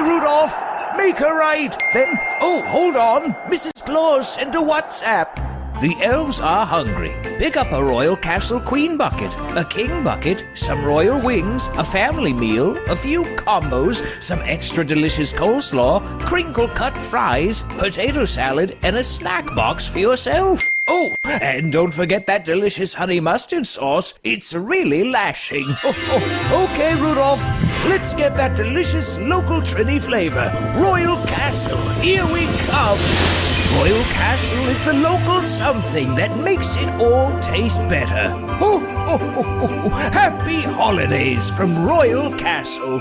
Rudolph. Make her right. Then, oh, hold on. Mrs. Claus sent a WhatsApp. The elves are hungry. Pick up a Royal Castle Queen bucket, a King bucket, some royal wings, a family meal, a few combos, some extra delicious coleslaw, crinkle-cut fries, potato salad, and a snack box for yourself. Oh, and don't forget that delicious honey mustard sauce. It's really lashing. Okay, Rudolph, let's get that delicious local Trini flavor. Royal Castle, here we come. Royal Castle is the local something that makes it all taste better. Happy holidays from Royal Castle.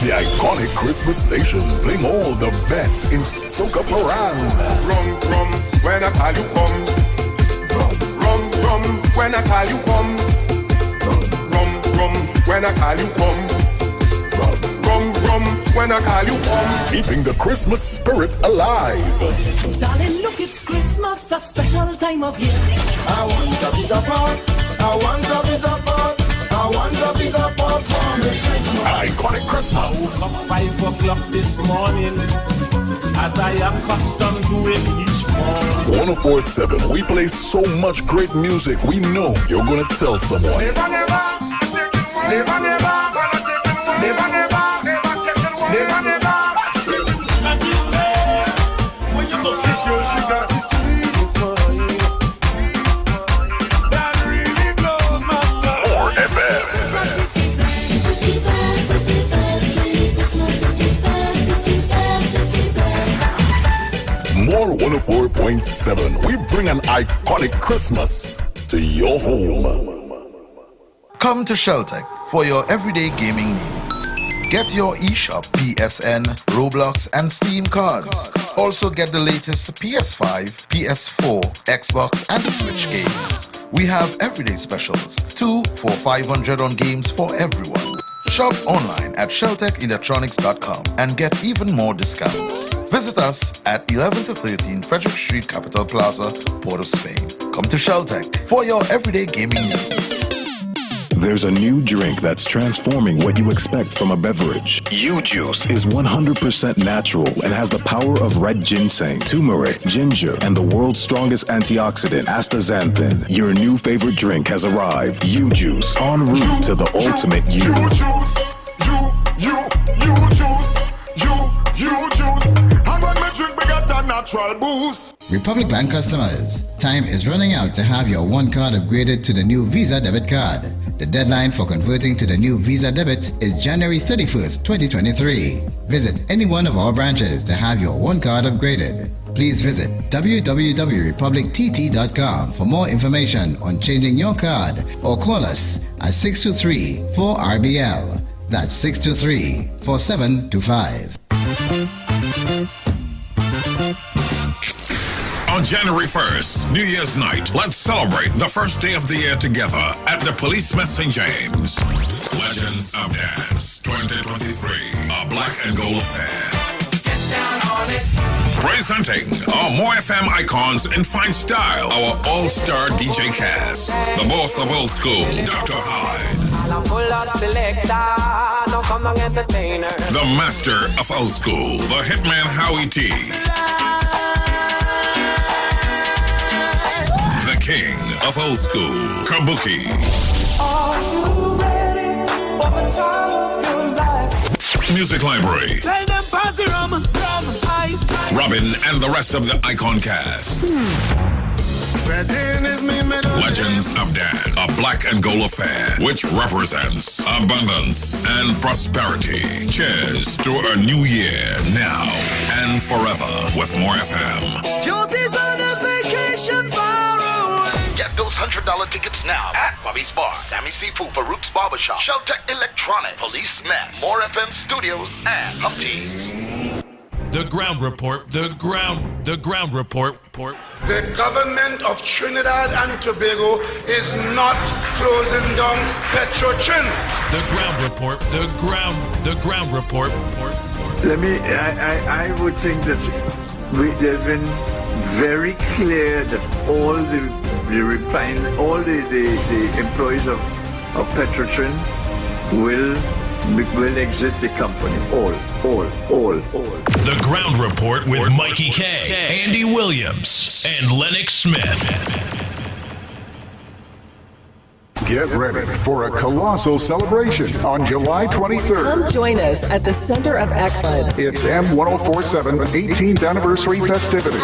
The iconic Christmas station playing all the best in Soca Parang. Rum, rum, when I call you come. Rum, rum, when I call you come. Rum, rum, when I call you come. Rum, rum, when I call you come. Keeping the Christmas spirit alive. Darling, look, it's Christmas, a special time of year. I want a piece of pork. I want a piece of pork. I want a piece of pork for me Christmas. Iconic Christmas. Up 5 o'clock this morning, as I am accustomed to it each morning. 104.7, we play so much great music, we know you're gonna tell someone. Never, never, never, never, gonna take it away. Never, never, never take it away. Never, never. When you look at this girl, she got the sweetest smile. That really blows my mind. More FM. More 104.7. We bring an iconic Christmas to your home. Come to Sheltec for your everyday gaming needs. Get your eShop, PSN, Roblox, and Steam cards. Also get the latest PS5, PS4, Xbox, and Switch games. We have everyday specials, 2 for 500 on games for everyone. Shop online at sheltechelectronics.com and get even more discounts. Visit us at 11 to 13 Frederick Street, Capital Plaza, Port of Spain. Come to Sheltec for your everyday gaming needs. There's a new drink that's transforming what you expect from a beverage. U-Juice is 100% natural and has the power of red ginseng, turmeric, ginger, and the world's strongest antioxidant, astaxanthin. Your new favorite drink has arrived. U-Juice, en route to the ultimate you. U-Juice, U-Juice, U-Juice. And when me drink, we got a natural boost. Republic Bank customers, time is running out to have your one card upgraded to the new Visa debit card. The deadline for converting to the new Visa debit is January 31st, 2023. Visit any one of our branches to have your one card upgraded. Please visit www.republictt.com for more information on changing your card or call us at 623-4RBL. That's 623-4725. On January 1st, New Year's night, let's celebrate the first day of the year together at the Policeman St. James. Legends of Dance 2023, a black and gold affair. Get down on it. Presenting our More FM icons in fine style, our all-star DJ cast, the boss of old school, Dr. Hyde. The master of old school, the hitman Howie T. The king of old school, Kabuki. Are you ready for the time of your life? Music Library. Tell them pass the rum, ice. Robin and the rest of the icon cast. Legends of Dan, a black and gold affair which represents abundance and prosperity. Cheers to a new year now and forever with More FM. Josie's on a vacation far away. Get those $100 tickets now at Bobby's Bar, Sammy Seafood, Farouk's Barbershop, Sheltec Electronics, Police Mess, More FM Studios, and Humpties. The ground report, the ground report. The government of Trinidad and Tobago is not closing down Petrotrin. The ground report, the ground report. I would think that they've been very clear that all the employees of Petrotrin will will exit the company. All. The Ground Report with Mikey K, Andy Williams, and Lennox Smith. Get ready for a colossal celebration on July 23rd. Come join us at the Center of Excellence. It's M1047 18th Anniversary Festivities.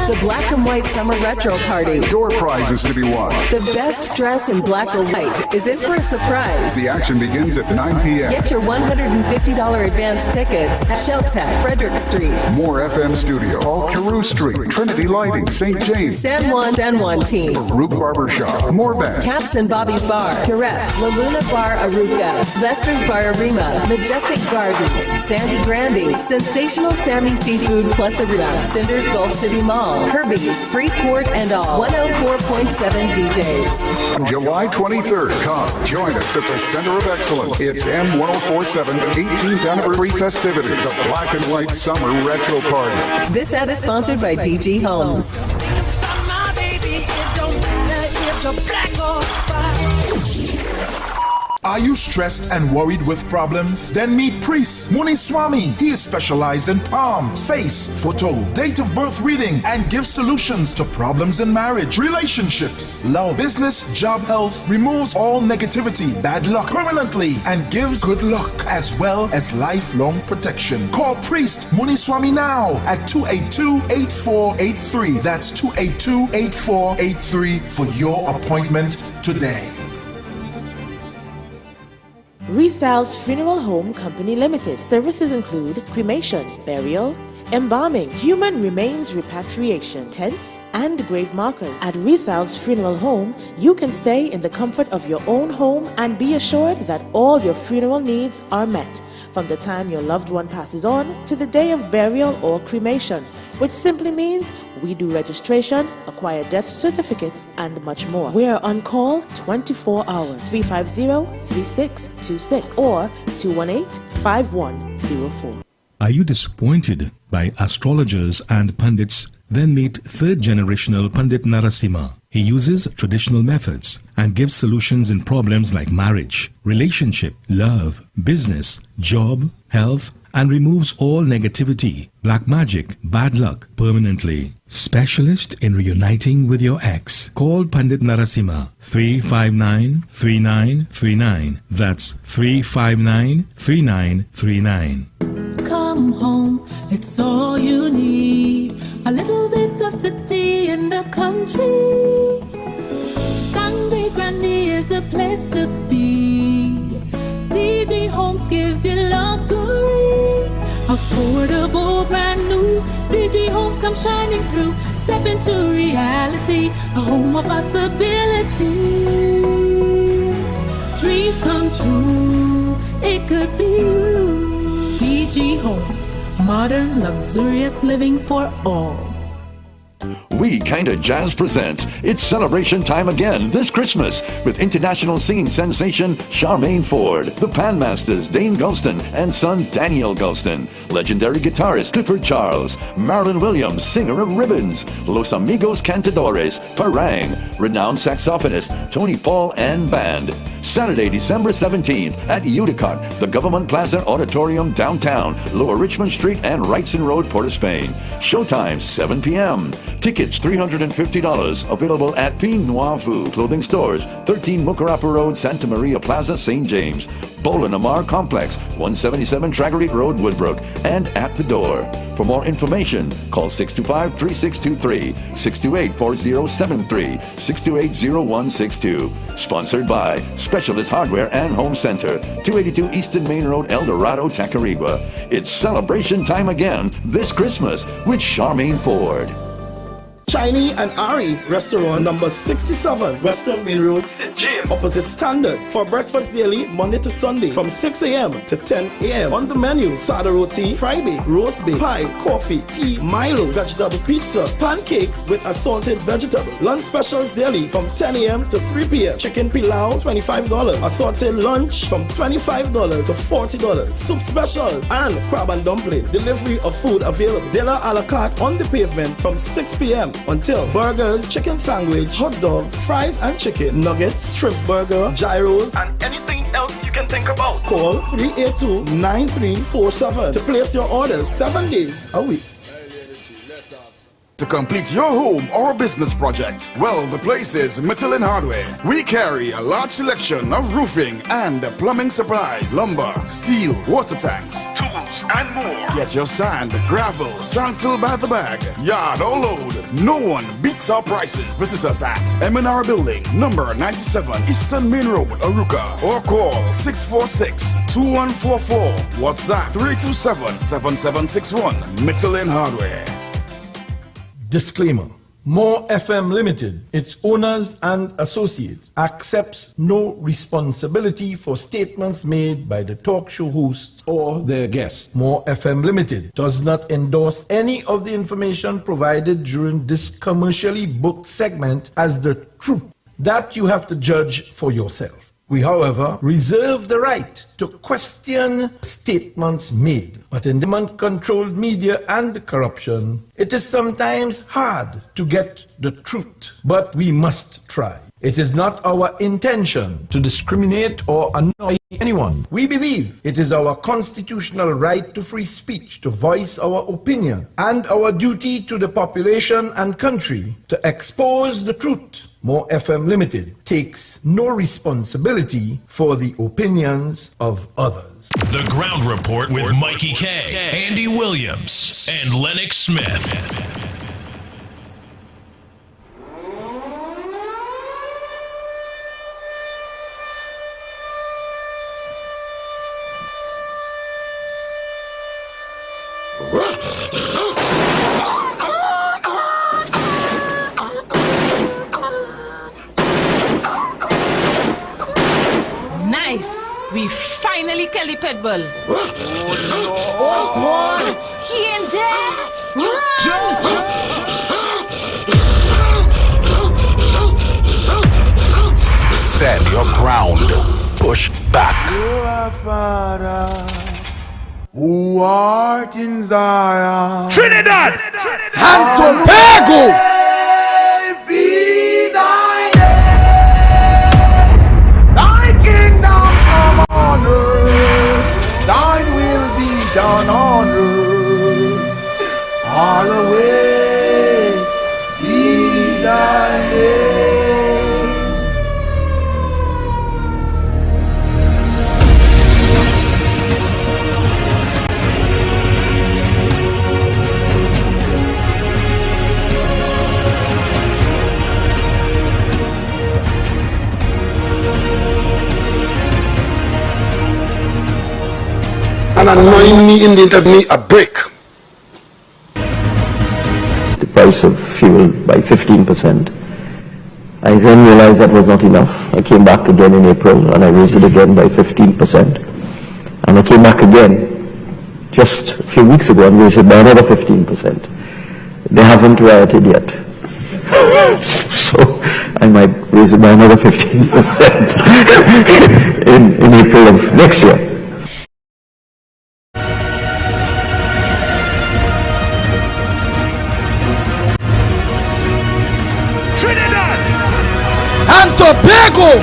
The Black and White Summer Retro Party. Door prizes to be won. The best dress in black or white is in for a surprise. The action begins at 9 p.m. Get your $150 advance tickets at Sheltec, Frederick Street. More FM Studio, all Carew Street, Trinity Lighting, St. James, San Juan team. Baruch Barbershop, Morvan, Caps and Bobby's Bar, Correct, La Luna Bar Aruca, Sylvester's Bar Arima, Majestic Gardens, Sandy Grandy, Sensational Sammy Seafood Plus Aruca, Cinders Gulf City Mall, Kirby's, Freeport, and all 104.7 DJs. On July 23rd, come join us at the Center of Excellence. It's M1047 18th Anniversary Festivities, the Black and White Summer Retro Party. This ad is sponsored by DG Homes. Are you stressed and worried with problems? Then meet Priest Muniswamy. He is specialized in palm, face, photo, date of birth reading, and gives solutions to problems in marriage, relationships, love, business, job, health, removes all negativity, bad luck permanently, and gives good luck as well as lifelong protection. Call Priest Muniswamy now at 282-8483. That's 282-8483 for your appointment today. Resal's Funeral Home Company Limited. Services include cremation, burial, embalming, human remains repatriation, tents, and grave markers. At Resal's Funeral Home, you can stay in the comfort of your own home and be assured that all your funeral needs are met, from the time your loved one passes on to the day of burial or cremation, which simply means we do registration, acquire death certificates, and much more. We are on call 24 hours, 350-3626 or 218-5104. Are you disappointed by astrologers and pundits? Then meet third generational Pandit Narasimha. He uses traditional methods and gives solutions in problems like marriage, relationship, love, business, job, health, and removes all negativity, black magic, bad luck permanently. Specialist in reuniting with your ex. Call Pandit Narasimha 359-3939. That's 359-3939. Come home, it's all you need. A little bit of city in the country. Sangre Grande is the place to be. DG Homes gives you luxury. Affordable, brand new. DG Homes come shining through. Step into reality, a home of possibilities. Dreams come true, it could be you. DG Homes, modern, luxurious living for all. We Kinda Jazz presents It's Celebration Time again this Christmas with international singing sensation Charmaine Ford, the Panmasters Dane Gulston and son Daniel Gulston, legendary guitarist Clifford Charles, Marilyn Williams, singer of Ribbons, Los Amigos Cantadores, Parang, renowned saxophonist Tony Paul and band. Saturday, December 17th at Uticott, the Government Plaza Auditorium downtown, Lower Richmond Street and Wrightson Road, Port of Spain. Showtime 7 p.m. Tickets $350. Available at Pin Noir Vu Clothing Stores, 13 Mucarapa Road, Santa Maria Plaza, St. James. Bolan Amar Complex, 177 Traggery Road, Woodbrook, and at the door. For more information, call 625-3623, 628-4073, 628-0162. Sponsored by Specialist Hardware and Home Center, 282 Eastern Main Road, El Dorado, Tacarigua. It's celebration time again this Christmas with Charmaine Ford. Chinese and Ari Restaurant, number 67, Western Main Road, St. James, opposite Standard. For breakfast daily, Monday to Sunday, from 6 a.m. to 10 a.m. On the menu, sada roti, Friday, roast beef, pie, coffee, tea, Milo, vegetable pizza, pancakes with assorted vegetables. Lunch specials daily from 10 a.m. to 3 p.m. Chicken pilau, $25. Assorted lunch from $25 to $40. Soup specials and crab and dumpling. Delivery of food available. Dinner a la carte on the pavement from 6 p.m. want until burgers, chicken sandwich, hot dogs, fries and chicken, nuggets, shrimp burger, gyros, and anything else you can think about. Call 382-9347 to place your orders 7 days a week. To complete your home or business project, well, the place is Michelin Hardware. We carry a large selection of roofing and plumbing supply, lumber, steel, water tanks, tools, and more. Get your sand, gravel, sand filled by the bag, yard or load. No one beats our prices. Visit us at M&R Building, number 97, Eastern Main Road, Aruka, or call 646-2144. WhatsApp 327-7761. Michelin Hardware. Disclaimer. More FM Limited, its owners and associates, accepts no responsibility for statements made by the talk show hosts or their guests. More FM Limited does not endorse any of the information provided during this commercially booked segment as the truth. That you have to judge for yourself. We, however, reserve the right to question statements made. But in demand-controlled media and corruption, it is sometimes hard to get the truth. But we must try. It is not our intention to discriminate or annoy anyone. We believe it is our constitutional right to free speech, to voice our opinion, and our duty to the population and country to expose the truth. More FM Limited takes no responsibility for the opinions of others. The Ground Report with Mikey K, Andy Williams, and Lennox Smith. We finally kill the pit bull. Oh God! He ain't dead! Run! Stand your ground. Push back. You are Father, who art in Zion. Trinidad! And Tobago! Be thy name, thy kingdom come on earth, thine will be done on earth, all the way be thy name. And annoying me in the interview a break. The price of fuel by 15%. I then realized that was not enough. I came back again in April and I raised it again by 15%. And I came back again just a few weeks ago and raised it by another 15%. They haven't rioted yet. So I might raise it by another 15% in April of next year. Tobago!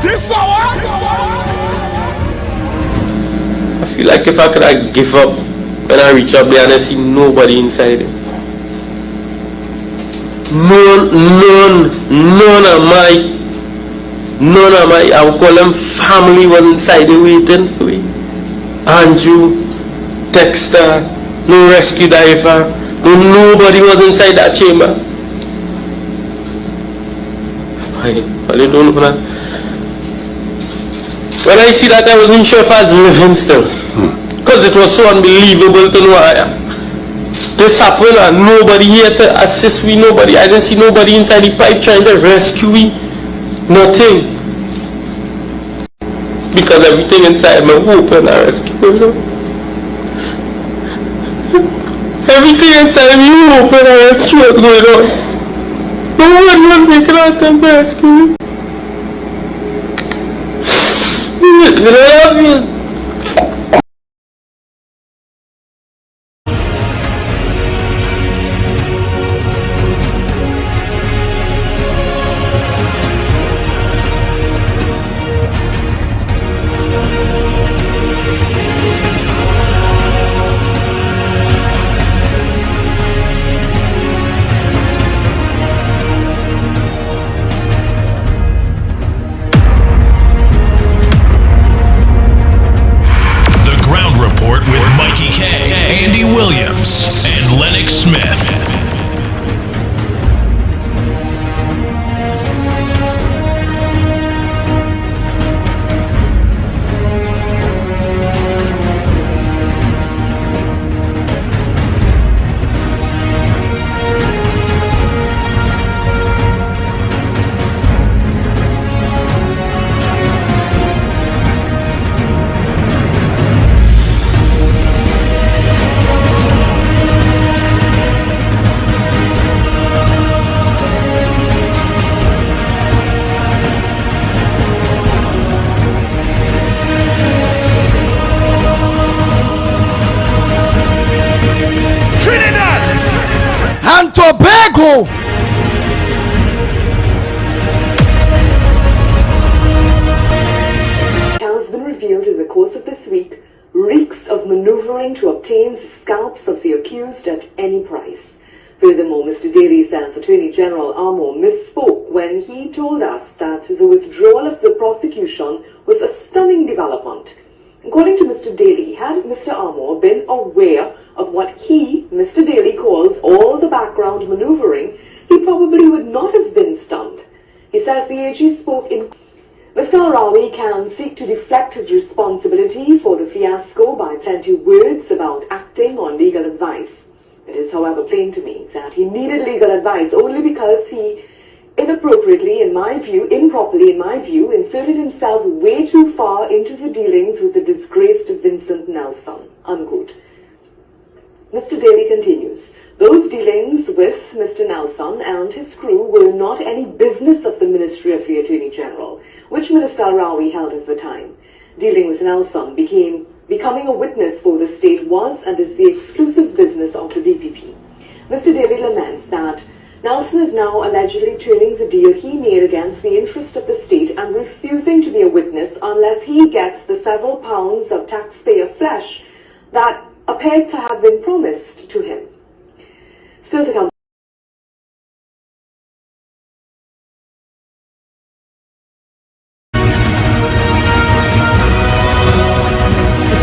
This hour? I feel like if I could give up when I reach up there and I see nobody inside it. None of my, I would call them family, was inside there waiting. Andrew, Dexter, no rescue diver, nobody was inside that chamber. I don't know that. When I see that, I wasn't sure if I was living still. Because it was so unbelievable to know this happened and nobody here to assist me, nobody. I didn't see nobody inside the pipe trying to rescue me. Nothing. Because everything inside me open and rescue me. Everything inside me open and rescue was going on. Nobody was making an attempt to rescue me. I love you. Andy Williams and Lennox Smith. And Tobago. Has been revealed in the course of this week reeks of maneuvering to obtain the scalps of the accused at any price. Furthermore, Mr. Daly says Attorney General Armour misspoke when he told us that the withdrawal of the prosecution was a stunning development. According to Mr. Daly, had Mr. Armour been aware of what he, Mr. Daly, calls all the background maneuvering, he probably would not have been stunned. He says the AG spoke in... Mr. Arawi can seek to deflect his responsibility for the fiasco by plenty of words about acting on legal advice. It is, however, plain to me that he needed legal advice only because he improperly, in my view, inserted himself way too far into the dealings with the disgraced Vincent Nelson. Unquote. Mr. Daly continues, those dealings with Mr. Nelson and his crew were not any business of the Ministry of the Attorney General, which Minister Arawi held at the time. Dealing with Nelson becoming a witness for the state was and is the exclusive business of the DPP. Mr. Daly laments that Nelson is now allegedly turning the deal he made against the interest of the state and refusing to be a witness unless he gets the several pounds of taxpayer flesh that appeared to have been promised to him. Still to come.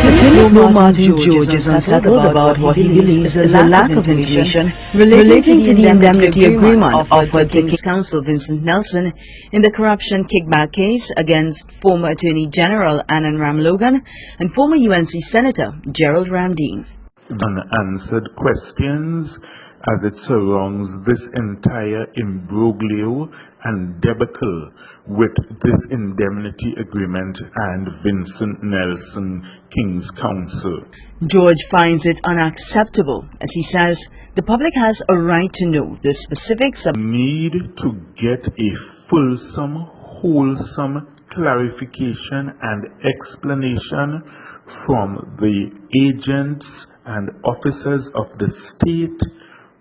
Attorney Martin George is unsettled about what he believes is a lack of information relating to the indemnity agreement offered to King's Counsel Vincent Nelson in the corruption kickback case against former Attorney General Anand Ramlogan and former UNC Senator Gerald Ramdeen. Unanswered questions as it surrounds this entire imbroglio and debacle with this indemnity agreement and Vincent Nelson, King's Counsel. George finds it unacceptable, as he says the public has a right to know the specifics of... Need to get a fulsome, wholesome clarification and explanation from the agents and officers of the state,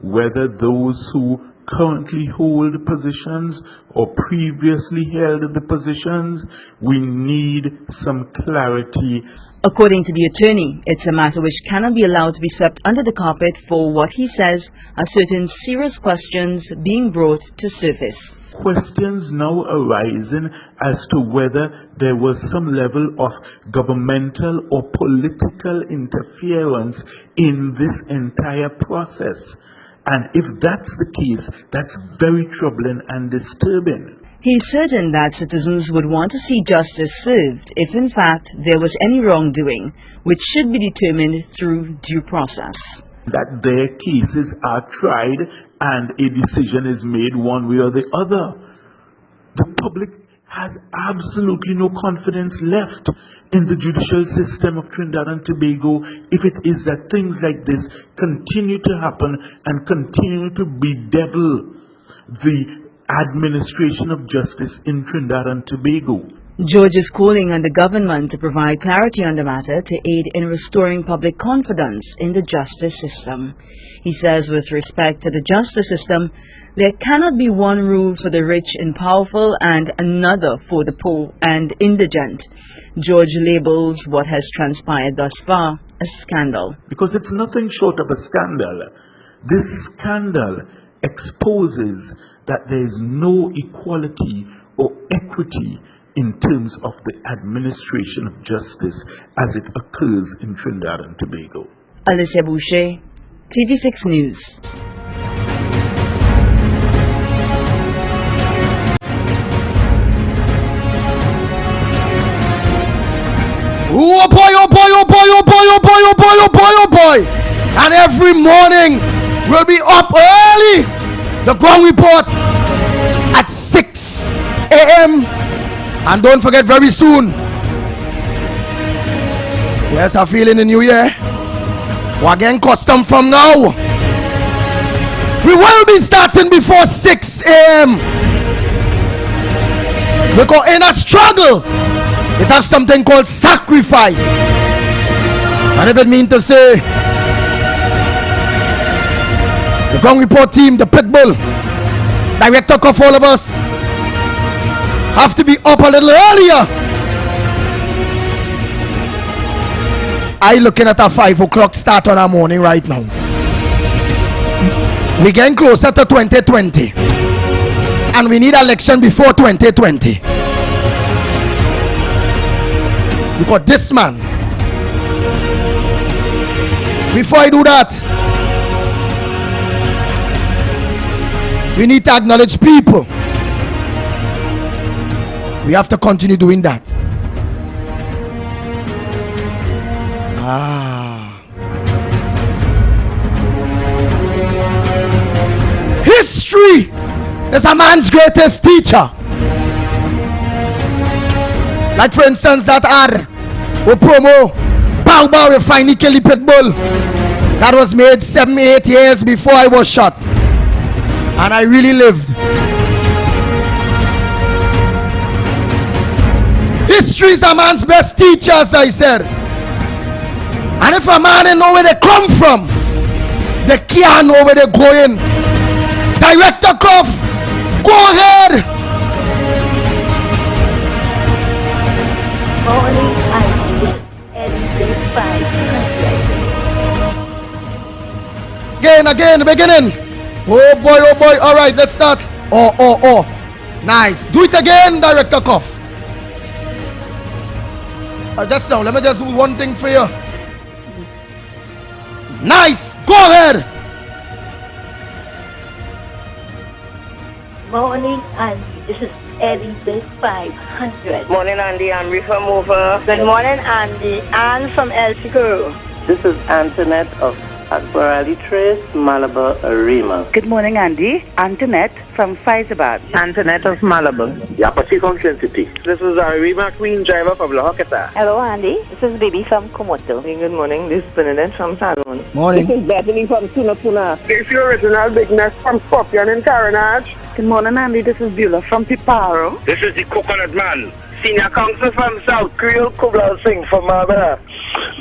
whether those who currently hold positions or previously held the positions. We need some clarity. According to the attorney, it's a matter which cannot be allowed to be swept under the carpet for what he says are certain serious questions being brought to surface. questions now arising as to whether there was some level of governmental or political interference in this entire process. And if that's the case, that's very troubling and disturbing. He's certain that citizens would want to see justice served if in fact there was any wrongdoing, which should be determined through due process. That their cases are tried and a decision is made one way or the other. The public has absolutely no confidence left in the judicial system of Trinidad and Tobago if it is that things like this continue to happen and continue to bedevil the administration of justice in Trinidad and Tobago. George is calling on the government to provide clarity on the matter to aid in restoring public confidence in the justice system. He says with respect to the justice system, there cannot be one rule for the rich and powerful and another for the poor and indigent. George labels what has transpired thus far a scandal. Because it's nothing short of a scandal. This scandal exposes that there is no equality or equity in terms of the administration of justice as it occurs in Trinidad and Tobago. Alicia Boucher, TV6 News. Oh boy, oh boy, oh boy, oh boy, oh boy, oh boy, oh boy, oh boy. And every morning we'll be up early. The ground report at 6 a.m. And don't forget, very soon, yes, I feel in the new year, we're getting custom from now. We will be starting before 6 a.m. Because in a struggle, it has something called sacrifice. And if it means to say, the ground report team, the Pitbull, Director Cuff, all of us have to be up a little earlier. I looking at a 5 o'clock start on our morning right now. We getting closer to 2020, and we need election before 2020. Because this man, before I do that, we need to acknowledge people. We have to continue doing that. History is a man's greatest teacher. Like for instance that ad or promo Bow Bow with Finally Kelly Pitbull that was made 7-8 years before I was shot, and I really lived. History is a man's best teacher, as I said. And if a man ain't know where they come from, they can't know where they're going. Director Cuff, go ahead. Morning, Again, the beginning. Oh boy. All right, let's start. Oh. Nice. Do it again, Director Cuff. Just now, let me just do one thing for you. Nice. Go ahead. Morning, Andy. This is Eddie Big 500. Morning, Andy. I'm Reefer Mover. Good morning, Andy. Anne from El Chico. This is Antoinette of Akbarali Trace, Malabar Arima. Good morning, Andy. Antoinette from Faizabad. Antoinette of Malabar. Yapasi from Trinity. This is Arima Queen Driver from Lahoketa. Hello, Andy. This is Bibi from Komoto. Good morning. This is Bernadette from Salon. Morning. This is Bethany from Tunapuna. This is your original bigness from Scorpion and Carenage. Good morning, Andy. This is Beulah from Piparo. This is the Coconut Man. Senior Counsel from South Creole, Kubla Singh from Marbella.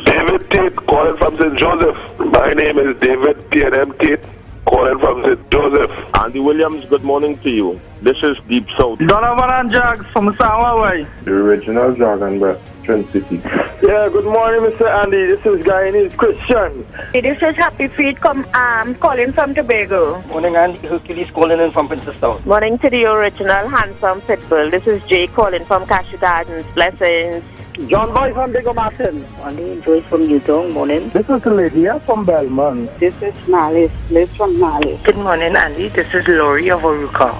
David Tate calling from St. Joseph. My name is David T&M Tate. calling from St. Joseph. Andy Williams, good morning to you. This is Deep South. Donovan and Jags from Samaway. The original Dragon Breath, Trinity. Yeah, good morning, Mr. Andy. This is Guyanese Christian. This is Happy Feet calling from Tobago. Morning, Andy. Hercules calling in from Princeton. Morning to the original Handsome Pitbull. This is Jay calling from Cashew Gardens. Blessings. John Boy from Big Martin. Andy Joyce from Newton. Morning. This is Lydia from Belmont. This is Malice. Liz from Malice. Good morning, Andy. This is Lori of Oruka.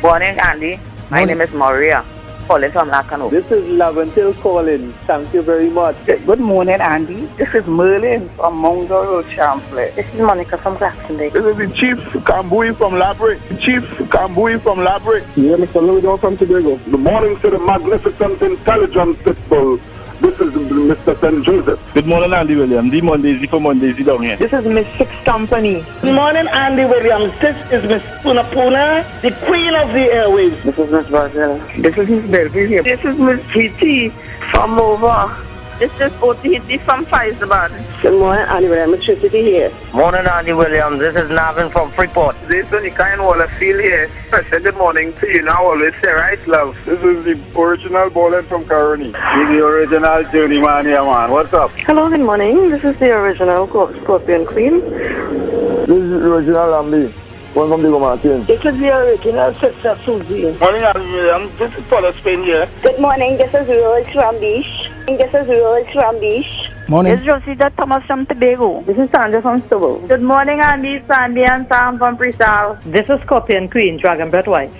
Morning, Andy. My name is Maria. Calling from Nakano. This is Laventil calling. Thank you very much. Good morning, Andy. This is Merlin from Mount Road, Champlain. This is Monica from Jacksonville. This is the Chief Kambui from Labrick. Chief Kambui from Labrick. Yeah, Mr. Louis from Tobago. Good morning to the magnificent, intelligent Pitbull. This is Mr. St. Joseph. Good morning, Andy Williams. The Mondaysy for Mondaysy down here. This is Miss Six Company. Good morning, Andy Williams. This is Miss Puna Puna, the Queen of the Airwaves. This is Miss Brazil. This is Miss Belville here. This is Miss GT from over. This is OTT from Faizabad. Good morning, Andy Williams. Trinity here. Morning, Andy Williams. This is Navin from Freeport. This is Nika and Wallafield here. I said good morning to you now. Always say right, love. This is the original Bowling from Caroni. The original Journeyman here, man. What's up? Hello, good morning. This is the original Scorpion Queen. This is the original Lambi. One from Diego Martin. This is the original Sister Susie. Morning, Andy Williams. This is Paula Spain here. Good morning. This is Rose from Beach. This is Rose from Beach. Morning. This is Rosita Thomas from Tobago. This is Sandra from Stobo. Good morning, Andy, Sandy, and Sam from Presal. This is Scorpion Queen, Dragon Breath White.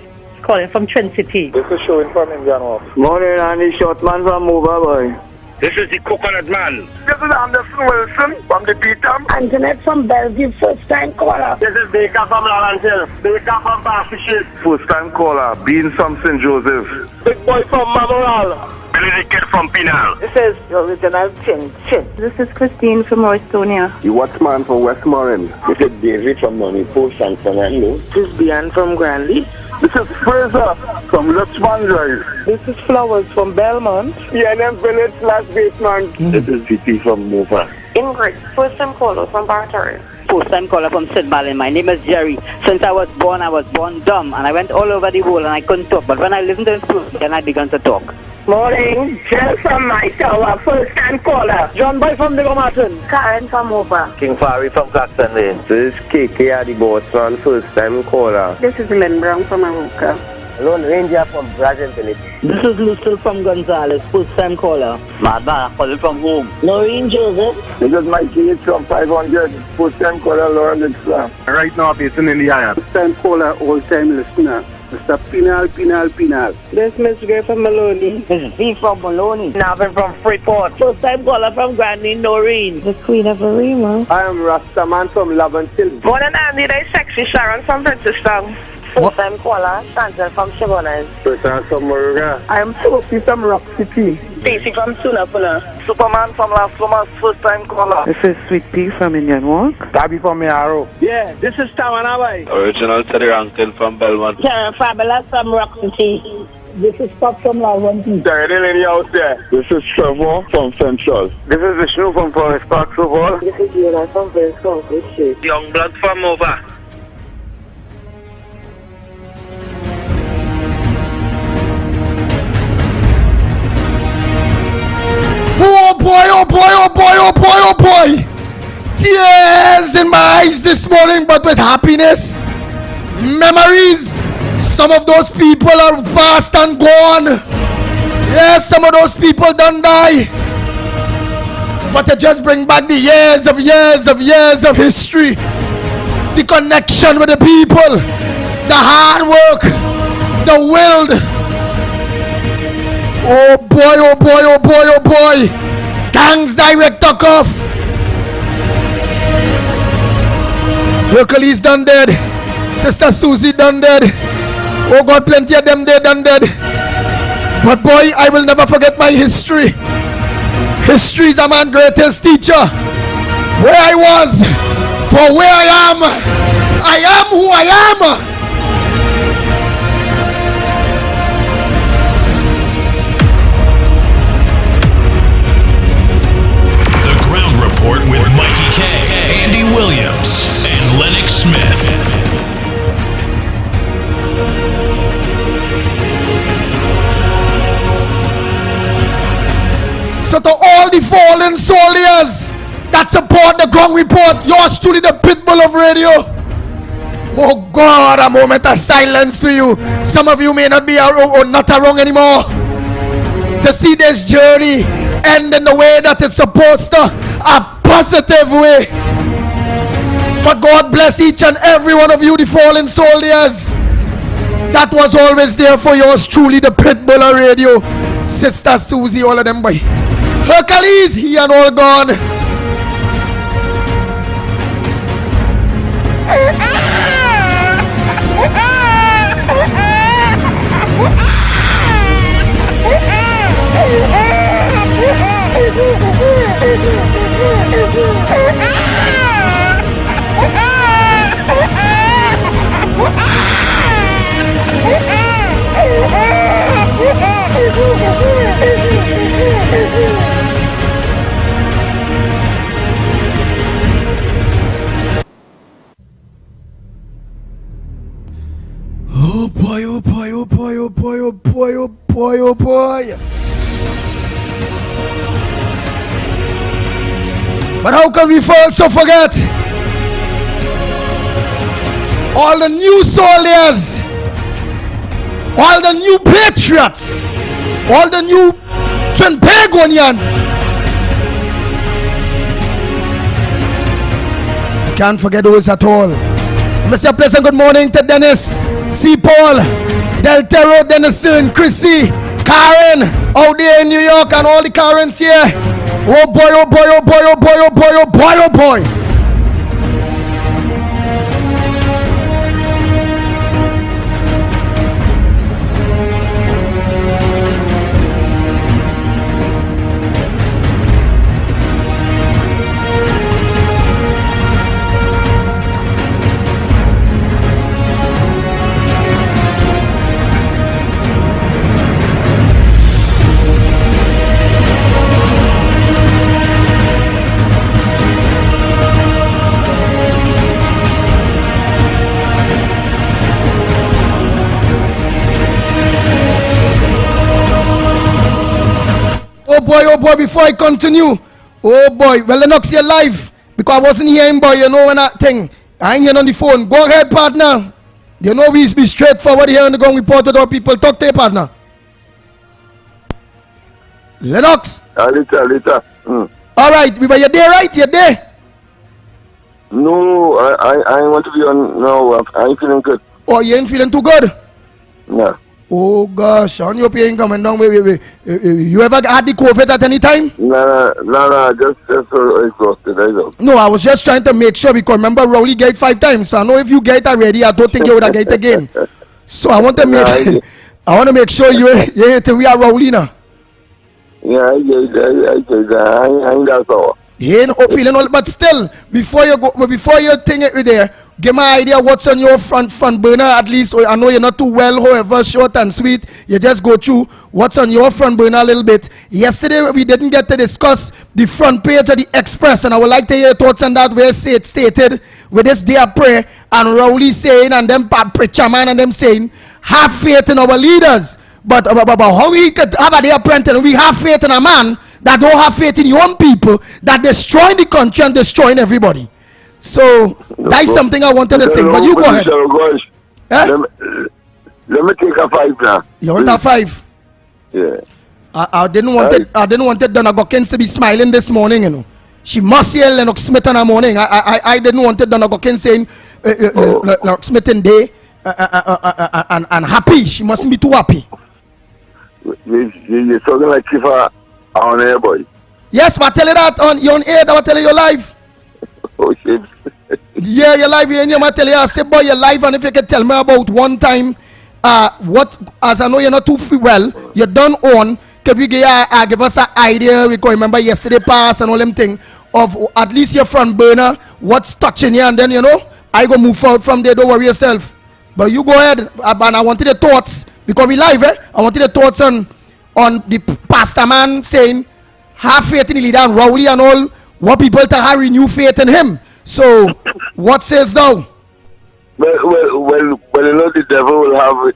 Calling from Trinity. This is Showing from Indian Wharf. Morning, Andy Shortman from Mova Boy. This is the Coconut Man. This is Anderson Wilson from the Peter. Antoinette from Bellevue, first time caller. This is Baker from Lalantil. Baker from Bassishes. First time caller, Bean from St. Joseph. Big Boy from Mamoral. Billy the Kid from Pinal. This is the original Chin Chin. This is Christine from Roystonia. The Watchman from Westmoreland. This is David from Nonipo, San Fernando. This is Bian from Granley. This is Fraser from Luxman Drive. This is Flowers from Belmont. PNM Village last basement. This is VP from Nova. Ingrid, first time caller from Bartari. First time caller from St. Ballin. My name is Jerry. Since I was born dumb, and I went all over the world and I couldn't talk. But when I listened to him, then I began to talk. Morning, Jill from my tower, first time caller. John Boy from Diego Martin. Karen from Over. King Fari from Claxton Lane. This is KK at the Boston, first time caller. This is Lynn Brown from Aruka. Lone Ranger from Brazil. This is Lucille from Gonzales, first time caller. Madman, calling from home. Noreen Joseph. This is Mikey H from 500, first time caller, Laura Litzler. Right now, based in India. First time caller, old time listener. Mr. Pinal. This is Miss Gray from Maloney. This is V from Maloney. Navin from Freeport. First time caller from Granny Noreen. The Queen of Arima. I am Rastaman from Laventil. Morning, Andy. This is Sexy Sharon from Princeton. First time caller, Chantal from Chabonas. First time from Moruga. I am Sophie from Rock City. Stacy from Sunapuna. Superman from Las Lomas, first time caller. This is Sweet Pea from Indian Walk. Tabby from Miaro. Yeah, this is Tamanawai. Original Teddy Rankin from Belmont. Karen Fabulous from Rock City. This is Pop from Lavanti. Dirty lady out there. This is Trevor from Central. This is Vishnu from Forest Park Football. This is Yuna from Vilscom. Young Blood from Over. Oh boy. Tears in my eyes this morning, but with happiness. Memories. Some of those people are past and gone. Yes, some of those people done die. But to just bring back the years of history. The connection with the people. The hard work. The will. Oh boy. Gangs Director Cuff. Hercules done dead. Sister Susie done dead. Oh God, plenty of them they done dead. But boy, I will never forget my history. History is a man's greatest teacher. Where I was, for where I am who I am. Report with Mikey K, Andy Williams, and Lennox Smith. the fallen soldiers that support the Ground Report. Yours truly, the Pitbull of radio. Oh God, a moment of silence for you. Some of you may not be not around anymore to see this journey end in the way that it's supposed to, a positive way. But God bless each and every one of you, the fallen soldiers that was always there for yours truly, the Pitbull of radio. Sister Susie, all of them boy. Hercules, he and all gone. Oh boy, oh boy, oh boy, oh boy, oh boy, oh boy, oh boy. But how can we also forget all the new soldiers, all the new patriots, all the new Trinbagonians? Can't forget those at all. Mr. Pleasant, good morning to Dennis, C. Paul, Del Tero, Dennison, Chrissy, Karen out there in New York, and all the Karens here. Oh boy, oh boy, oh boy, oh boy, oh boy, oh boy, oh boy. Oh boy, before I continue. Oh boy, well, Lennox, you're live. Because I wasn't hearing, boy, you know, when that thing. I ain't hearing on the phone. Go ahead, partner. You know, we be straightforward here on the Ground Report with our people. Talk to your partner. Lennox. Later. All right, but you're there, right? You're there? No, I want to be on now. I ain't feeling good. Oh, you ain't feeling too good? Yeah. Oh gosh, on your pain coming down. Wait. You ever had the COVID at any time? No, just exhausted. I don't. No, I was just trying to make sure because remember Rowley get 5 times. So I know if you get already, I don't think you would have get again. So I want to make I want to make sure we are Rowley now. Yeah, I ain't that sour. You ain't feeling all, but still, before you think it there, give me an idea what's on your front burner at least. I know you're not too well, however short and sweet. You just go through what's on your front burner a little bit. Yesterday we didn't get to discuss the front page of the Express, and I would like to hear your thoughts on that. Where it stated with this day of prayer and Rowley saying and them preacher man and them saying have faith in our leaders. But how we could have a day of prayer and we have faith in a man that don't have faith in your own people, that destroying the country and destroying everybody. So that's something I wanted to think. But you go ahead. Let me take a 5 now. You want a 5? Yeah. I didn't want it Donna Gockins to be smiling this morning, you know. She must hear Lennox Smith in the morning. I didn't want it Donna Gockins saying Lennox Smith in day and happy. She mustn't be too happy. You're talking like if on air, boy. Yes, but tell you that you're on air. I will tell you you're live. Oh shit. Yeah, you're live. You might tell you, I say, boy, you're live, and if you can tell me about one time, what, as I know you're not too well, you're done on. Could we give us an idea? We can remember yesterday past and all them thing of at least your front burner, what's touching you, and then you know I go move forward from there. Don't worry yourself. But you go ahead, and I wanted the thoughts because we live. I wanted the thoughts on the pastor man saying have faith in the leader and Rowley and all. What people to have renew faith in him. So what says thou? Well, you know the devil will have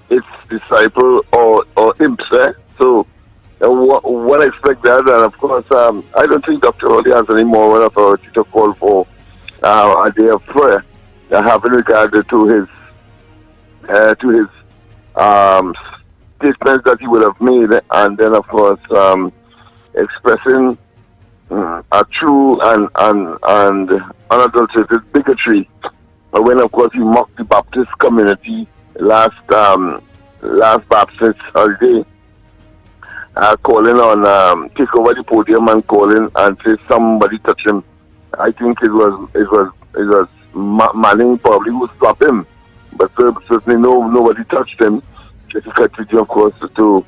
its disciple or imps, eh? So What I expect that, and of course, I don't think Dr. Rowley has any moral authority to call for a day of prayer, having regard to his statements that he would have made, and then of course expressing a true and unadulterated bigotry when of course he mocked the Baptist community last Baptist holiday, calling on take over the podium and calling and say somebody touch him. I think it was Manning probably who stopped him, but certainly nobody touched him. He continued, of course, to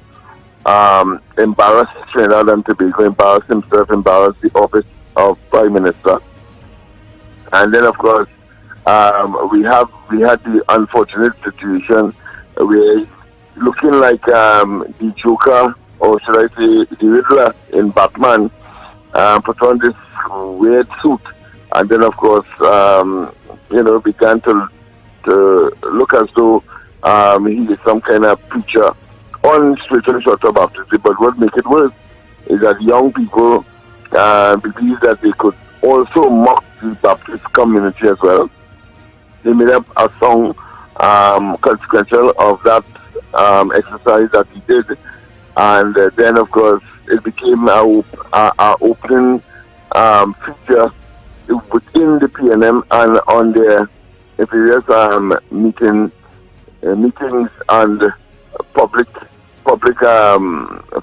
embarrass Trinidad and Tobago, embarrass himself, embarrass the office of Prime Minister. And then, of course, we had the unfortunate situation where, looking like the Joker, or should I say the Riddler in Batman, put on this weird suit, and then, of course, began to look as though he is some kind of preacher on spiritually short of baptism. But what makes it worse is that young people believe that they could also mock the Baptist community as well. They made up a song consequential of that exercise that he did, and then of course it became our opening feature within the PNM and on their various meetings and public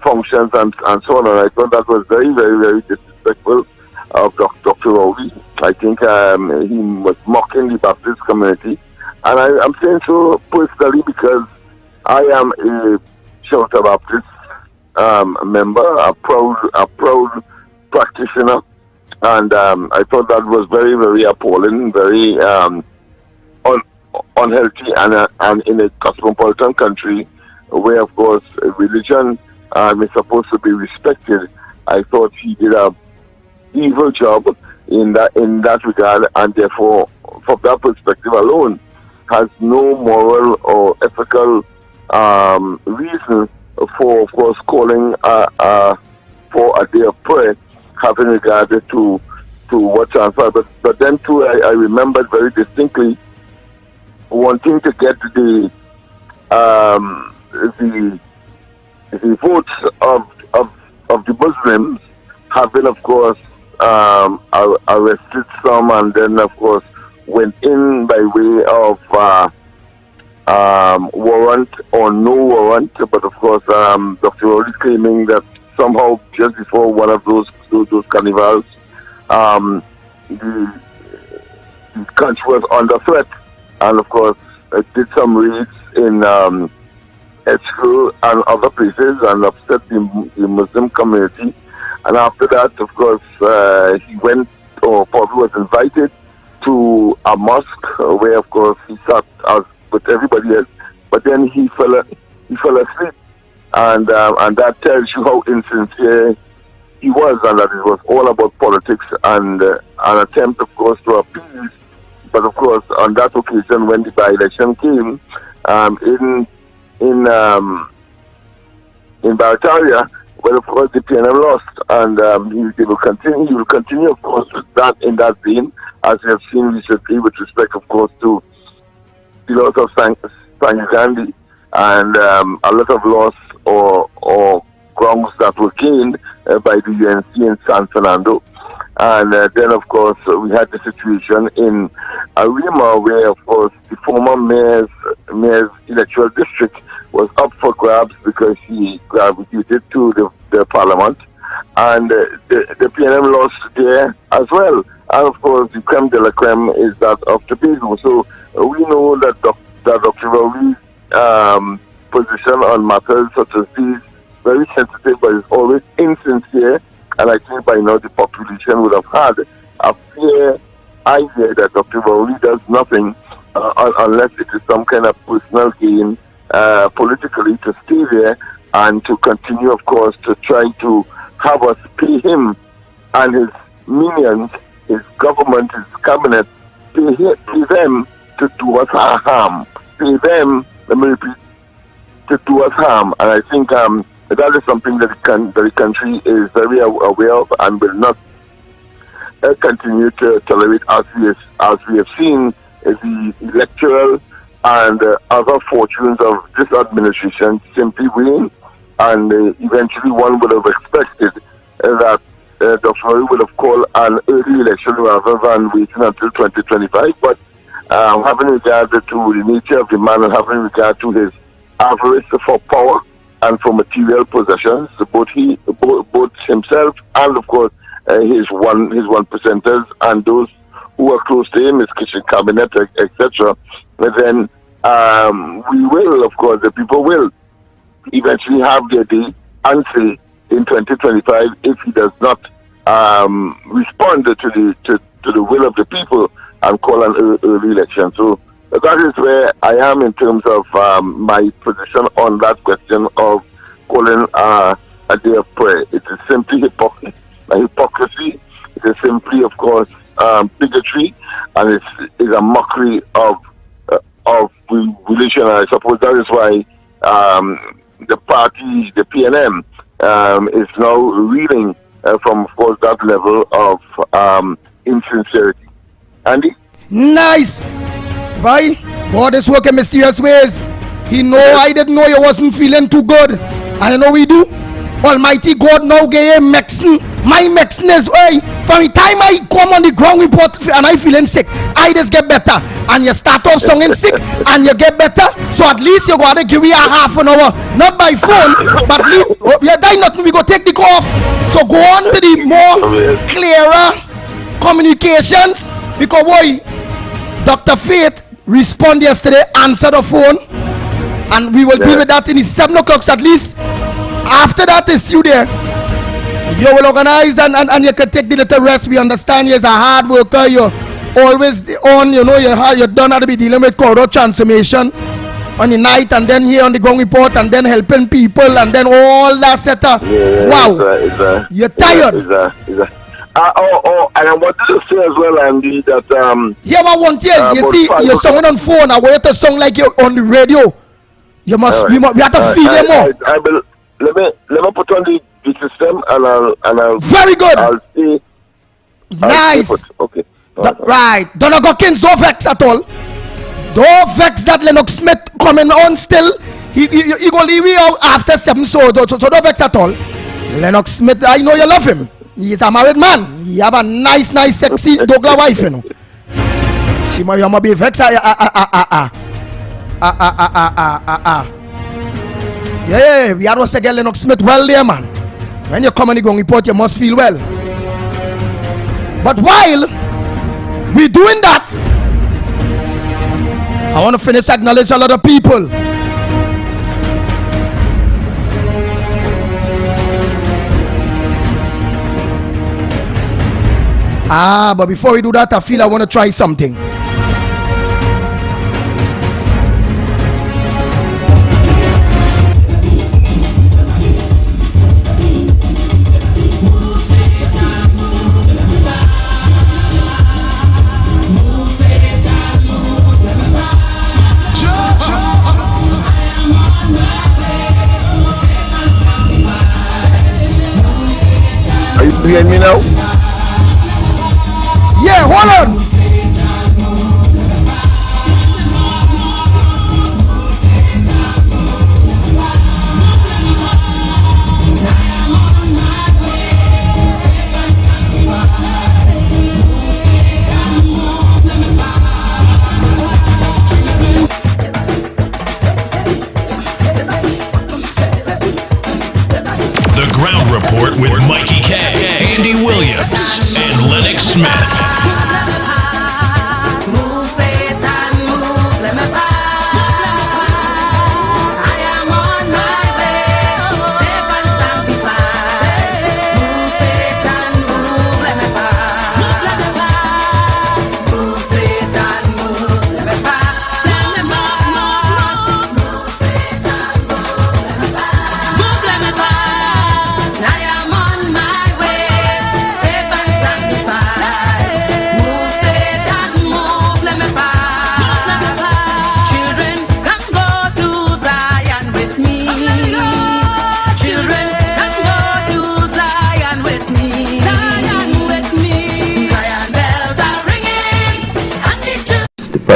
functions and so on. And I thought that was very, very, very disrespectful of Dr. Rowley. I think he was mocking the Baptist community, and I'm saying so personally because I am a Shelter Baptist member, a proud practitioner, and I thought that was very, very appalling, very unhealthy, and in a cosmopolitan country where, of course, religion is supposed to be respected. I thought he did a evil job in that regard, and therefore, from that perspective alone, has no moral or ethical reason for, of course, calling for a day of prayer, having regard to what transpired. But then too, I remembered very distinctly wanting to get the votes of the Muslims, having of course arrested some, and then of course went in by way of warrant or no warrant. But of course, Dr. Rowley claiming that somehow just before one of those carnivals, the country was under threat, and of course did some raids in Edgehill and other places and upset the Muslim community. And after that, of course, he went, or probably was invited, to a mosque where, of course, he sat as with everybody else. But then he fell asleep, and that tells you how insincere he was, and that it was all about politics and an attempt, of course, to appease. But of course, on that occasion, when the by-election came in Barataria, well, of course, the PNM lost, and he will continue, of course, with that in that vein, as we have seen recently, with respect, of course, to the loss of Sangha Gandhi, and a lot of loss or grounds that were gained by the UNC in San Fernando. And then, of course, we had the situation in Arima, where, of course, the former mayor's electoral district was up for grabs because he gravitated to the parliament, and the PNM lost there as well. And of course, the creme de la creme is that of Tobago. So we know that Dr. Rowley's position on matters such as these very sensitive, but it's always insincere. And I think by now the population would have had a fair idea that Dr. Rowley does nothing unless it is some kind of personal gain politically to stay there and to continue, of course, to try to have us pay him and his minions, his government, his cabinet, pay them to do us harm. Pay them, let me repeat, to do us harm. And I think that is something that the country is very aware of and will not continue to tolerate, as we have seen the electoral and other fortunes of this administration simply wane, and eventually one would have expected that Dr. Murray would have called an early election rather than waiting until 2025. But having regard to the nature of the man and having regard to his avarice for power and for material possessions, both himself and of course his one percenters and those who are close to him, his kitchen cabinet, etc. Then we will, of course, the people will eventually have their day and say in 2025 if he does not respond to the will of the people and call an early election. So that is where I am in terms of my position on that question of calling a day of prayer. It is simply hypocrisy. It is simply, of course, bigotry, and it's a mockery of religion. And I suppose that is why the party, the PNM, is now reeling from, of course, that level of insincerity. Andy? Nice! Bye. God is working mysterious ways. He know I didn't know you wasn't feeling too good. And I know we do. Almighty God now gave him medicine. My medicine is way. From the time I come on the ground report and I feeling sick, I just get better. And you start off singing sick and you get better. So at least you gotta give me a half an hour. Not by phone, but you die nothing, we go take the call off. So go on to the more clearer communications. Because boy, Dr. Faith respond yesterday, answer the phone, and we will deal with that in the 7 o'clock. So at least after that is you there. You will organize and you can take the little rest. We understand you're a hard worker. You're always on, you know, you're done at to be dealing with corridor transformation on the night, and then here on the ground report, and then helping people, and then all that setup. Wow, you're tired. And I wanted to say as well, Andy, that yeah, but one thing, you see, you're singing on phone. I want you to sing like you're on the radio. You must, we have to feel them more. Let me put on the system, and I'll very good. I'll see. Nice. Okay. Right. Donna Gockins, don't vex at all. Don't vex that Lennox Smith coming on still. He go leave you out after 7, so don't vex at all. Lennox Smith, I know you love him. He's a married man. He have a nice, sexy Douglas wife, you know. She might be vexed. Yeah, we are also getting Lennox Smith well there, man. When you come and you go report, you must feel well. But while we're doing that, I want to finish acknowledge a lot of people. But before we do that, I feel I want to try something. Are you hearing me now? Yeah, hold on. The Ground Report with Mikey K, Andy Williams, and Lennox Smith.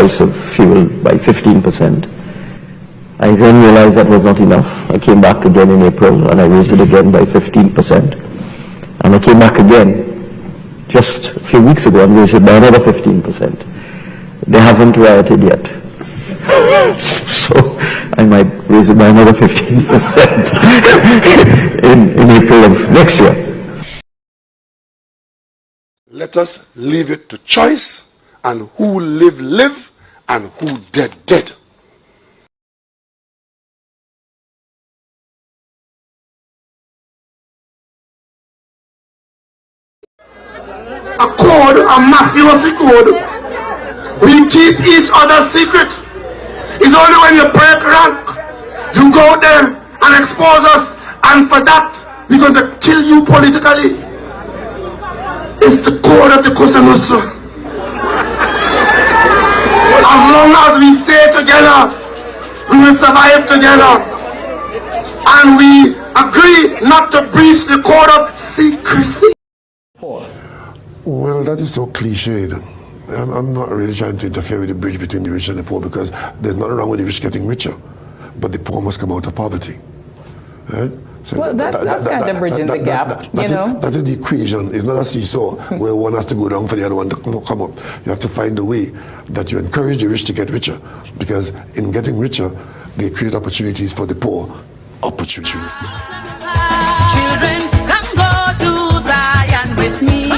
price of fuel by 15%. I then realized that was not enough. I came back again in April and I raised it again by 15%. And I came back again just a few weeks ago and raised it by another 15%. They haven't rioted yet. So I might raise it by another 15% in April of next year. Let us leave it to choice, and who live, live, and who dead, dead. A code, a mafiosi code. We keep each other's secret. It's only when you break rank, you go there and expose us, and for that, we're going to kill you politically. It's the code of the Cosa Nostra. As long as we stay together, we will survive together. And we agree not to breach the code of secrecy. Well, that is so cliched. I'm not really trying to interfere with the bridge between the rich and the poor, because there's nothing wrong with the rich getting richer, but the poor must come out of poverty. Right? So well, that's kind of bridging the gap, you know. That is the equation. It's not a seesaw where one has to go down for the other one to come up. You have to find a way that you encourage the rich to get richer, because in getting richer, they create opportunities for the poor. Opportunity. Children, come go to Zion with me.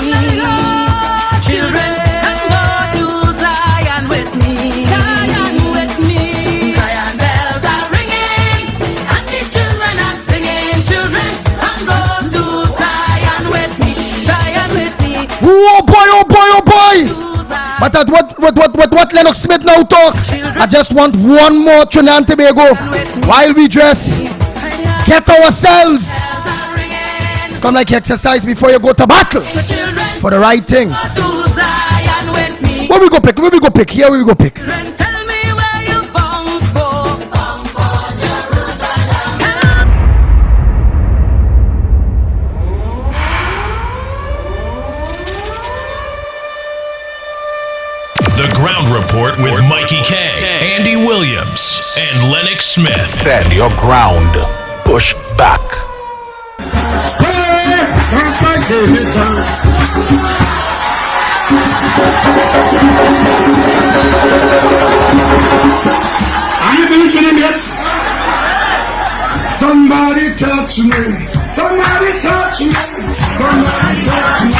Children, come go to Zion with me. Zion with me. Zion bells are ringing, and the children are singing. Children, come go to Zion with me. Zion with me. Oh boy, oh boy, oh boy! But at what Lennox Smith now talk, I just want one more Trinidad and Tobago while we dress. Get ourselves. Come like exercise before you go to battle for the right thing. Where we go pick? Where we go pick? Here we go pick. The Ground Report with Mikey K, Andy Williams, and Lennox Smith. Stand your ground. Push back. Are you finishing yet? Somebody touch me. Somebody touch me. Somebody touch me.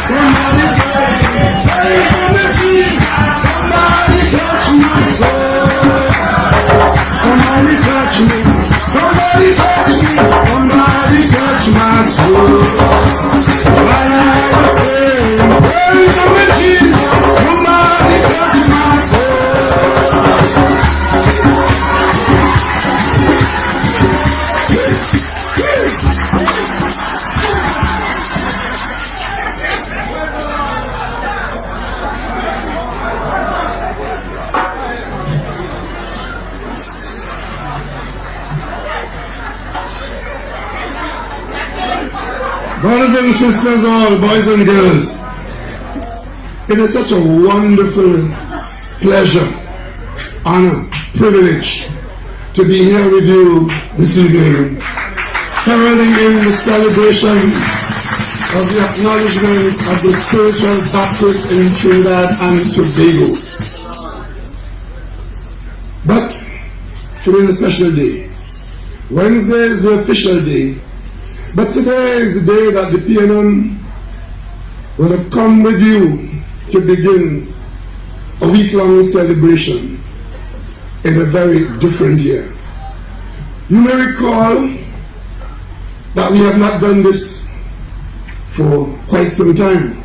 Somebody touch me. Somebody touch my soul. Somebody touch me. Somebody touch me. Somebody touch my soul. While I was praying, with Jesus, somebody touch my soul. Brothers and sisters, all boys and girls, it is such a wonderful pleasure, honor, privilege to be here with you this evening, heralding in the celebration of the acknowledgement of the spiritual Baptist in Trinidad and Tobago. But today is a special day. Wednesday is the official day. But today is the day that the PNM will have come with you to begin a week-long celebration in a very different year. You may recall that we have not done this for quite some time.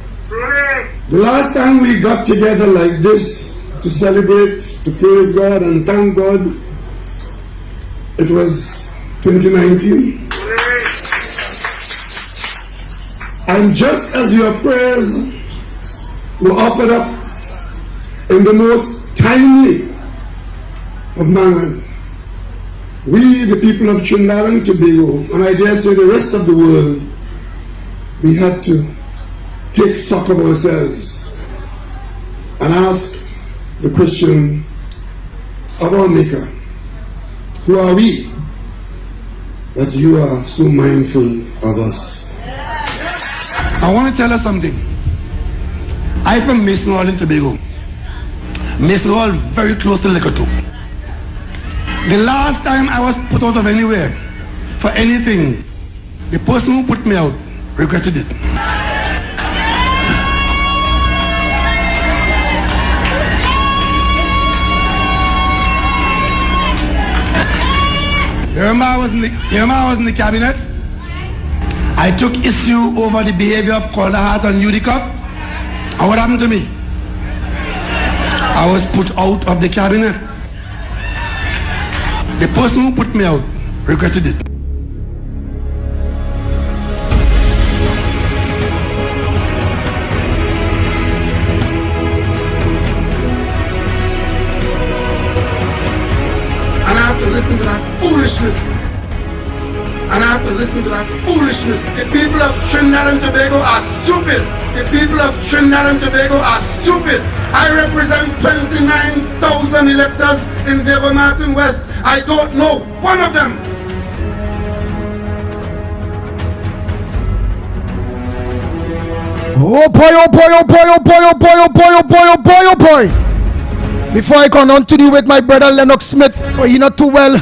The last time we got together like this to celebrate, to praise God and thank God, it was 2019. And just as your prayers were offered up in the most timely of manners, we, the people of Trinidad and Tobago, and I dare say the rest of the world, we had to take stock of ourselves and ask the question of our Maker, who are we that you are so mindful of us? I want to tell you something. I'm from Mason Hall in Tobago. Mason Hall very close to Lekoto. The last time I was put out of anywhere for anything, the person who put me out regretted it. Remember I was in the cabinet? I took issue over the behavior of Calderheart and UDCOP. And what happened to me? I was put out of the cabinet. The person who put me out regretted it. And I have to listen to that foolishness. The people of Trinidad and Tobago are stupid. The people of Trinidad and Tobago are stupid. I represent 29,000 electors in Devon Martin West. I don't know one of them. Oh boy, oh boy, oh boy, oh boy, oh boy, oh boy, oh boy, oh boy, oh boy. Before I continue with my brother Lennox Smith, for he not too well,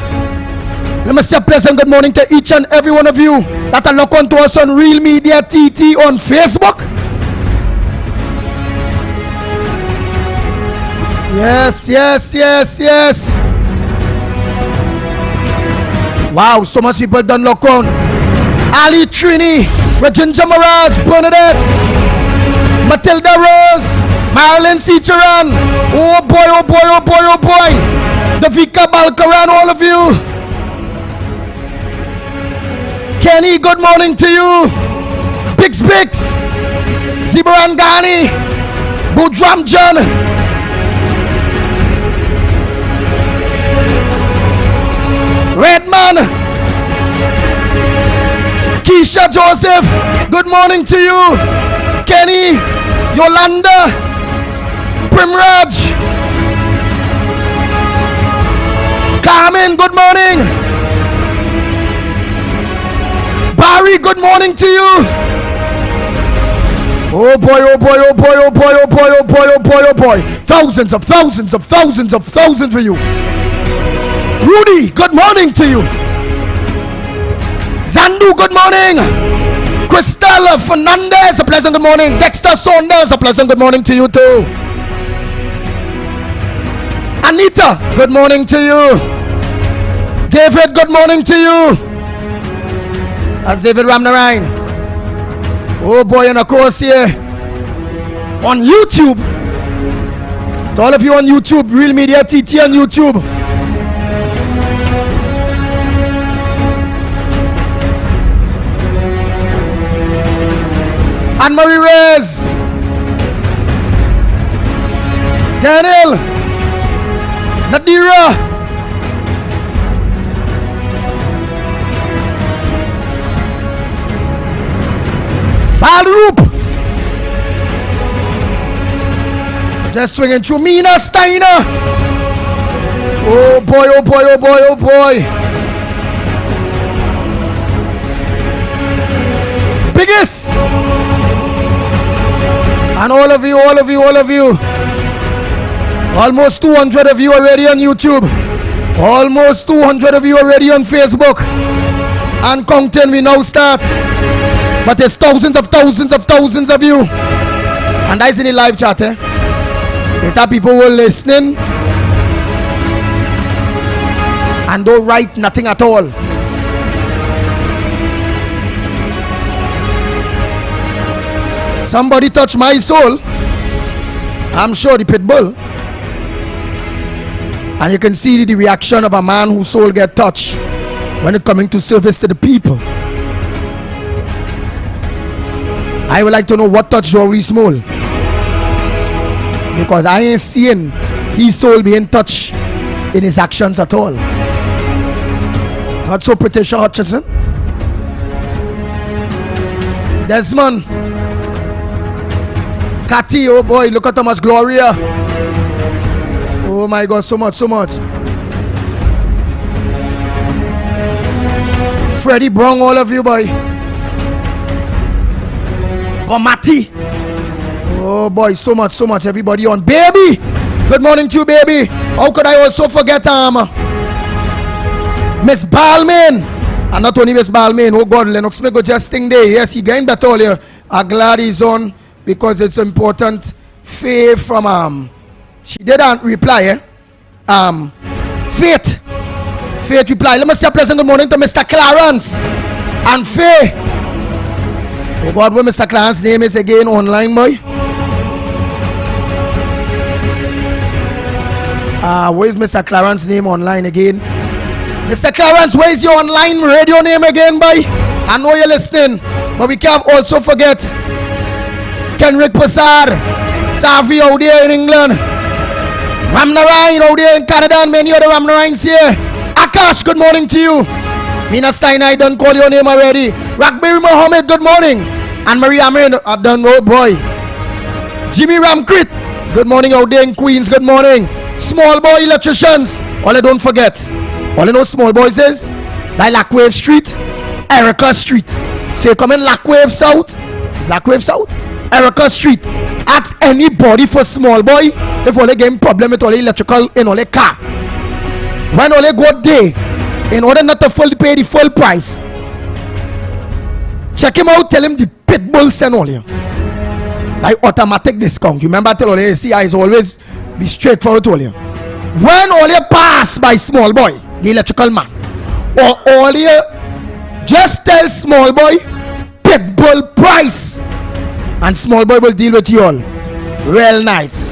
let me say a pleasant good morning to each and every one of you that are locked onto us on Real Media TT on Facebook. Yes. Wow, so much people done lock on. Ali Trini, Regina Mirage, Bernadette, Matilda Rose, Marilyn Ciceran. Oh boy, oh boy, oh boy, oh boy. Davika Balkaran, all of you. Kenny, good morning to you. Bix, Zibaran Ghani, Budram John, Redman, Keisha Joseph, good morning to you. Kenny, Yolanda, Primraj, Carmen, good morning. Barry, good morning to you. Oh boy, oh boy, oh boy, oh boy, oh boy, oh boy, oh boy, oh boy. Thousands for you. Rudy, good morning to you. Zandu, good morning. Cristela Fernandez, a pleasant good morning. Dexter Saunders, a pleasant good morning to you too. Anita, good morning to you. David, good morning to you. That's David Ramnarine. Oh boy, and of course here on YouTube, to all of you on YouTube, Real Media TT on YouTube. Anne-Marie Reyes, Daniel, Nadira, Balroop, just swinging through Mina Steiner. Oh boy, oh boy, oh boy, oh boy. Biggest. And all of you. Almost 200 of you already on YouTube. Almost 200 of you already on Facebook. And counting, we now start. But there's thousands of you. And that's in the live chat, eh? Data people were listening and don't write nothing at all. Somebody touched my soul. I'm sure the pit bull. And you can see the reaction of a man whose soul get touched when it coming to service to the people. I would like to know what touched Rory Small, because I ain't seeing his soul being touched in his actions at all. Not so, Patricia Hutchinson. Desmond, Makati, oh boy, look at Thomas Gloria. Oh my God, so much. Freddie Brown, all of you, boy. Mati. Oh boy, so much. Everybody on. Baby, good morning to you, baby. How could I also forget Miss Balmain? And not only Miss Balmain, oh God, Lennox Smith go just thing there. Yes, he getting that all here. I'm glad he's on because it's important. Faye from she didn't reply. Faith reply. Let me say a pleasant good morning to Mr. Clarence and Faye. Oh God, what Mr. Clarence's name is again online, boy? Where's Mr. Clarence's name online again? Mr. Clarence, where's your online radio name again, boy? I know you're listening, but we can't also forget Kenrick Passard, Savi out there in England, Ramnarayan out there in Canada, and many other Ramnarayans here. Akash, good morning to you. Mina Stein, I done call your name already. Ragberi Mohammed, good morning. And Marie Amrin, I done, oh boy. Jimmy Ramkrit, good morning out there in Queens, good morning. Small boy electricians, all I don't forget. All you know small boys is by Lackwave Street, Erica Street. So you come in Lackwave South, it's Lackwave South, Erica Street. Ask anybody for small boy if all they get problem with all the electrical in all the car. When all they go there, in order not to pay the full price, check him out, tell him the pit bulls and all you. Like automatic discount. You remember I tell all you, see I is always be straightforward to all you. When all you pass by small boy, the electrical man, or all you just tell small boy pit bull price and small boy will deal with you all real nice.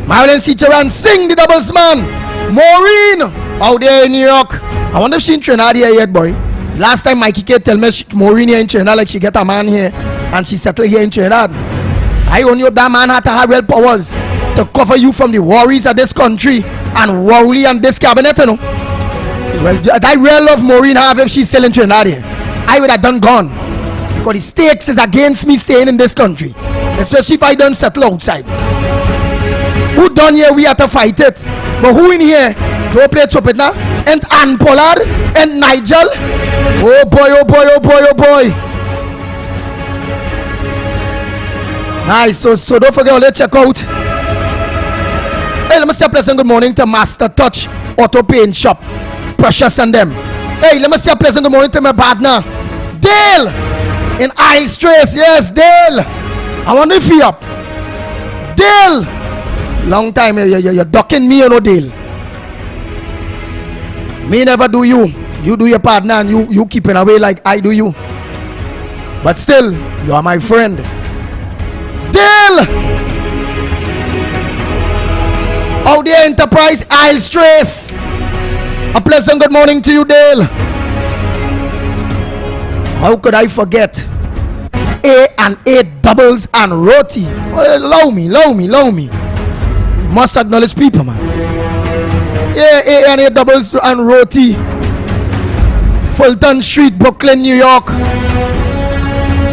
Marilyn Ciceran, sing the doubles man. Maureen out there in New York. I wonder if she in Trinidad here yet, boy. Last time Mikey K tell me Maureen here in Trinidad, like she get a man here and she settled here in Trinidad. I only hope that man had to have real powers to cover you from the worries of this country and Rowley and this cabinet, you know. Well, I real love Maureen have if she's still in Trinidad here. I would have done gone. Because the stakes is against me staying in this country. Especially if I don't settle outside. Who done here, we have to fight it. But who in here, go play trumpet now? And Ann Pollard and Nigel. Oh boy, oh boy, oh boy, oh boy. Nice, so don't forget, let's check out. Hey, let me say a pleasant good morning to Master Touch Auto Paint Shop. Precious and them. Hey, let me say a pleasant good morning to my partner Dale in Isle Straits. Yes, Dale. I wonder if he up. Dale. Long time you're ducking me, you know, Dale. Me never do you. You do your partner and you keeping away like I do you. But still, you are my friend. Dale. Out there, Enterprise Isle Straits. A pleasant good morning to you, Dale. How could I forget? A and A doubles and roti. Oh, allow me. Must acknowledge people, man. Yeah, A and A doubles and roti. Fulton Street, Brooklyn, New York.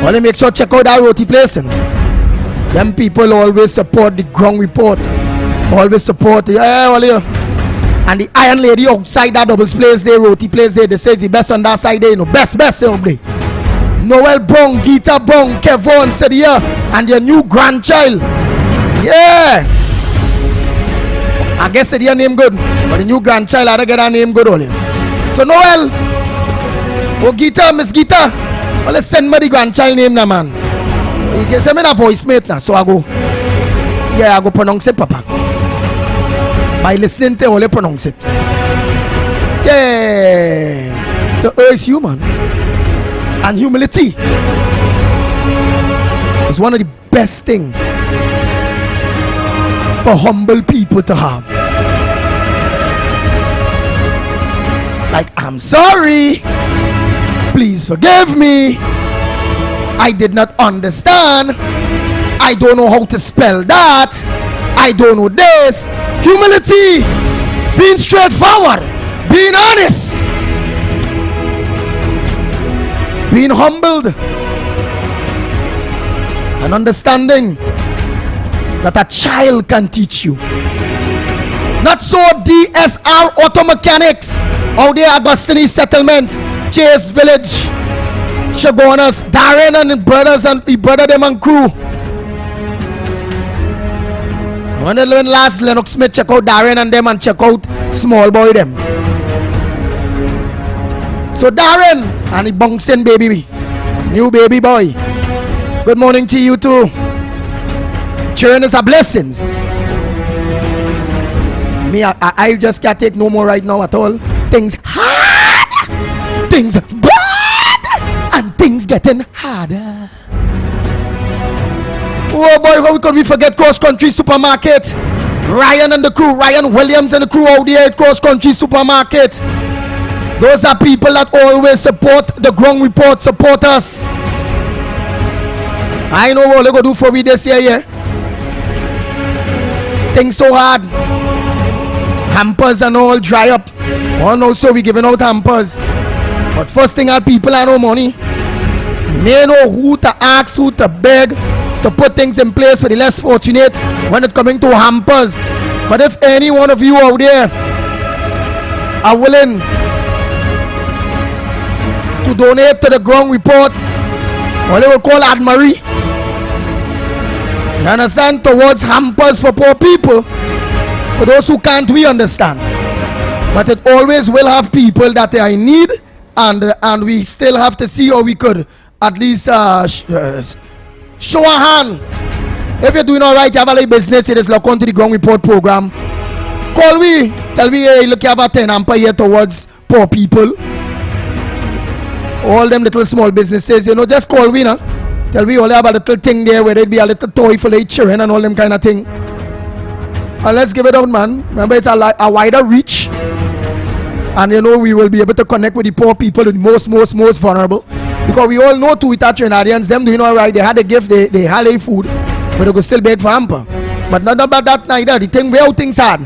Only make sure check out that roti place. Them people always support the ground report. Always support. Yeah, all here. And the Iron Lady outside that doubles place there, roti place there, they say it's the best on that side there, you know. Best, you Noel Brown, Gita Brown, Kevon said here, and your new grandchild. Yeah. I guess said your name good, but the new grandchild I get her name good only. So Noel, oh Gita, Miss Gita, well, let's send me the grandchild name now, man. You can send me a voice mate now, so I go pronounce it, Papa. By listening to only pronounce it. Yeah. The earth is human. And humility is one of the best things for humble people to have. Like, I'm sorry. Please forgive me. I did not understand. I don't know how to spell that. I don't know this. Humility. Being straightforward. Being honest. Being humbled. and understanding that a child can teach you. Not so DSR Auto Mechanics out there, Agostini Settlement, Chase Village, Shagonas, Darren and brothers and the brother them and crew. When last Lennox Smith check out Darren and them and check out Small Boy them. So Darren and the bouncing baby, new baby boy. Good morning to you too. Children is a blessings. Me, I just can't take no more right now at all. Things hard, things bad, and things getting harder. Oh boy, how could we forget Cross Country Supermarket? Ryan and the crew, Ryan Williams and the crew out there at Cross Country Supermarket. Those are people that always support the Ground Report, support us. I know what they're going to do for me this year, yeah. Things so hard. Hampers and all dry up. Oh no, so we giving out hampers. But first thing, our people have no money. They know who to ask, who to beg, to put things in place for the less fortunate when it coming to hampers. But if any one of you out there are willing to donate to the Ground Report, what they will call Admarie, you understand, towards hampers for poor people, for those who can't, we understand. But it always will have people that are in need, and we still have to see how we could at least show a hand. If you're doing alright, you have a little business, it is look on to the Ground Report program. Call me, tell me, hey, look, you have a 10 hamper here towards poor people. All them little small businesses, you know, just call me, no? Tell me all have a little thing there where there'd be a little toy for the children and all them kind of thing. And let's give it out, man. Remember, it's a wider reach. And you know, we will be able to connect with the poor people, the most vulnerable. Because we all know too, with our Trinidadians, them doing alright, they had a gift, they had a food, but they could still beg for hamper. But not about that neither. The thing where things hard.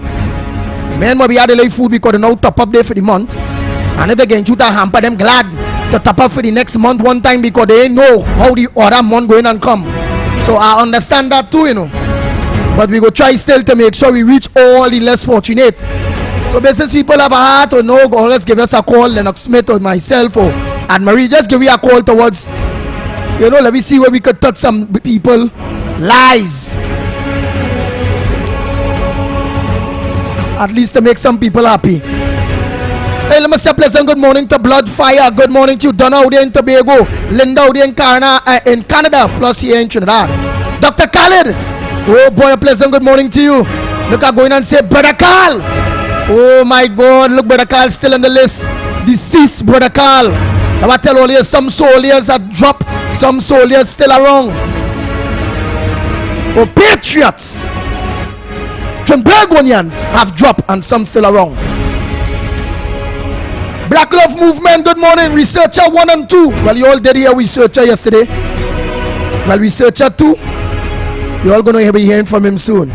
Men will be had a little food because they now top up there for the month. And if they get into that hamper, them glad to top up for the next month one time because they know how the other month going and come. So I understand that too, you know. But we go try still to make sure we reach all the less fortunate. So business people have a heart or no, go let's give us a call, Lennox Smith or myself or Anne-Marie, just give me a call towards, you know, let me see where we could touch some people lives. At least to make some people happy. Hey, let me say pleasant good morning to Blood Fire. Good morning to Donna out there in Tobago, Linda out there in Canada, plus here in Trinidad. Dr. Khalid, oh boy, a pleasant good morning to you. Look, I'm going and say, Brother Carl. Oh my God, look, Brother Carl still on the list. Deceased Brother Carl. I tell all you, some soldiers are dropped, some soldiers still around. Oh, patriots, Trinbagonians have dropped and some still around. Black Love Movement, good morning. Researcher 1 and 2. Well, you all did hear Researcher yesterday. Well, Researcher 2, you're all going to be hearing from him soon.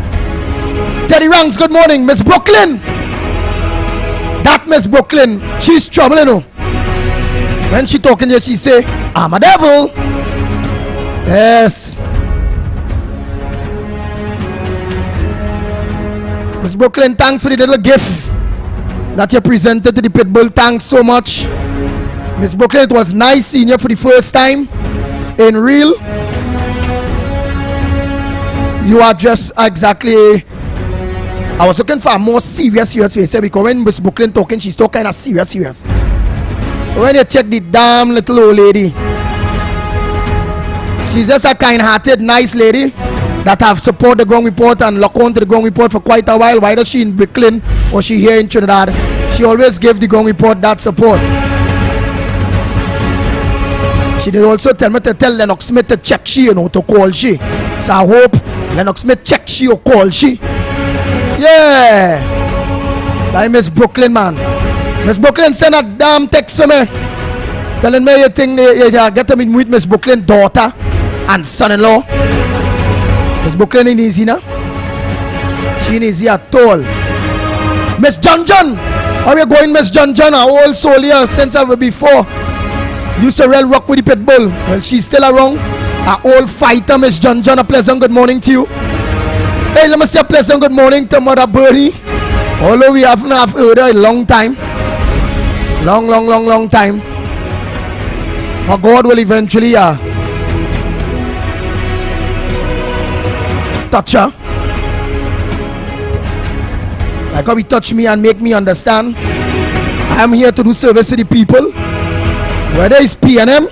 Teddy Ranks, good morning. Miss Brooklyn. That Miss Brooklyn, she's trouble, you know. When she talking here, she say, I'm a devil. Yes. Miss Brooklyn, thanks for the little gift that you presented to the Pitbull. Thanks so much. Miss Brooklyn, it was nice seeing you for the first time in real. You are just exactly, I was looking for a more serious face because when Miss Brooklyn talking, she's talking kind of serious. When you check the damn little old lady, she's just a kind-hearted, nice lady that have supported the Ground Report and lock on to the Ground Report for quite a while. Whether she in Brooklyn or she here in Trinidad, she always gave the Ground Report that support. She did also tell me to tell Lennox Smith to check she, you know, to call she. So I hope Lennox Smith check she or call she. Yeah. Like Miss Brooklyn, man. Miss Brooklyn send a damn text to me telling me you think you get to meet Miss Brooklyn daughter and son-in-law. Miss Brooklyn ain't easy now. She ain't easy at all. Miss John, how you going, Miss John? A old soul here since ever before. Used to real rock with the Pitbull. Well, she's still around. Our old fighter, Miss John, a pleasant good morning to you. Hey, let me say a pleasant good morning to Mother Birdie. Although we haven't heard her a long time. Long time. But God will eventually touch her. Like how he touched me and make me understand. I am here to do service to the people. Whether it's PNM,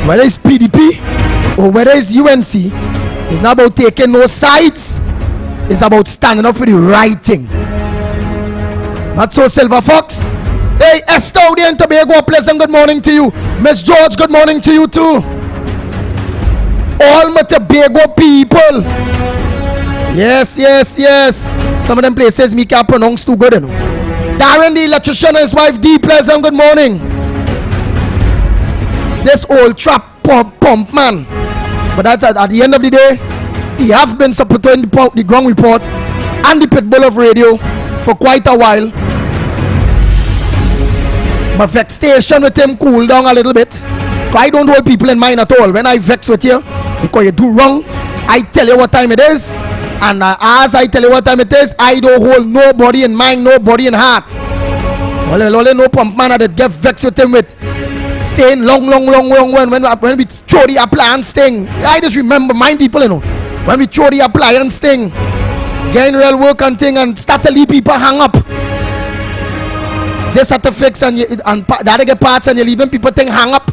whether it's PDP, or whether it's UNC, it's not about taking no sides. It's about standing up for the right thing. Not so, Silver Fox. Hey, Esther out there in Tobago, pleasant good morning to you. Miss George, good morning to you too. All my Tobago people. Yes. Some of them places me can't pronounce too good, you know. Darren the electrician and his wife D, pleasant good morning. This old trap pump man. But that's at the end of the day, he have been supporting the Ground Report and the Pitbull of Radio for quite a while. My vexation with him cool down a little bit. I don't hold people in mind at all. When I vex with you, because you do wrong, I tell you what time it is. And as I tell you what time it is, I don't hold nobody in mind, nobody in heart. Well, only no pump man that get vexed with him with staying long when we throw the appliance thing. I just remember my people, you know. When we throw the appliance thing, getting real work and thing, and start to leave people hang up. They start to fix and the other get parts and you're leaving people thing hang up.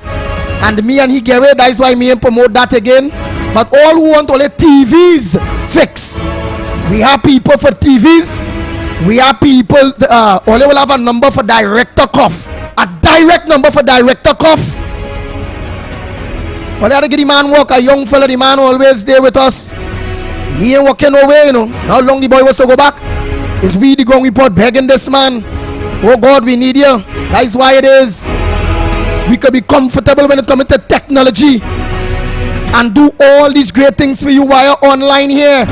And me and he get away, that's why me and promote that again. But all who want only TVs fix. We have people for TVs. We have people, only will have a number for Director Cuff. A direct number for Director Cuff. Only have to get the man work, a young fella, the man always there with us. He ain't walking away, you know. How long the boy was to go back? Is we the Ground Report begging this man? Oh God, we need you. That's why it is. We could be comfortable when it comes to technology and do all these great things for you while you're online here.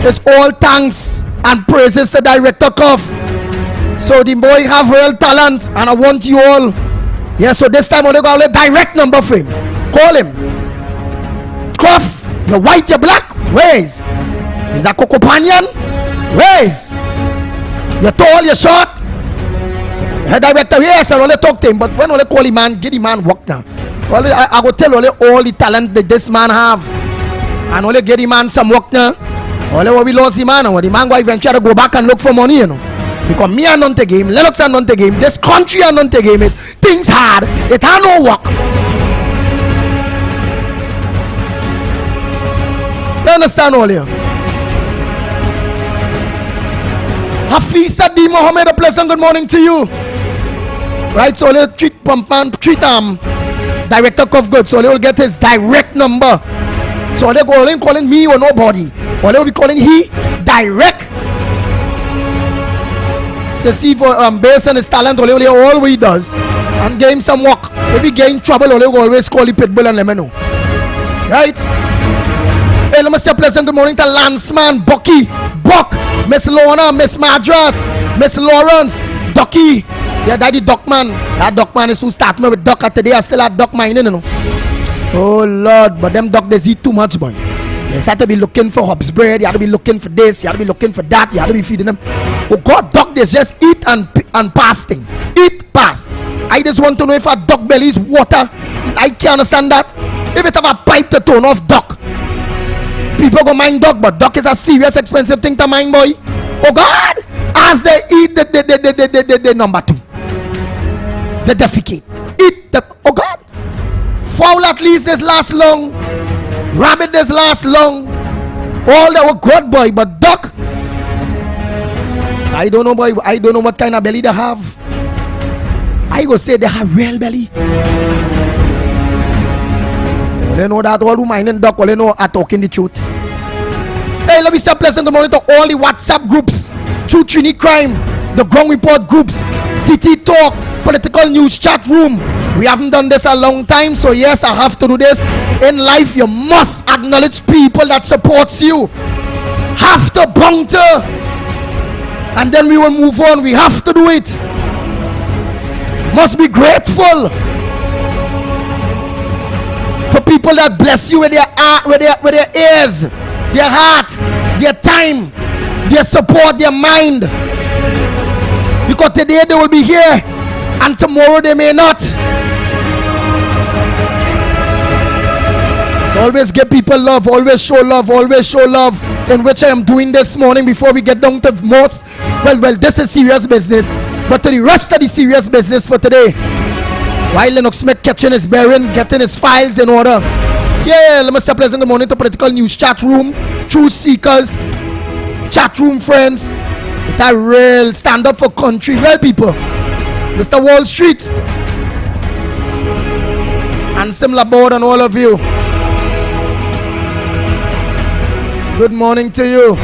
It's all thanks and praises to Director Cuff. So the boy have real talent and I want you all. Yeah, so this time I'm going to go a direct number for him. Call him. Cuff, you're white, you're black. Where's? Is that Coco Panyan? Where's? You're tall, you're short. Head director, yes, I only talk to him, but when I call him man, get the man work now. I go tell only all the talent that this man have, and only get the man some work now. Only what we lost the man, and the man go eventually go back and look for money, you know. Because me and not the game, Lennox and not the game, this country and not the game. It things hard, it had no work. You understand all here? Hafiz Adi Mohammed, a pleasant good morning to you. Right, so they'll treat Director Cuff good, so they'll get his direct number. So they'll go in calling me or nobody, or they'll be calling he direct. They see for based on his talent, or all he does, and give him some work. If he get in trouble, or they'll always call the Pitbull and let me know. Right? Hey, let me say a pleasant good morning to Lanceman, Bucky, Buck, Miss Lorna, Miss Madras, Miss Lawrence, Ducky. Yeah, daddy Duckman. That Duckman is who start me with Duck. Today I still have Duck mining, you know. Oh Lord, but them Duck they eat too much, boy. You have to be looking for hops bread. You have to be looking for this. You have to be looking for that. You have to be feeding them. Oh God, Duck they just eat and fasting. Eat, pass. I just want to know if a duck belly is water. I can't understand that. If it have a pipe to turn off Duck. People go mine Duck, but Duck is a serious expensive thing to mine, boy. Oh God, as they eat the number 2. The defecate. Eat the, oh God. Fowl at least this last long. Rabbit this last long. All that were good, boy, but Duck, I don't know, boy. I don't know what kind of belly they have. I go say they have real belly. They know that all who mining Duck, all they know are talking the truth. Hey, let me say a pleasant good morning to all the WhatsApp groups, True Trini Crime, the Ground Report groups, TT Talk, Political News Chat Room. We haven't done this a long time, so yes, I have to do this. In life, you must acknowledge people that supports you. Have to bunker, and then we will move on. We have to do it. Must be grateful for people people that bless you with their ears, their heart, their time, their support, their mind. Because today they will be here and tomorrow they may not. So always give people love, always show love, in which I am doing this morning before we get down to most. Well, this is serious business, but to the rest of the serious business for today, while Lennox Smith catching his bearing, getting his files in order. Yeah, let me say pleasant good morning to Political News Chat Room, Truth Seekers, Chat Room friends, that real stand up for country, real people. Mr. Wall Street, and similar board and all of you. Good morning to you.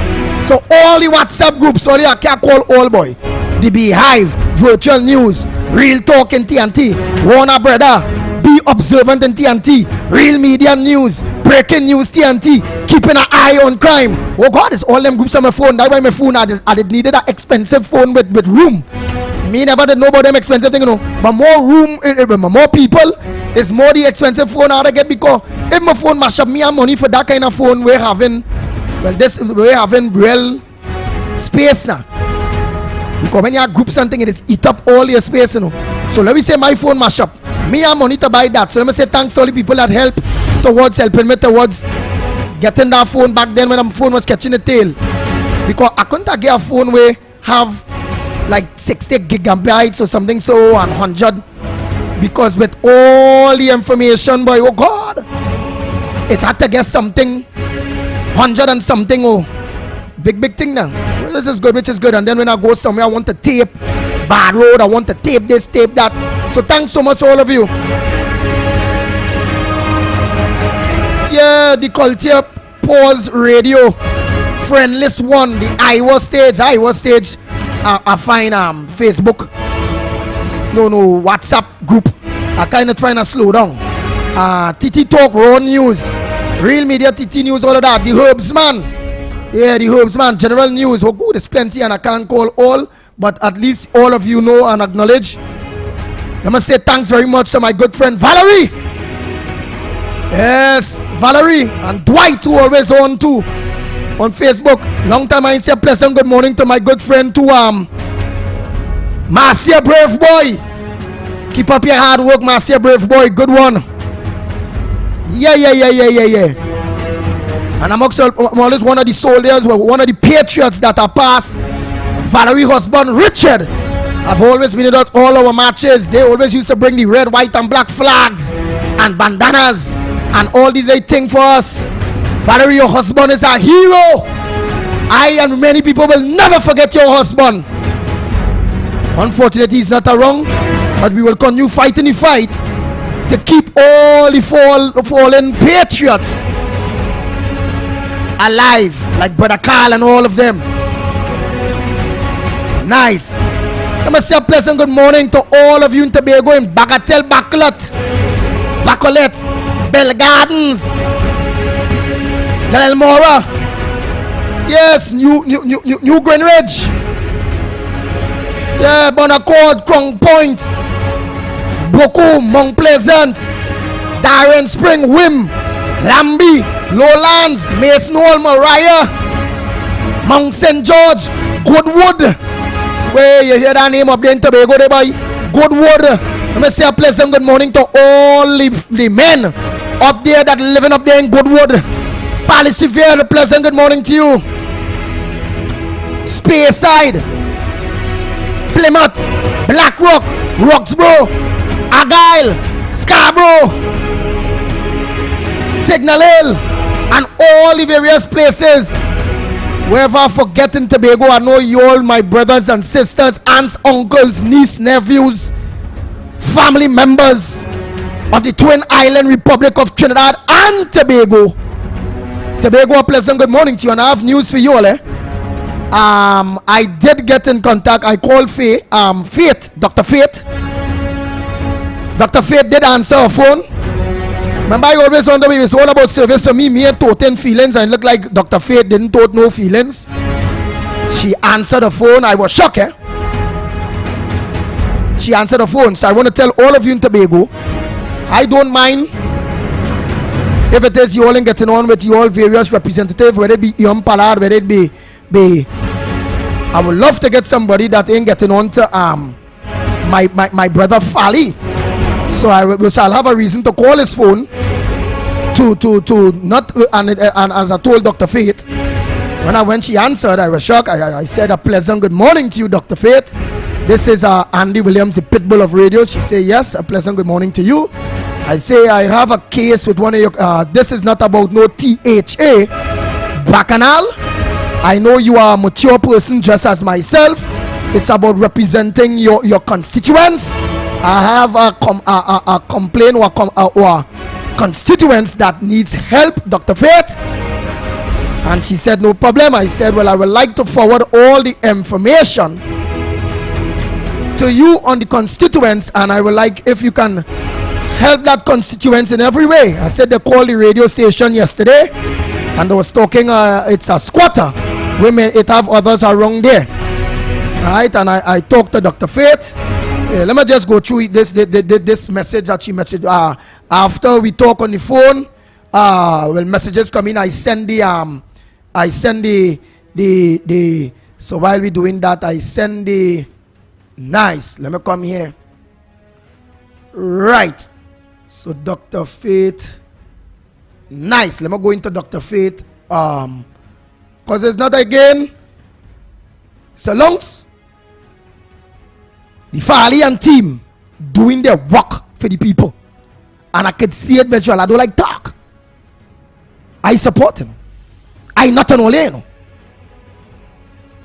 So all the WhatsApp groups, sorry I can't call all boy. The Beehive, Virtual News, Real Talk in TNT, Warner Brother, Be Observant in TNT, Real Media News, Breaking News TNT, Keeping an Eye on Crime. Oh God, it's all them groups on my phone. That's why my phone I needed an expensive phone with room. Me never did know about them expensive thing, you know. But more room, more people, is more the expensive phone I get, because if my phone mash up, me and money for that kind of phone we're having. Well, we're having real space now. Because when you have group something, it is eat up all your space, you know. So let me say my phone mash up. Me have money to buy that. So let me say thanks to all the people that help towards helping me towards getting that phone back then when my phone was catching the tail. Because I couldn't get a phone where have like 60 gigabytes or something so and 100. Because with all the information, boy, oh God, it had to get something 100 and something, oh, big thing now. This is good, which is good. And then when I go somewhere, I want to tape bad road, I want to tape this, tape that. So thanks so much to all of you. Yeah, the Culture Pause Radio Friendless One, the Iowa Stage, I find Facebook, no WhatsApp group. I kind of trying to slow down. TT Talk, Raw News, Real Media, TT News, all of that. The Herbsman, yeah, the Herbsman, General News. Oh, good, there's plenty, and I can't call all, but at least all of you know and acknowledge. I must say thanks very much to my good friend Valerie. Yes, Valerie and Dwight, who always on too on Facebook. Long time I say pleasant good morning to my good friend to Marcia Brave Boy. Keep up your hard work, Marcia Brave Boy. Good one. Yeah. And I'm always one of the soldiers, one of the patriots that are past. Valerie husband Richard. I've always been at all our matches. They always used to bring the red, white, and black flags and bandanas and all these things for us. Valerie, your husband is a hero. I and many people will never forget your husband. Unfortunately, he's not around, but we will continue fighting the fight to keep all the fallen patriots alive, like Brother Carl and all of them. Nice. I must say a pleasant good morning to all of you in Tobago, in Bagatelle, Bacolette, Bell Gardens, Delmora, yes, New Greenwich, yeah, Bonaccord, Crown Point, Boku, Mount Pleasant, Darren Spring, Wim, Lambie, Lowlands, Mason Hall, Mariah, Mount St. George, Goodwood. Where you hear that name up there in Tobago, there boy, Goodwood. Let me say a pleasant good morning to all the men up there that living up there in Goodwood. Palissivere, a pleasant good morning to you. Speyside, Plymouth, Blackrock, Roxborough, Argyle, Scarborough, Signal Hill, and all the various places. Wherever I forget in Tobago, I know you all, my brothers and sisters, aunts, uncles, nieces, nephews, family members of the Twin Island Republic of Trinidad and Tobago. Tobago, a pleasant good morning to you, and I have news for you all. I did get in contact. I called Faith, Dr. Faith. Dr. Faith did answer her phone. Remember, I always wonder if it's all about service. So me and toting feelings, and it looked like Dr. Faith didn't tote no feelings. She answered the phone. I was shocked, She answered the phone. So I want to tell all of you in Tobago, I don't mind If it is you all in getting on with you all various representatives, whether it be Ian Pallard, whether it be I would love to get somebody that ain't getting on to my brother Fali. So I shall have a reason to call his phone to not and as I told Dr. Faith, when she answered, I was shocked. I said a pleasant good morning to you, Dr. Faith. This is Andy Williams, the pitbull of radio. She said yes, a pleasant good morning to you. I say I have a case with one of your. This is not about no THA bacchanal. I know you are a mature person just as myself. It's about representing your constituents. I have a complaint or constituents that needs help, Dr. Faith. And she said no problem. I said, well, I would like to forward all the information to you on the constituents, and I would like if you can help that constituents in every way. I said they called the radio station yesterday and they was talking it's a squatter. Women, it have others around there, right? And I talked to Dr. Faith. Let me just go through this message that she messaged after we talk on the phone. When messages come in, I send the so while we doing that, I send the nice. Let me come here. Right. So Dr. Faith, nice. Let me go into Dr. Faith. Because it's not again. So longs the Fali and team doing their work for the people. And I could see it visual. I don't like talk. I support him. I not an ole.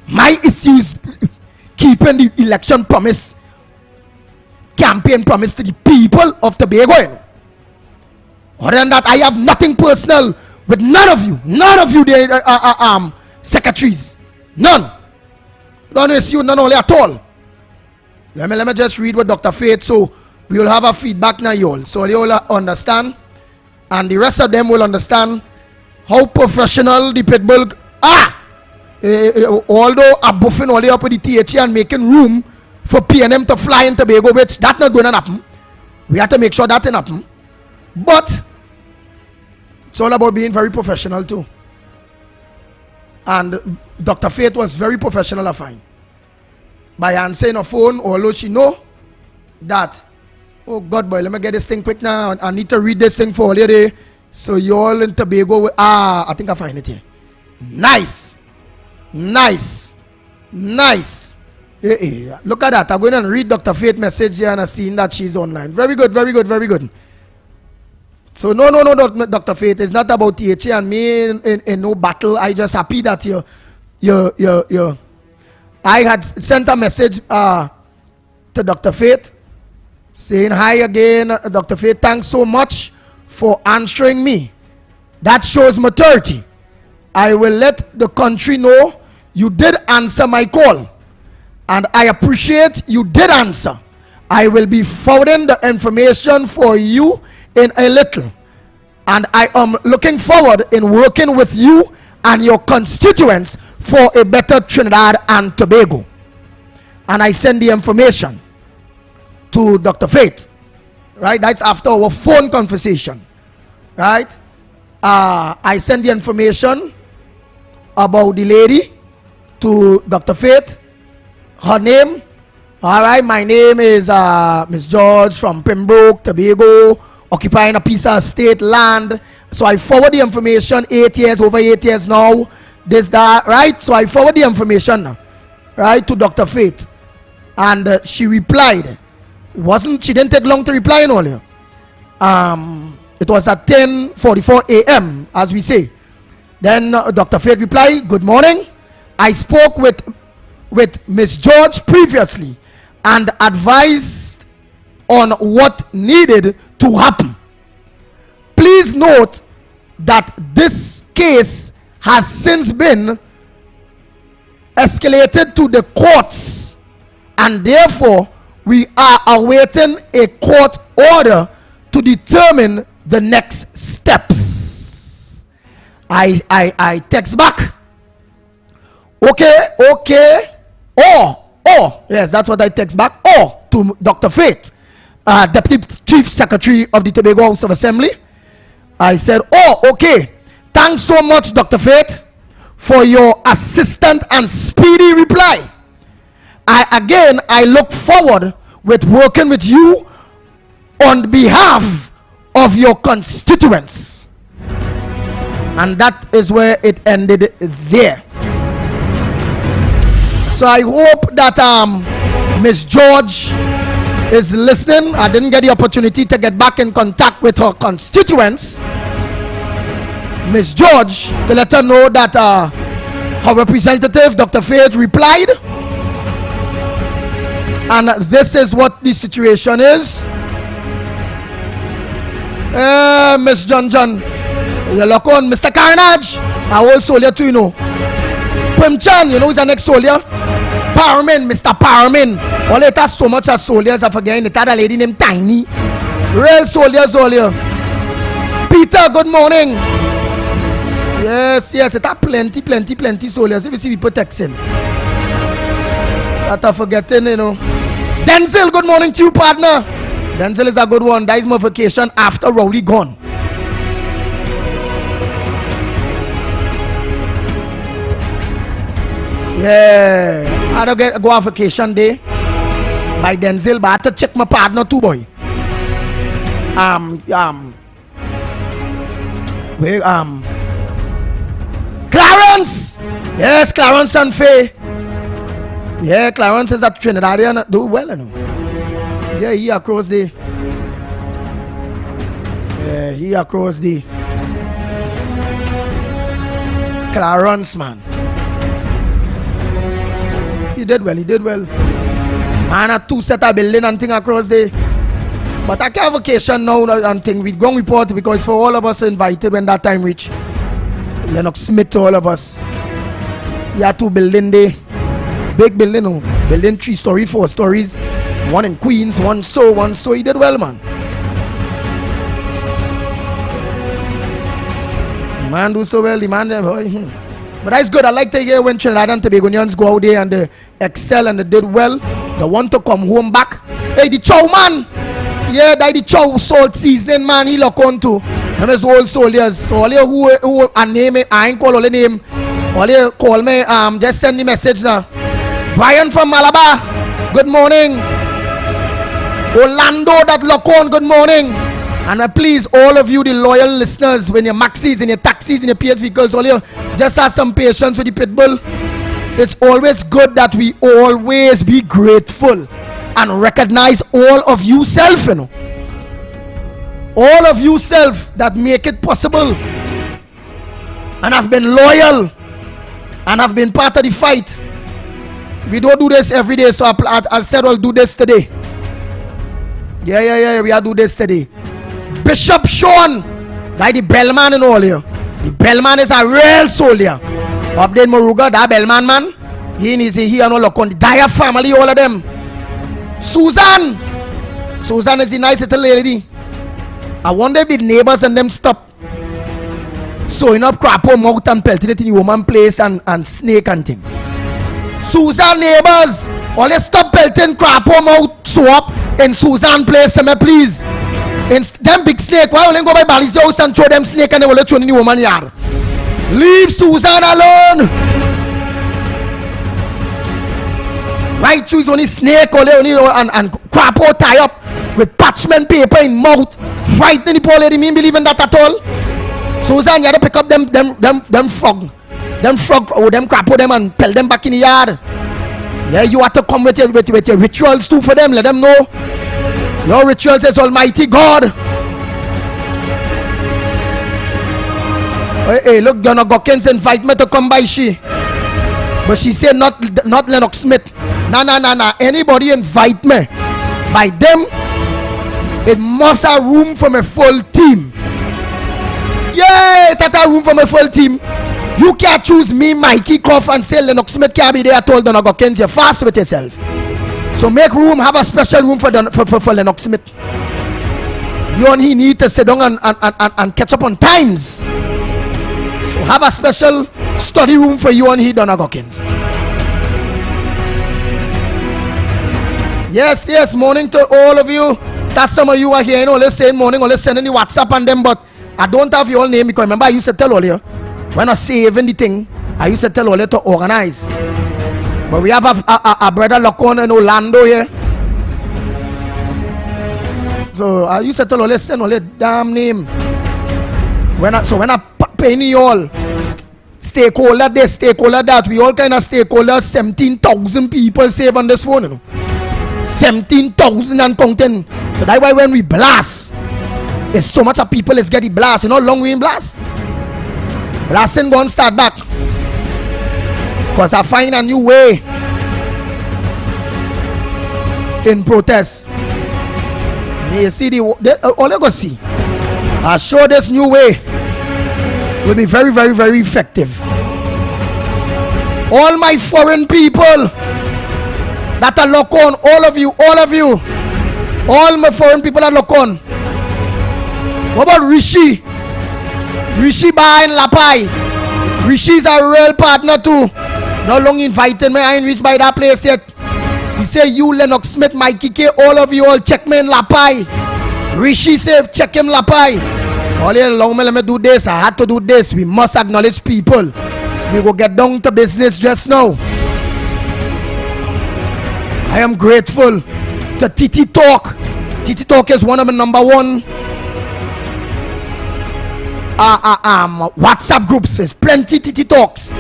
My issue is keeping the election promise, campaign promise to the people of Tobago. Other than that, I have nothing personal with none of you, the secretaries, none. Don't issue none only at all. Let me just read what Dr. Faith, so we will have a feedback now, you all, so you all understand, and the rest of them will understand how professional the pitbull are. Although I'm buffing all the up with the THA and making room for PNM to fly in Tobago, which that's not going to happen. We have to make sure that doesn't happen. But it's all about being very professional too. And Dr. Faith was very professional, I find. By answering a phone, although she know that, oh God boy, let me get this thing quick now. I need to read this thing for all you day. So you all in Tobago, I think I find it here. Nice. Nice. Look at that. I'm going to read Dr. Faith's message here and I'm seeing that she's online. Very good. So no, Dr. Faith, it's not about THA and me in no battle. I just happy that you I had sent a message to Dr. Faith saying hi again. Dr. Faith, thanks so much for answering me. That shows maturity. I will let the country know you did answer my call, and I appreciate you did answer. I will be forwarding the information for you in a little, and I am looking forward in working with you and your constituents for a better Trinidad and Tobago. And I send the information to Dr. Faith, right? That's after our phone conversation, right? I send the information about the lady to Dr. Faith. Her name, all right, my name is Miss George from Pembroke, Tobago, occupying a piece of state land. So I forward the information, over 8 years now, this, that, right? So I forward the information now, right, to Dr. Faith. And she replied. She didn't take long to reply earlier. It was at 10:44 a.m., as we say. Then Dr. Faith replied, good morning. I spoke with Miss George previously and advised on what needed to happen. Please note that this case has since been escalated to the courts, and therefore we are awaiting a court order to determine the next steps. I text back, okay, or yes, that's what I text back, or to Dr. Faith, Deputy Chief Secretary of the Tobago House of Assembly. I said, oh, okay. Thanks so much, Dr. Faith, for your assistant and speedy reply. I look forward with working with you on behalf of your constituents. And that is where it ended there. So I hope that Miss George is listening. I didn't get the opportunity to get back in contact with her constituents, Miss George, to let her know that her representative, Dr. Faith, replied. And this is what the situation is. Miss John, you look on Mr. Carnage, our old soldier too, you know. Pimchan, you know, he's an ex-soldier. Parman, Mr. Parman. All it has so much as soldiers, I forget. It had a lady named Tiny. Real soldiers all here. Peter, good morning. Yes, it had plenty soldiers. If you see people texting. That I forgetting, you know. Denzel, good morning to you, partner. Denzel is a good one. That is my vacation after Rowdy gone. Yeah, I don't go on vacation day by Denzel, but I have to check my partner too, boy. Clarence! Yes, Clarence and Faye. Yeah, Clarence is at Trinidadian, do well, you know. Yeah, he across the. Yeah, he across the. Clarence, man. He did well. Man, a 2 set of building and thing across there. But I can't vacation now and thing. We go report because for all of us invited when that time reach. Lennox Smith to all of us. You have 2 building there. Big building, no. Building 3 story, 4 stories. One in Queens, one so. He did well, man. The man do so well, the man. But that's good. I like to hear when Trinidad and Tobagonians go out there and they excel and they did well. They want to come home back. Hey, the chow man. Yeah, that the chow salt seasoning man. He look on to. Them is old soldiers. So all you who are name it, I ain't call all the name. All you call me. Just send the message now. Brian from Malabar. Good morning. Orlando that look on. Good morning. And please, all of you, the loyal listeners, when your maxis and your taxis and your PH vehicles, all you just have some patience with the pitbull. It's always good that we always be grateful and recognize all of you self, you know. All of you self that make it possible and have been loyal and have been part of the fight. We don't do this every day, so I said I'll do this today. Yeah, we are do this today. Bishop Sean, like the bellman and all here. The bellman is a real soldier. Up there in Moruga, that bellman man, he is here and all look on the Dyer family, all of them. Susan is a nice little lady. I wonder if the neighbors and them stop sewing up crap on mouth and pelting it in the woman place and snake and thing. Susan neighbors, all they stop pelting crap on mouth sew up in Susan place, please. In them big snake, why don't go by Bally's house and throw them snake and they will let you in the woman yard? Leave Susan alone. Right, choose only snake only and crap or tie up with parchment paper in mouth. Frightening the poor lady, me believe in that at all. Susan, you have to pick up them frog, or them crap or them and pelt them back in the yard. Yeah, you have to come with your rituals too for them. Let them know. Your rituals is Almighty God. Hey, look, Donna Gawkins invite me to come by she. But she said not Lennox Smith. Nah. Anybody invite me. By them, it must have room for my full team. Yeah, that room for my full team. You can't choose me, Mikey Koff, and say Lennox Smith can't be there at all. Donna Gawkins, you're fast with yourself. So make room, have a special room for Lennox Smith. You and he need to sit down and catch up on times. So have a special study room for you and he, Donna Gawkins. Yes, morning to all of you. That's some of you are here, you know, let's say morning or let's send any WhatsApp on them, but I don't have your name because remember I used to tell all you when I save anything, I used to tell all you to organize. But we have a brother Locon in Orlando here. So I used to tell all you send all your damn name. When I pay you all stakeholder this, stakeholder that, we all kind of stakeholders, 17,000 people save on this phone. You know? 17,000 and counting. So that's why when we blast, it's so much of people is getting blast. You know how long we in blast? Blasting gonna start back. Because I find a new way in protest. You see all you go see. I show this new way will be very, very, very effective. All my foreign people that are locked on, all of you, all my foreign people that lock on. What about Rishi? Rishi Ba in Lapai. Rishi's a real partner too. Not long invited me, I ain't reached by that place yet. He say you, Lennox Smith, Mikey K, all of you all check me in Lapai. Rishi said check him Lapai. All you allow me, let me do this. I had to do this. We must acknowledge people. We will get down to business just now. I am grateful to TT Talk. TT Talk is one of the number one WhatsApp groups. There's plenty TT Talks.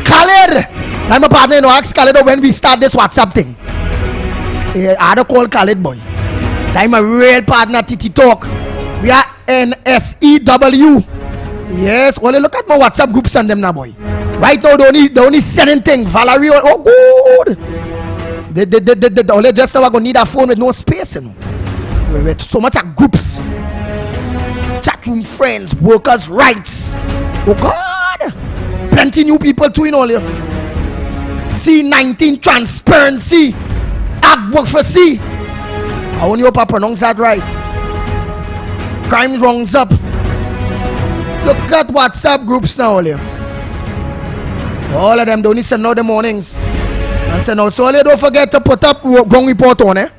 Khaled, I'm a partner. No, ask Khaled when we start this WhatsApp thing. I had to call Khaled boy. I'm a real partner. TT Talk. We are NSEW. Yes, only look at my WhatsApp groups and them now, boy. Right now, they only sending thing. Valerie, oh good. They only just now gonna need a phone with no space, you know. With so much of groups, chat room friends, workers' rights. Oh God, plenty new people too in all here. C19 transparency, advocacy. I only hope I pronounce that right. Crime wrongs up. Look at WhatsApp groups now, all here. All of them don't need to know the mornings. And so now, so don't forget to put up Ground Report on, eh?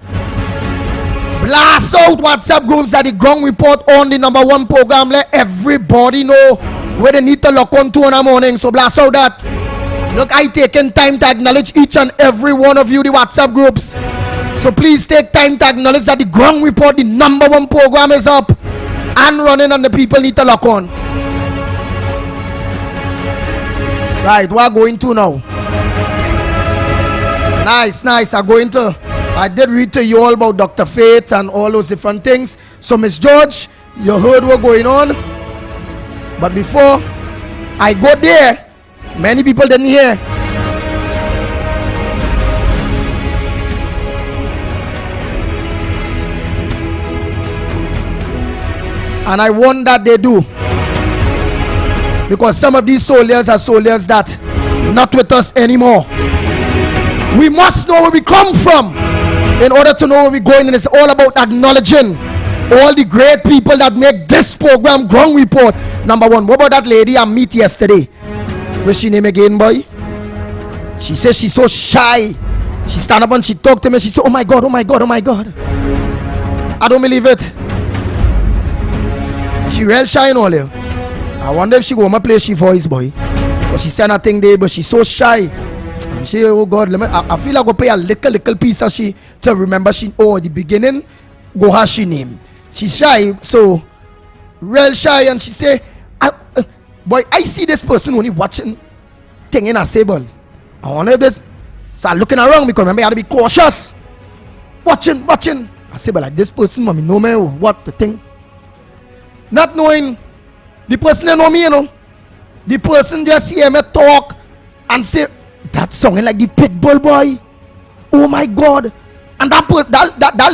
Blast out WhatsApp groups that the Ground Report on the number one program. Let everybody know where they need to lock on to in the morning. So blast out that. Look, I taken time to acknowledge each and every one of you, the WhatsApp groups. So please take time to acknowledge that the Ground Report, the number one program, is up and running, and the people need to lock on. Right, we're going to now. Nice. I did read to you all about Dr. Faith and all those different things. So, Miss George, you heard what's going on. But before I go there, many people didn't hear. And I want that they do. Because some of these soldiers are soldiers that not with us anymore. We must know where we come from in order to know where we're going. And it's all about acknowledging all the great people that make this program Ground Report number one. What about that lady I met yesterday? What's she name again, boy? She says she's so shy. She stand up and she talked to me. She said, oh my God. I don't believe it. She real shy and all here. I wonder if she go my play she voice, boy. But she said nothing there, but she's so shy. And she, oh God, I feel like I go pay a little piece of she to remember she, at the beginning, go her she name. She's shy, so real shy, and she say, boy, I see this person only watching thing in a table. I wonder if this, so I'm looking around because remember I had to be cautious. Watching. I say, but like this person, mommy, know me, what the thing. Not knowing the person they know me, you know. The person just hear me talk and say, that sounding like the Pitbull boy. Oh my God. And that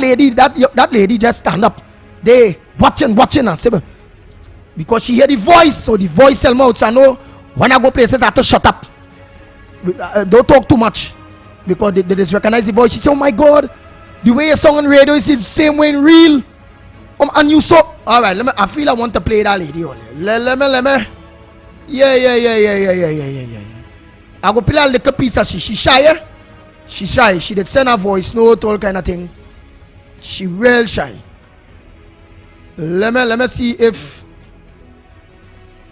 lady just stand up. They watching and say, because she hear the voice, so the voice tell me out. So I know when I go places I have to shut up. Don't talk too much. Because they just recognize the voice. She say, oh my God, the way you song on radio is the same way in real. And you saw. Alright, I feel I want to play that lady. Let me. Yeah. I go play a little piece of she shy. She shy. She did send her voice note, all kind of thing. She real shy. Let me see if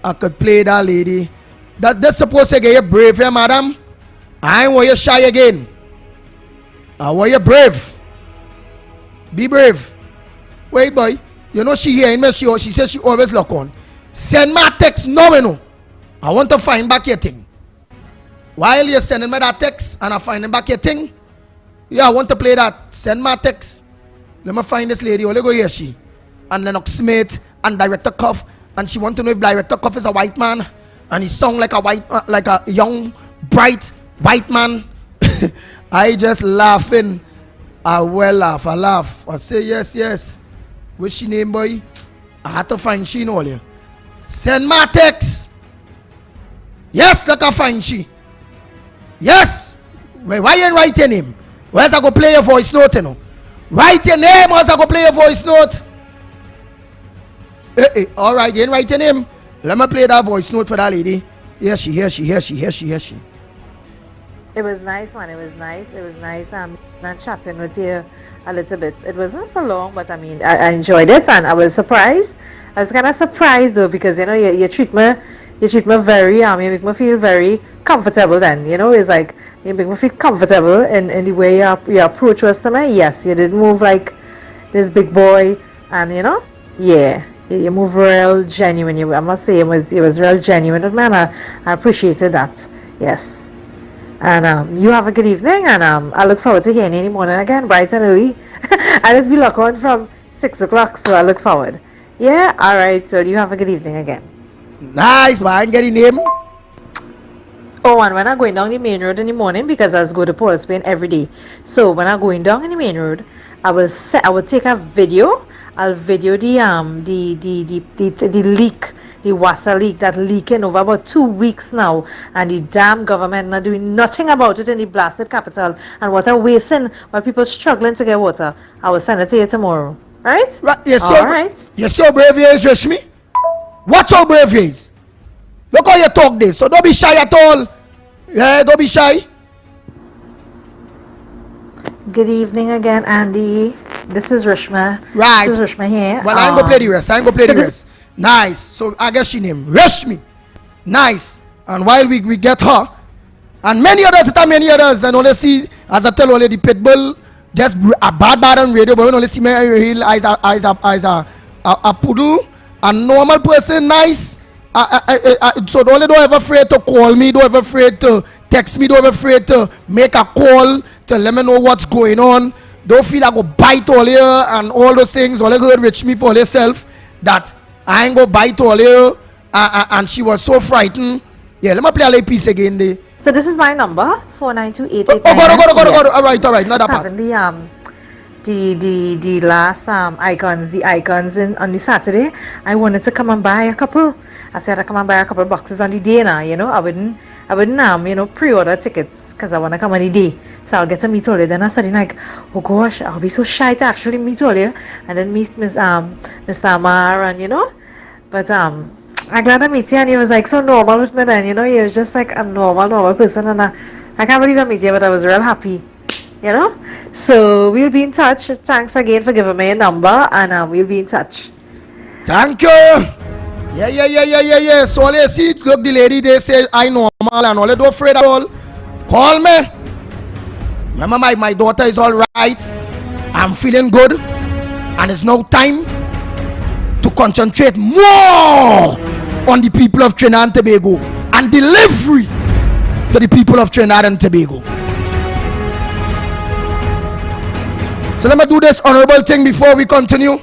I could play that lady. That's supposed to get you brave here, madam. I ain't want you shy again. I want you brave. Be brave. Wait, boy. You know she here, she says she always lock on. Send my text now, you know. I want to find back your thing. While you're sending me that text and I finding back your thing, yeah, I want to play that. Send my text. Let me find this lady. Only go here, she. And Lennox Smith and Director Cuff. And she want to know if Director Cuff is a white man. And he sound like a young, bright white man. I just laughing. I well laugh. I laugh. I say yes. What's she name, boy? I had to find she in all here. Send my text. Yes, let her find she. Yes. Wait, why you ain't write your name? Where's I go play your voice note, you know? Write your name, or else I go play your voice note. All right, you ain't write your name. Let me play that voice note for that lady. Here she. It was nice, man. It was nice. Not chatting with you a little bit. It wasn't for long, but I mean, I enjoyed it, and I was surprised. I was kind of surprised though, because you know you treat me very you make me feel very comfortable. Then you know it's like you make me feel comfortable in the way you approach us to me. Yes, you didn't move like this big boy, and you know, yeah. You move real genuine. I must say it was real genuine, man. I appreciated that. Yes. And you have a good evening, and I look forward to hearing you in the morning again, bright and early. I just be locked on from 6 o'clock, so I look forward. Yeah, all right. So you have a good evening again. Nice, man. Get your name. Oh, and when I'm going down the main road in the morning, because I go to Port of Spain every day. So when I'm going down in the main road, I will take a video. I'll video the leak, the water leak that leaking over about 2 weeks now, and the damn government not doing nothing about it in the blasted capital, and water wasting while people struggling to get water. I will send it to you tomorrow. Right? Yes, all right. You're so brave, yes, Rashmi. Watch how brave he is. Look how you talk this. So don't be shy at all. Yeah, don't be shy. Good evening again, Andy. This is Rishma. Right. This is Rishma here. Well, I ain't gonna play the rest. Nice. So I guess she named Rashmi. Nice. And while we get her, and many others, and only see, as I tell only the pitbull, just a bad on radio, but we only see me real eyes a poodle, a normal person, nice. So don't ever afraid to call me, don't ever afraid to text me, don't ever afraid to make a call to let me know what's going on. Don't feel I go bite all here and all those things. All I heard reach me for herself that I ain't go bite all here, and she was so frightened. Yeah, let me play a little piece again there. So this is my number, 49288. Go. All right, not that part. The last icons on the Saturday. I wanted to come and buy a couple. I said I come and buy a couple boxes on the day now. You know, I wouldn't pre-order tickets because I want to come on the day, so I'll get to meet all you. Then I started like, oh gosh, I'll be so shy to actually meet all you, and then meet Mr. Amar, and you know, but I'm glad to meet you, and he was like so normal with me then, you know, he was just like a normal person, and I can't believe I met you, but I was real happy. You know, so we'll be in touch. Thanks again for giving me a number, and we'll be in touch. Thank you. Yeah. So all you see, look, the lady, they say I normal, and all you don't afraid at all. Call me. Remember, my daughter is all right. I'm feeling good, and it's now time to concentrate more on the people of Trinidad and Tobago and delivery to the people of Trinidad and Tobago. So let me do this honorable thing before we continue.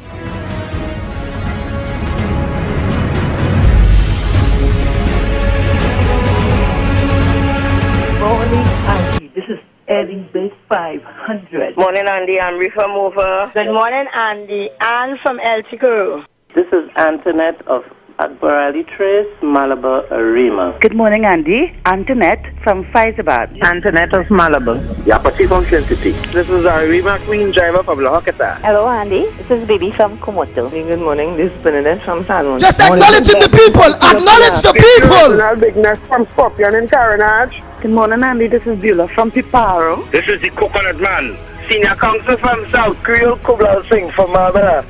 Morning, Andy. This is Eddie Big 500. Morning, Andy. I'm Rifa Mover. Good morning, Andy. Anne from El Chico. This is Antoinette of Adborali Trace, Malabar Arima. Good morning, Andy. Antoinette from Faizabad. Antoinette of Malabar. Yapati from Trinity. This is Arima Queen Driver from Lahokata. Hello, Andy. This is Baby from Komoto. Good morning. This is Bernadette from Salmon. Just acknowledging the people. Acknowledge the people. Bigness from Scorpion and Carenage. Good morning, Andy. This is Beulah from Piparo. This is the Coconut Man. Senior Counsel from South Creole, Kubla Singh from Marbella.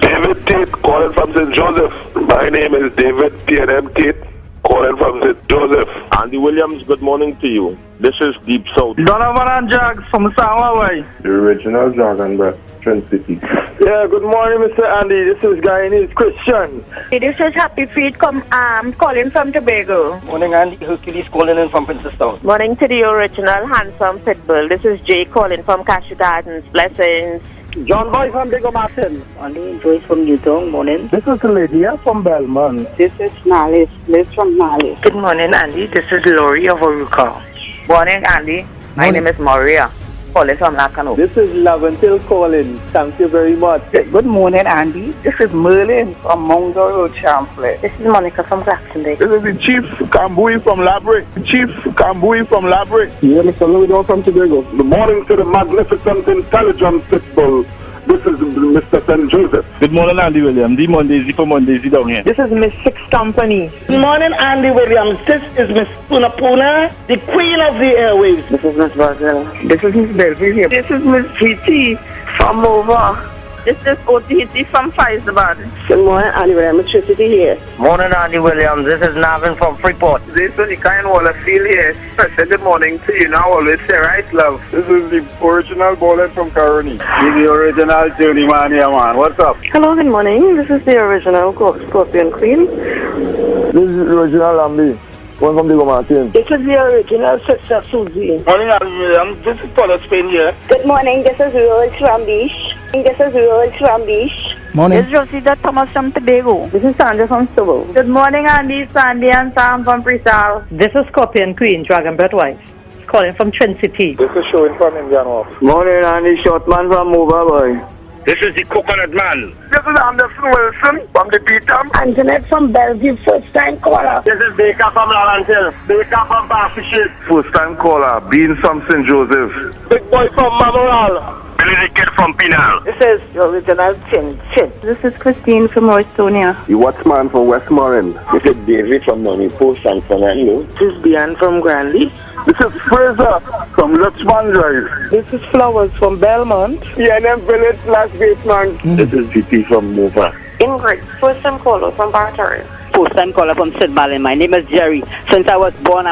David Tate calling from St. Joseph. My name is David P&M Tate, calling from St. Joseph. Andy Williams, good morning to you. This is Deep South. Donovan and Jags from Sangaway. The original Dragon Breath, Trent City. Yeah, good morning, Mr. Andy. This is Guyanese Christian. This is Happy Feet calling from Tobago. Morning, Andy. Hercules calling in from Princestown. Morning to the original handsome Pitbull. This is Jay calling from Cashew Gardens. Blessings. John Boy from Diego Martin. Andy Joyce from Newton. Morning. This is Lydia from Belmont. This is Nalis. Liz from Nalis. Good morning, Andy. This is Lori of Aruka. Morning, Andy. My name is Maria, calling from Nakano. This is Laventil calling. Thank you very much. Good morning, Andy. This is Merlin from Mount Road, Champlain. This is Monica from Jacksonville. This is the Chief Kambui from Labre. Chief Kambui from Labre. Yeah, Mr. Louis from Tobago. Good morning to the magnificent, intelligent Pitbull. This is Mr. St. Joseph. Good morning, Andy Williams. The Mondays from Mondays down here. This is Miss Six Company. Good morning, Andy Williams. This is Miss Puna Puna, the queen of the airwaves. This is Miss Brazil. This is Miss Belville here. This is Miss GT from over. This is OTT from Faizabad. Good morning, Andy Williams. Tricity here. Morning, Andy Williams. This is Navin from Freeport. This is the kind Wallafield here. Special good morning to you. Now always say right, love. This is the original bullet from Caroni. The original journeyman here, man. What's up? Hello, good morning. This is the original Scorpion Queen. This is the original Lambi. One from Diego Martin. This is the original Sister Susie. Morning, Andy Williams. This is Paula Spain here. Good morning. This is Rose from Beach. This is Rose from Beach. Morning. This is Rosita Thomas from Tobago. This is Sandra from Stobo. Good morning, Andy, Sandy, and Sam from Presal. This is Scorpion Queen, Dragon Breath Wife, calling from Trent City. This is Showing from Indian Wharf. Morning, Andy Shortman from Mova Boy. This is the Coconut Man. This is Anderson Wilson from the Beatam. Antoinette from Bellevue, first time caller. This is Baker from Lalantil. Baker from Barfishit. First time caller, Bean from St. Joseph. Big Boy from Mamoral. Billy the Kid from Pinal. This is the original Chin. This is Christine from Rostonia. The Watchman from Westmoreland. This is David from Monipo, San Fernando. This is Bian from Granley. This is Fraser from Luchman Drive. This is Flowers from Belmont. ENM Village / Bateman. This is GP from Nova. Ingrid, first time caller from Bartaria. First-time caller from St. Balin. My name is Jerry. Since I was born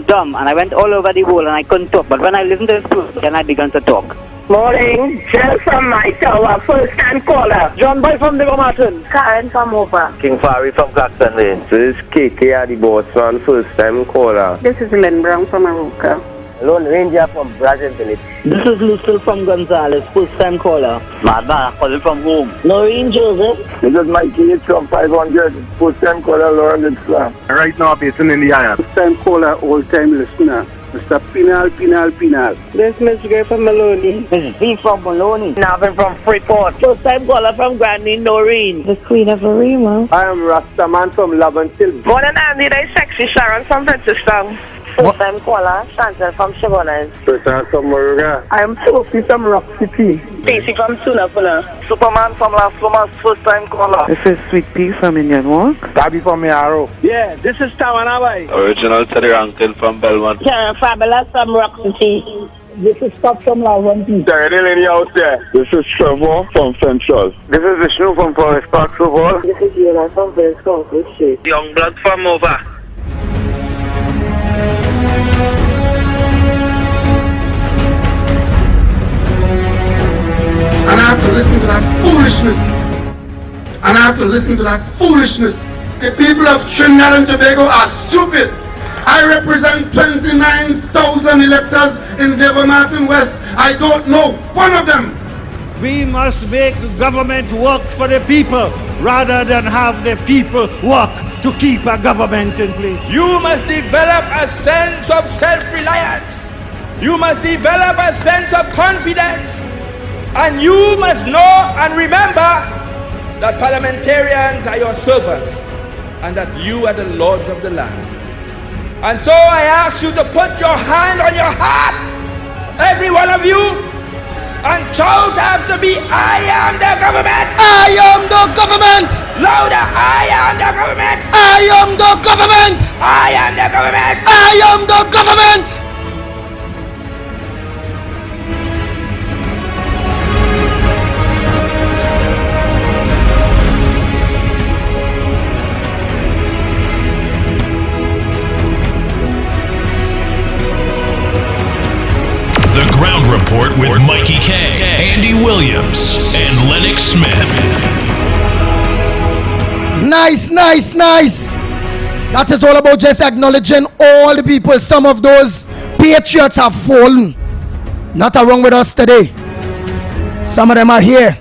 dumb, and I went all over the world and I couldn't talk. But when I listened to this program, I began to talk. Morning, Jill from my tower, first time caller. John Boy from Diego Martin. Karen from Hooper. King Fari from Claxton Lane. This is KK at the Botsman, first time caller. This is Lynn Brown from Aruka. Lone Ranger from Brazil Village. This is Lucille from Gonzales, first-time caller. Madman, calling from home. Noreen Joseph. This is Mikey H from 500, first time caller, Lauren Islam. Right now, based in Indiana. First time caller, old time listener. Mr. Pinal. This is Miss Gray from Maloney. This is V from Maloney. Navin from Freeport. First time caller from Granny Noreen. The Queen of Arima. I am Rastaman from Laventil. Morning, Andy. This is Sexy Sharon from Princestown. First time caller, Chantal from Chabonas. First time from Moruga. I am Sophie from Rock City. Stacy from Sunapuna. Superman from Las Lomas, first time caller. This is Sweet Pea from Indian Walk. Bobby from Yarrow. Yeah, this is Tawanawai. Original Teddy Rankin from Belmont. Karen Fabulous from Rock City. This is Top from Lavanti. Terry Lady out there. This is Trevor from Central. This is Vishnu from Forest Park Football. This is Yola from Vilscombe Street. Young Blood from Over. And I have to listen to that foolishness. The people of Trinidad and Tobago are stupid. I represent 29,000 electors in Diego Martin West. I don't know one of them. We must make the government work for the people rather than have the people work to keep a government in place. You must develop a sense of self-reliance. You must develop a sense of confidence. And you must know and remember that parliamentarians are your servants and that you are the lords of the land. And so I ask you to put your hand on your heart, every one of you, and shout after me, I am the government. I am the government. Louder, I am the government. I am the government. I am the government. I am the government. Mikey K, Andy Williams, and Lennox Smith. Nice. That is all about just acknowledging all the people. Some of those patriots have fallen, not around with us today. Some of them are here.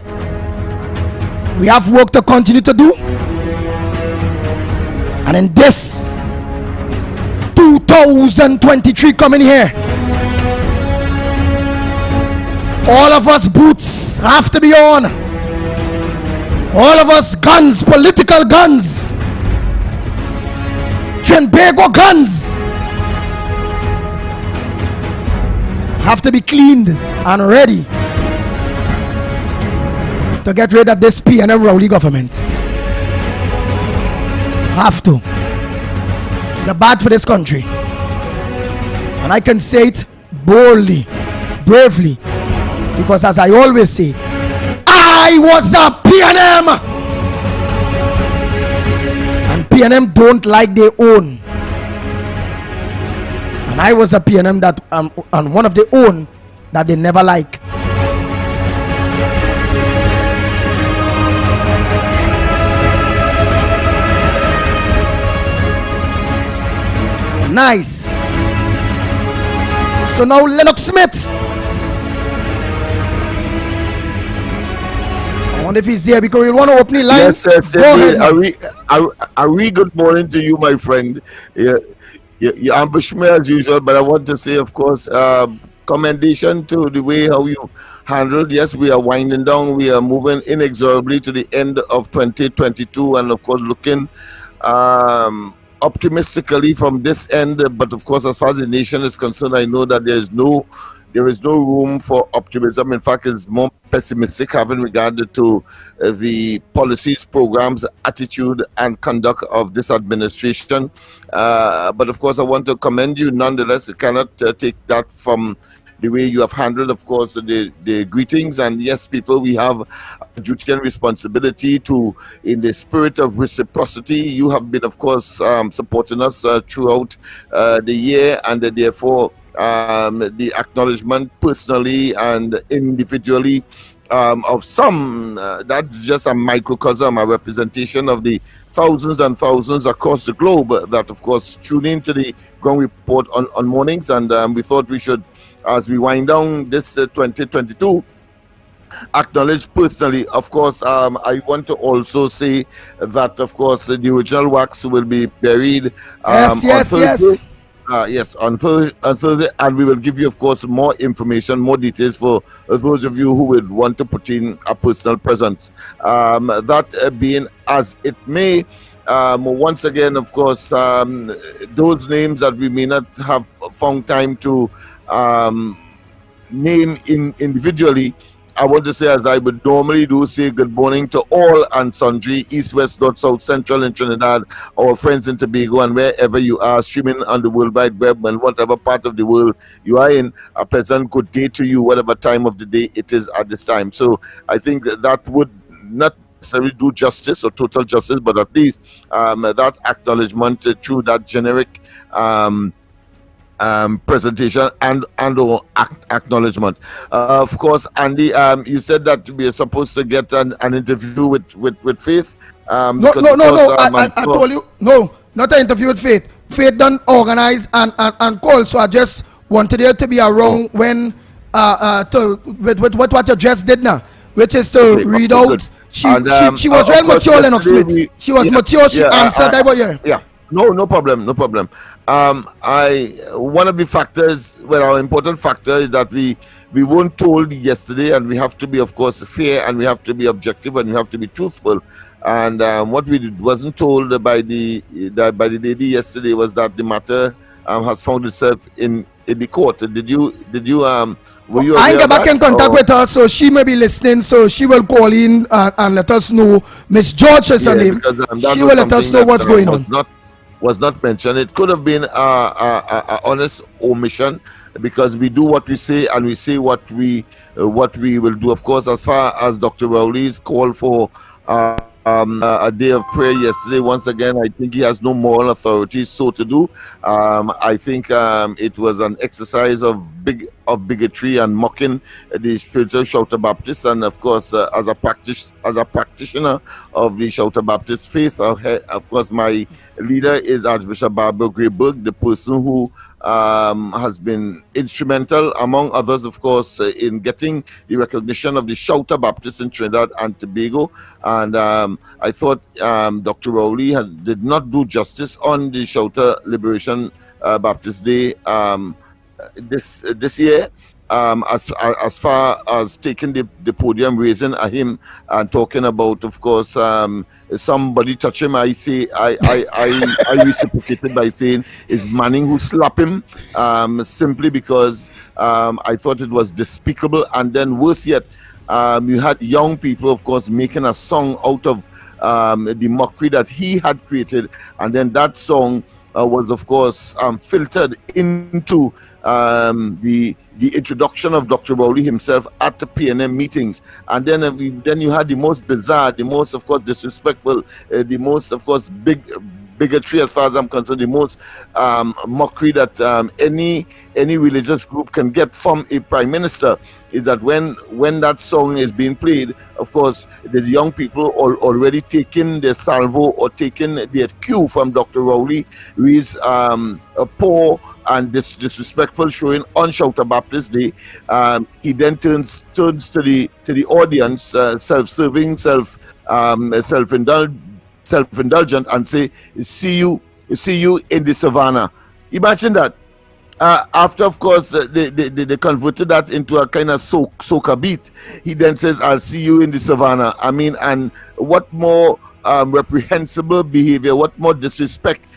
We have work to continue to do. And in this 2023 coming here, all of us boots have to be on. All of us guns, political guns, Trinbago guns, have to be cleaned and ready to get rid of this PNM Rowley government. Have to. They're bad for this country. And I can say it boldly, bravely, because as I always say, I was a PNM, and PNM don't like their own, and I was a PNM that and one of their own that they never like. Nice. So now Lennox Smith, I wonder if he's there because we want to open the line. Yes, Go ahead. Ari, good morning to you, my friend. You ambush me as usual, but I want to say, of course, commendation to the way how you handled. Yes, we are winding down. We are moving inexorably to the end of 2022, and of course, looking optimistically from this end. But of course, as far as the nation is concerned, I know that there is no room for optimism. In fact, it's more pessimistic having regard to the policies, programs, attitude, and conduct of this administration. But of course, I want to commend you nonetheless. You cannot take that from the way you have handled, of course, the greetings. And yes, people, we have a duty and responsibility to, in the spirit of reciprocity, you have been, of course, supporting us throughout the year, and therefore the acknowledgement personally and individually of some, that's just a microcosm, a representation of the thousands and thousands across the globe that, of course, tune into the Ground Report on mornings. And we thought we should, as we wind down this 2022, acknowledge personally. Of course, I want to also say that, of course, the original wax will be buried on Thursday. Yes, on Thursday, and we will give you, of course, more information, more details for those of you who would want to put in a personal presence. That being as it may, once again, of course, those names that we may not have found time to name individually, I want to say, as I would normally do, say good morning to all and sundry, east, west, north, south, central in Trinidad, our friends in Tobago, and wherever you are streaming on the World Wide Web and whatever part of the world you are in. A pleasant good day to you, whatever time of the day it is at this time. So I think that would not necessarily do justice or total justice, but at least that acknowledgement through that generic presentation and or acknowledgement. Of course, Andy, you said that we are supposed to get an interview with Faith. No. I told you, no, not an interview with Faith. Faith done organize and call. So I just wanted you to be around when with what you just did now, which is to read out. Good. She was very mature, Lennox Smith. She was mature. She answered. Yeah. No problem. One of the factors, our important factor is that we weren't told yesterday, and we have to be, of course, fair, and we have to be objective, and we have to be truthful. And what we wasn't told by the lady yesterday was that the matter has found itself in the court. Did you were you? I get back in contact with her, so she may be listening. So she will call in and let us know. Miss George is her name. Because, she will let us know what's going on. Was not mentioned. It could have been a honest omission, because we do what we say and we say what we will do. Of course, as far as Dr. Rowley's call for a day of prayer yesterday, once again, I think he has no moral authority so to do. I think it was an exercise of big bigotry and mocking the spiritual Shouter Baptist, and of course as a practitioner of the Shouter Baptist faith, of course my leader is Archbishop Barbara Grayburg, the person who has been instrumental, among others, of course, in getting the recognition of the Shouter Baptist in Trinidad and Tobago. And I thought Dr. Rowley did not do justice on the Shouter Liberation Baptist Day this year. As far as taking the podium, raising a hymn and talking about, of course, somebody touch him, I reciprocated by saying it's Manning who slapped him, simply because I thought it was despicable. And then worse yet, you had young people, of course, making a song out of the mockery that he had created, and then that song was, of course, filtered into the introduction of Dr. Rowley himself at the PNM meetings. And then you had the most bizarre, the most, of course, disrespectful, the most, of course, bigotry, as far as I'm concerned, the most mockery that any religious group can get from a prime minister, is that when that song is being played, of course, the young people already taking their salvo or taking their cue from Dr. Rowley, who is a poor and disrespectful showing on Shouter Baptist Day. He then turns to the audience, self-serving, self-indulgent, and say, see you in the savannah. Imagine that. After, of course, they converted that into a kind of soca beat, he then says, I'll see you in the savannah. I mean, and what more reprehensible behavior, what more disrespect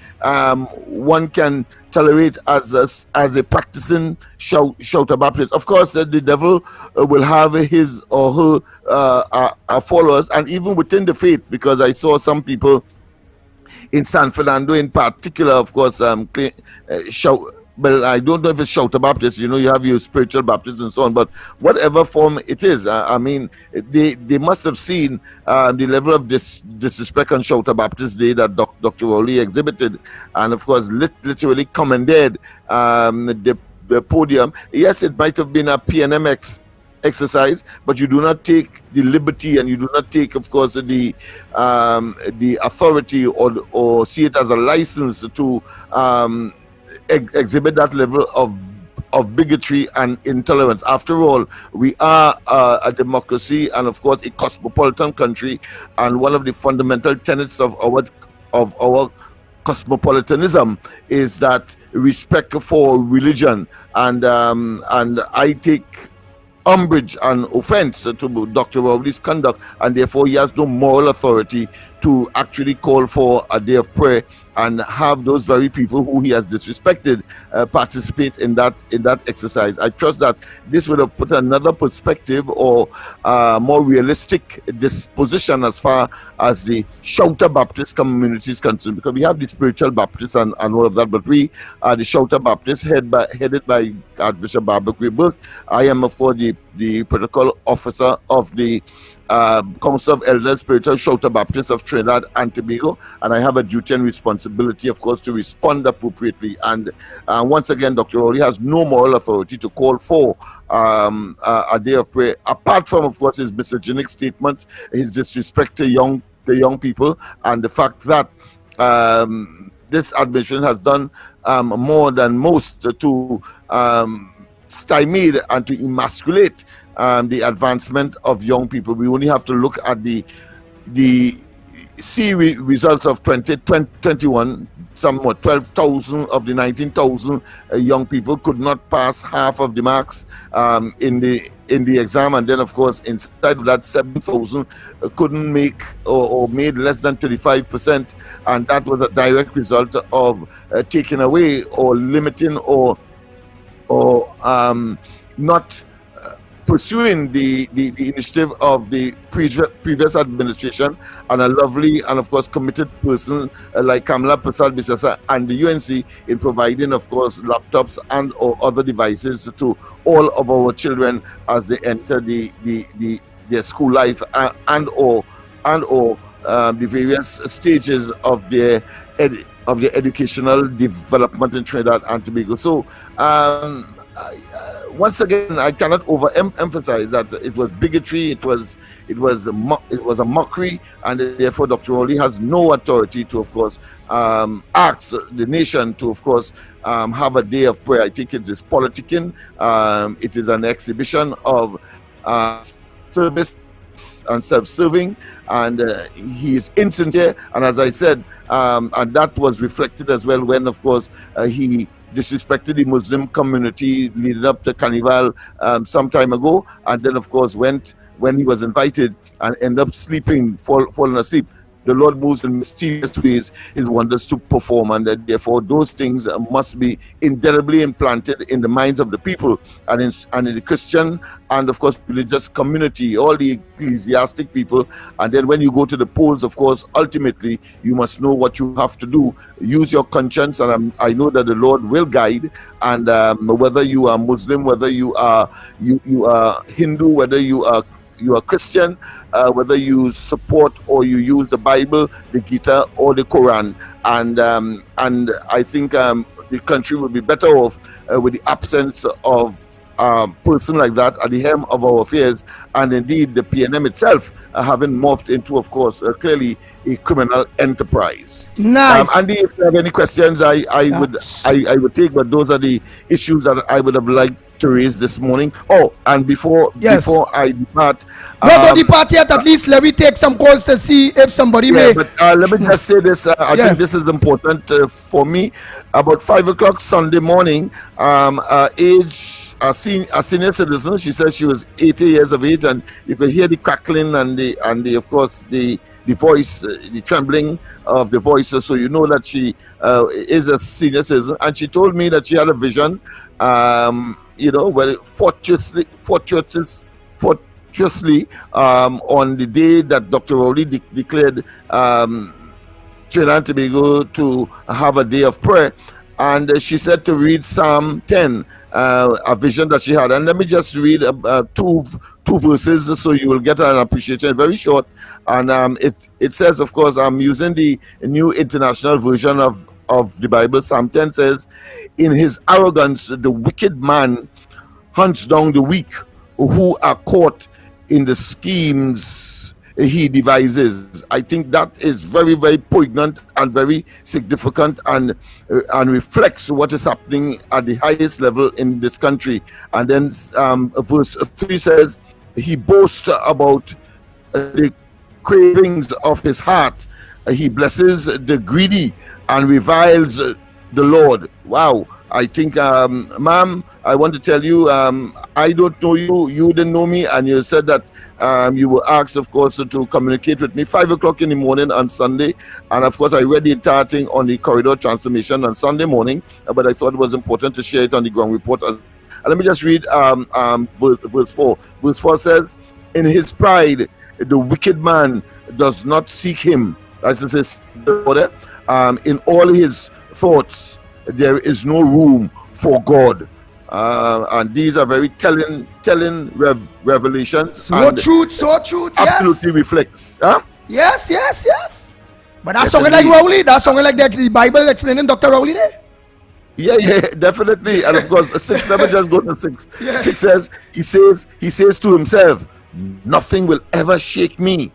one can tolerate as a practicing Shouter Baptist. Of course, the devil will have his or her followers, and even within the faith, because I saw people in San Fernando in particular, of course, well, I don't know if it's Shouter Baptist, you have your spiritual Baptists and so on, but whatever form it is, I mean, they must have seen the level of disrespect on Shouter Baptist Day that Dr. Rowley exhibited, and of course literally commandeered the podium. Yes, it might have been a PNM exercise, but you do not take the liberty, and you do not take, of course, the authority or see it as a license to exhibit that level of bigotry and intolerance. After all, we are a democracy and, of course, a cosmopolitan country, and one of the fundamental tenets of our cosmopolitanism is that respect for religion, and I take umbrage and offense to Dr. Rowley's conduct, and therefore he has no moral authority to actually call for a day of prayer and have those very people who he has disrespected participate in that exercise. I trust that this would have put another perspective or more realistic disposition as far as the Shouter Baptist community is concerned, because we have the spiritual Baptists and all of that, but we are the Shouter Baptists headed by Archbishop Barbara Grayburg. I am, of course, the protocol officer of the Council of Elders Spiritual Shouter Baptist of Trinidad and Tobago, and I have a duty and responsibility, of course, to respond appropriately. And once again, Dr. Rowley has no moral authority to call for a day of prayer, apart from, of course, his misogynic statements, his disrespect to young people, and the fact that this administration has done more than most to stymie and to emasculate the advancement of young people. We only have to look at the results of 2021. Somewhat 12,000 of the 19,000 young people could not pass half of the marks in the exam, and then, of course, inside of that 7,000 couldn't make or made less than 35%, and that was a direct result of taking away or limiting or not pursuing the initiative of the previous administration, and a lovely and, of course, committed person like Kamala Persad-Bissessar and the UNC in providing, of course, laptops and or other devices to all of our children as they enter their school life and or the various stages of their educational development in Trinidad and Tobago. So once again, I cannot overemphasize that it was bigotry. It was a mockery, and therefore Dr. Rowley has no authority to, of course, ask the nation to, of course, have a day of prayer. I think it is politicking. It is an exhibition of service and self-serving, and he is insincere. And as I said, and that was reflected as well when, of course, he disrespected the Muslim community leading up to Carnival some time ago, and then, of course, went when he was invited and ended up falling asleep. The Lord moves in mysterious ways his wonders to perform, and therefore those things must be indelibly implanted in the minds of the people and in the Christian and, of course, religious community, all the ecclesiastic people. And then when you go to the polls, of course, ultimately you must know what you have to do. Use your conscience, and I know that the Lord will guide. And whether you are Muslim, whether you are Hindu, whether you are Christian, whether you support or you use the Bible, the Gita, or the Quran, and I think the country would be better off with the absence of a person like that at the helm of our affairs, and indeed the PNM itself having morphed into, of course, clearly a criminal enterprise. Nice. Andy, if you have any questions, I would take, but those are the issues that I would have liked to raise this morning. Oh, and before I depart, don't depart yet. At least let me take some calls to see if somebody may. But let me just say this. I think this is important for me. About 5 o'clock Sunday morning, a senior citizen. She says she was 80 years of age, and you could hear the crackling and the of course the voice, the trembling of the voice. So you know that she is a senior citizen, and she told me that she had a vision. Fortuitously, on the day that Dr. Rowley declared Trinidad and Tobago to have a day of prayer, and she said to read Psalm 10, a vision that she had. And let me just read two verses so you will get an appreciation. Very short, and it says, of course, I'm using the New International Version of the Bible. Psalm 10 says, "In his arrogance, the wicked man hunts down the weak who are caught in the schemes he devises." I think that is very, very poignant and very significant, and reflects what is happening at the highest level in this country. And then verse 3 says, "He boasts about the cravings of his heart. He blesses the greedy and reviles the Lord." Wow. I think, ma'am, I want to tell you, I don't know you, you didn't know me, and you said that you were asked, of course, to communicate with me 5 o'clock in the morning on Sunday. And of course, I read the entire thing on the Corridor Transformation on Sunday morning, but I thought it was important to share it on the ground report. And let me just read verse 4. Verse 4 says, "In his pride, the wicked man does not seek him." As it says, in all his thoughts, there is no room for God. And these are very telling revelations. So true, absolutely reflects. Huh? Yes. But that's something like Rowley. That's something like the Bible explaining Dr. Rowley there. Yeah, definitely. And of course, 6, let me just go to 6. 6 says, he says to himself, "Nothing will ever shake me."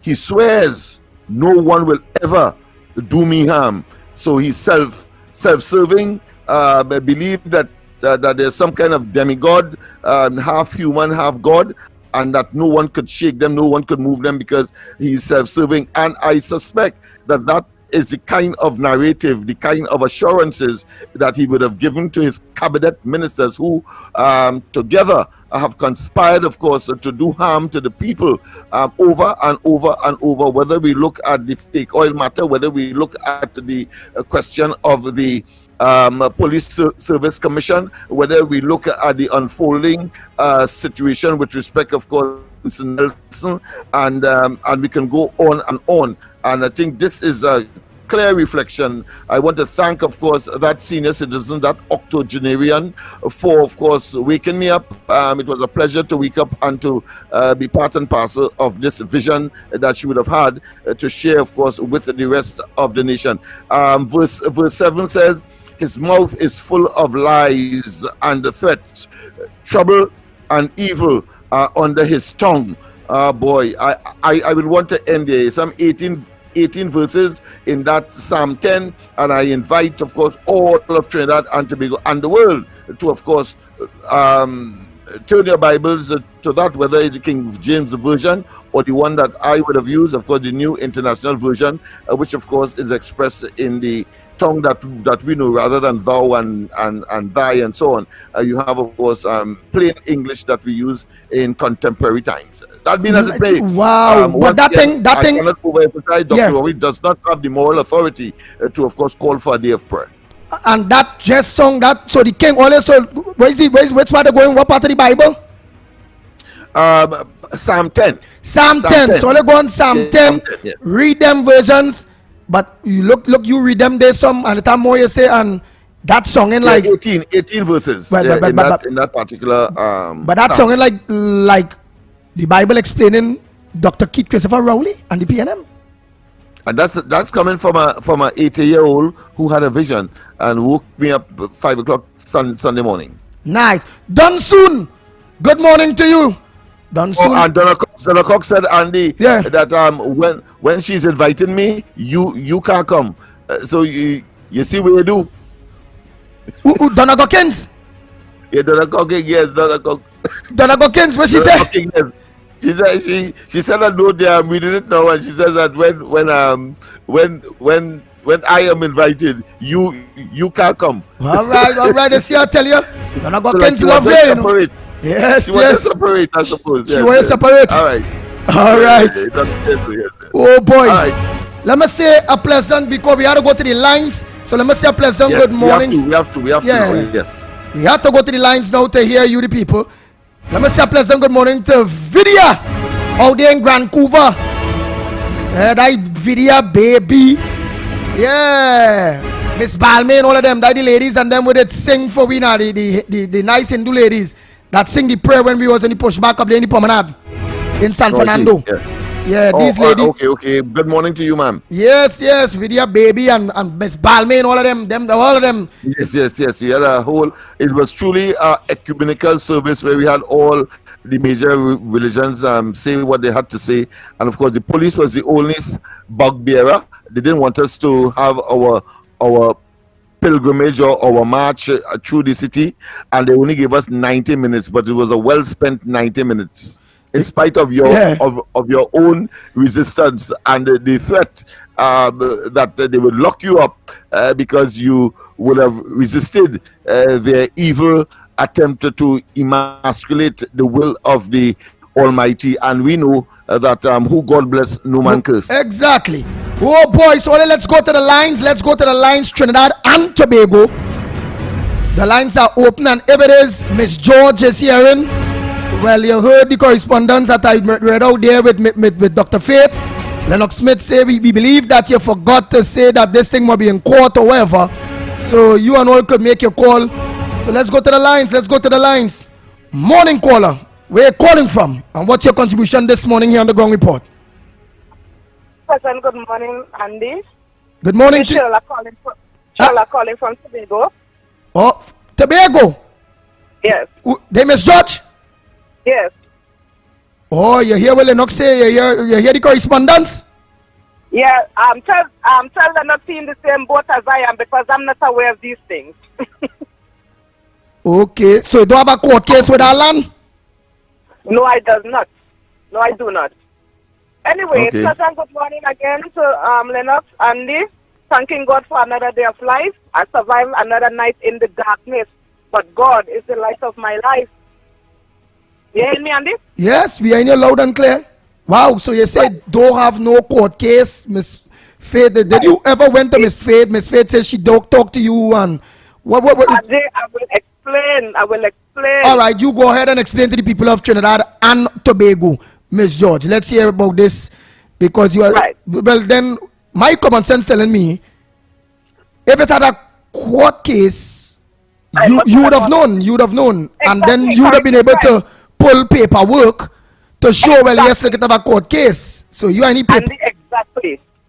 He swears, "No one will ever do me harm." So he's self-serving, believe that there's some kind of demigod, half human, half God, and that no one could shake them, no one could move them because he's self-serving. And I suspect that is the kind of narrative, the kind of assurances that he would have given to his cabinet ministers who together have conspired, of course, to do harm to the people over and over and over, whether we look at the fake oil matter, whether we look at the question of the Police Service Commission, whether we look at the unfolding situation with respect, of course, Nelson, and we can go on and on. And I think this is a clear reflection. I want to thank, of course, that senior citizen, that octogenarian, for, of course, waking me up. It was a pleasure to wake up and to be part and parcel of this vision that she would have had to share, of course, with the rest of the nation. Verse 7 says, His mouth is full of lies and threats. Trouble and evil are under his tongue. Boy, I will want to end there. Some 18 verses in that Psalm 10, and I invite, of course, all of Trinidad and Tobago and the world to, of course, turn your Bibles to that, whether it's the King James Version or the one that I would have used, of course, the New International Version, which, of course, is expressed in the tongue that we know rather than thou and thy and so on. You have, of course, plain English that we use in contemporary times. That being as it may, wow, but that thing, I cannot overemphasize, Dr. Rory does not have the moral authority to, of course, call for a day of prayer. And that just song, that so the king also, which part of going, what part of the Bible? Psalm 10. Psalm 10. So let's go on Psalm 10. Yes. Read them versions, but you look, you read them. There's some, and the time more you say, and that song in like 18 verses in that particular. But that song in like the Bible explaining Dr. Keith Christopher Rowley and the PNM. And that's coming from a 80-year-old who had a vision and woke me up 5 o'clock Sunday morning. Nice. Done soon. Good morning to you. Done soon. And Donna Cox said, Andy, that when she's inviting me, you can't come. So you see what you do. Donna Gockins. Yeah, Donna Cox. Yes, Donna Cox. Donna Gockins. What she said? Yes. She said that no, I'm reading it now, and she says that when I am invited, you can't come. All right. You see, I tell you, Donna Gockins love you. Separate. Yes, she wants to separate, I suppose. She wants to separate. All right. Oh boy. Let me say a pleasant, because we have to go to the lines. So let me say a pleasant good morning. We have to. Yes. We have to go to the lines now to hear you, the people. Let me say a pleasant good morning to Vidya out there in Vancouver. That Vidya baby. Yeah. Miss Balmain, all of them, that the ladies and them would sing for we now, the nice Hindu ladies that sing the prayer when we was in the pushback up there in the promenade in San Fernando. Yeah, these ladies. Okay. Good morning to you, ma'am. Yes, Vidya baby and Miss Balmain, all of them. Yes. We had it was truly an ecumenical service where we had all the major religions say what they had to say. And of course, the police was the only bugbearer. They didn't want us to have our pilgrimage or our march through the city, and they only gave us 90 minutes, but it was a well spent 90 minutes. In spite of your of your own resistance and the threat that they would lock you up because you would have resisted their evil attempt to emasculate the will of the Almighty, and we know that who God bless, no man curse. Exactly. Oh boy, so let's go to the lines. Trinidad and Tobago. The lines are open, and if it is Miss George is hearing, well, you heard the correspondence that I read out there with Dr. Faith. Lennox Smith say we believe that you forgot to say that this thing might be in court or whatever. So you and all could make your call. So let's go to the lines. Morning caller. Where are you calling from? And what's your contribution this morning here on the Ground Report? Good morning, Andy. Good morning to you. Calling from Tobago. Oh, Tobago? Yes. They Miss George? Yes. Oh, you hear what Lennox say? You hear the correspondence? Yeah, tell them not in the same boat as I am, because I'm not aware of these things. Okay, so you don't have a court case with our land? No, I do not. Anyway, pleasant good morning again to Lennox, Andy. Thanking God for another day of life. I survived another night in the darkness, but God is the light of my life. You hear me, Andy? Yes, we are in you loud and clear. Wow, so you said don't have no court case, Miss Faith. Did you ever went to Miss Faith? Miss Faith says she don't talk to you, and what? I will explain. All right, you go ahead and explain to the people of Trinidad and Tobago, Miss George. Let's hear about this, because you are right. Well, then my common sense telling me, if it had a court case, you would have known. Exactly, and then you would have been able to pull paperwork to show, well, yes, look at a court case. So you are any paper.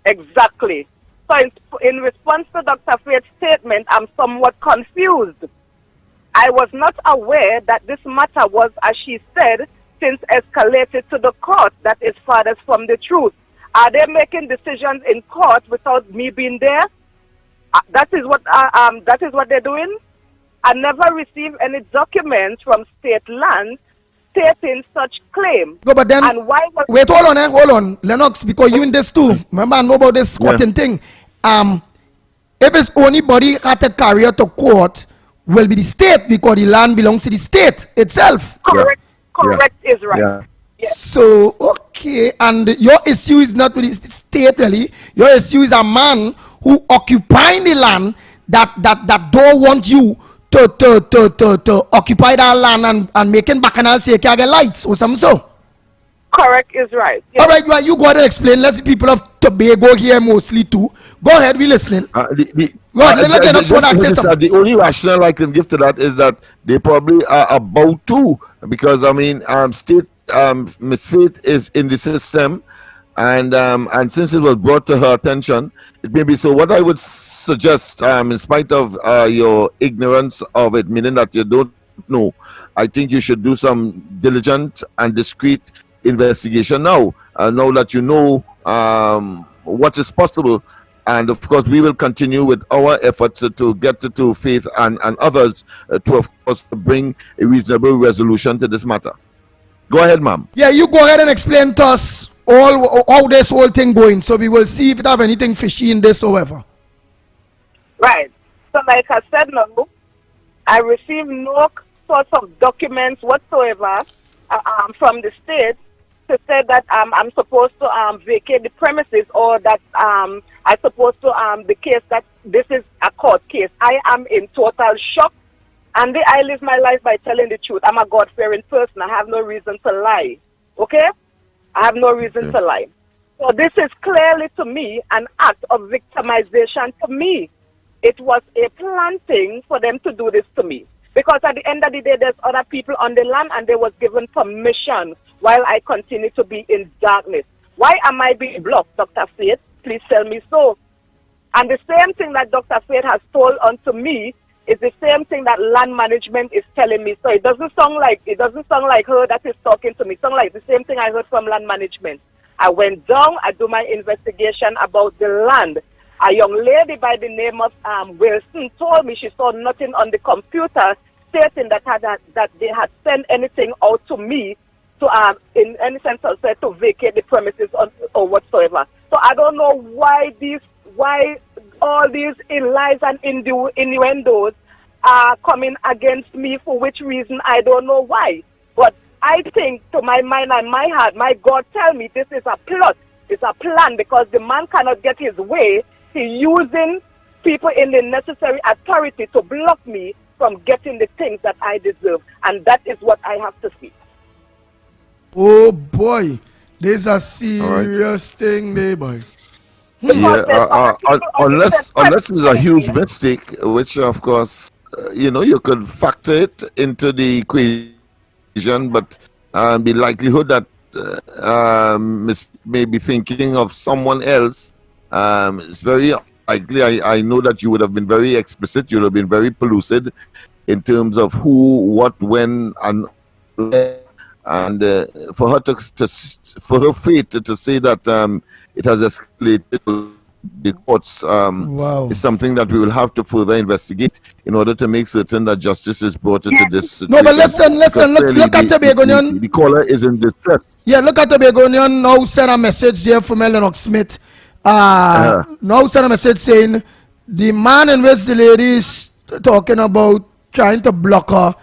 Exactly. So in response to Dr. Faith's statement, I'm somewhat confused. I was not aware that this matter was, as she said, since escalated to the court that is farthest from the truth. Are they making decisions in court without me being there? That is what they're doing. I never received any documents from state land stating such claim. No, but then and why was wait, hold on, Lennox, because you in this too. Remember, I know about this squatting thing. If it's only body had to carry out to court, will be the state because the land belongs to the state itself. Correct is right. Yeah. Yes. So okay, and your issue is not with the state really. Your issue is a man who occupying the land that don't want you to occupy that land and making bacchanal say can get lights or something so. Correct is right. Yes. All right, you go ahead and explain. Let's the people of Tobago here mostly too. Go ahead, we listening. The only rationale I can give to that is that they probably are about to, because I mean, state Miss Faith is in the system, and since it was brought to her attention, it may be so. What I would suggest, in spite of your ignorance of it, meaning that you don't know, I think you should do some diligent and discreet investigation now. Now that you know what is possible, and of course we will continue with our efforts to get to Faith and others to of course bring a reasonable resolution to this matter. Go ahead, ma'am. Yeah, you go ahead and explain to us how this whole thing going, so we will see if it have anything fishy in this, however. Right. So like I said, no, I received no sorts of documents whatsoever from the state to say that I'm supposed to vacate the premises, or that I'm supposed to the case that this is a court case. I am in total shock, and I live my life by telling the truth. I'm a God-fearing person. I have no reason to lie. Okay? I have no reason to lie. So this is clearly to me an act of victimization to me. It was a planting for them to do this to me. Because at the end of the day, there's other people on the land, and they was given permission while I continue to be in darkness. Why am I being blocked, Dr. Faith? Please tell me so. And the same thing that Dr. Faith has told unto me is the same thing that land management is telling me. So it doesn't sound like her that is talking to me. It sounds like the same thing I heard from land management. I went down, I do my investigation about the land. A young lady by the name of Wilson told me she saw nothing on the computer stating that they had sent anything out to me to in any sense to vacate the premises or whatsoever. So I don't know why all these lies and innuendos are coming against me, for which reason I don't know why. But I think to my mind and my heart, my God tell me this is a plot, it's a plan, because the man cannot get his way. He's using people in the necessary authority to block me from getting the things that I deserve. And that is what I have to see. Oh boy, there's a serious thing there, boy. Yeah, unless it's a huge mistake, which of course you could factor it into the equation, but the likelihood that Miss may be thinking of someone else is very likely. I know that you would have been very explicit, you would have been very pellucid in terms of who, what, when, and where. And for her for her fate to say that it has escalated to the courts is something that we will have to further investigate in order to make certain that justice is brought into this situation. No, but listen, look at Tobagonian. The caller is in distress. Yeah, look at Tobagonian now send a message there from Lennox Smith. Now send a message saying the man in which the lady is talking about trying to block her,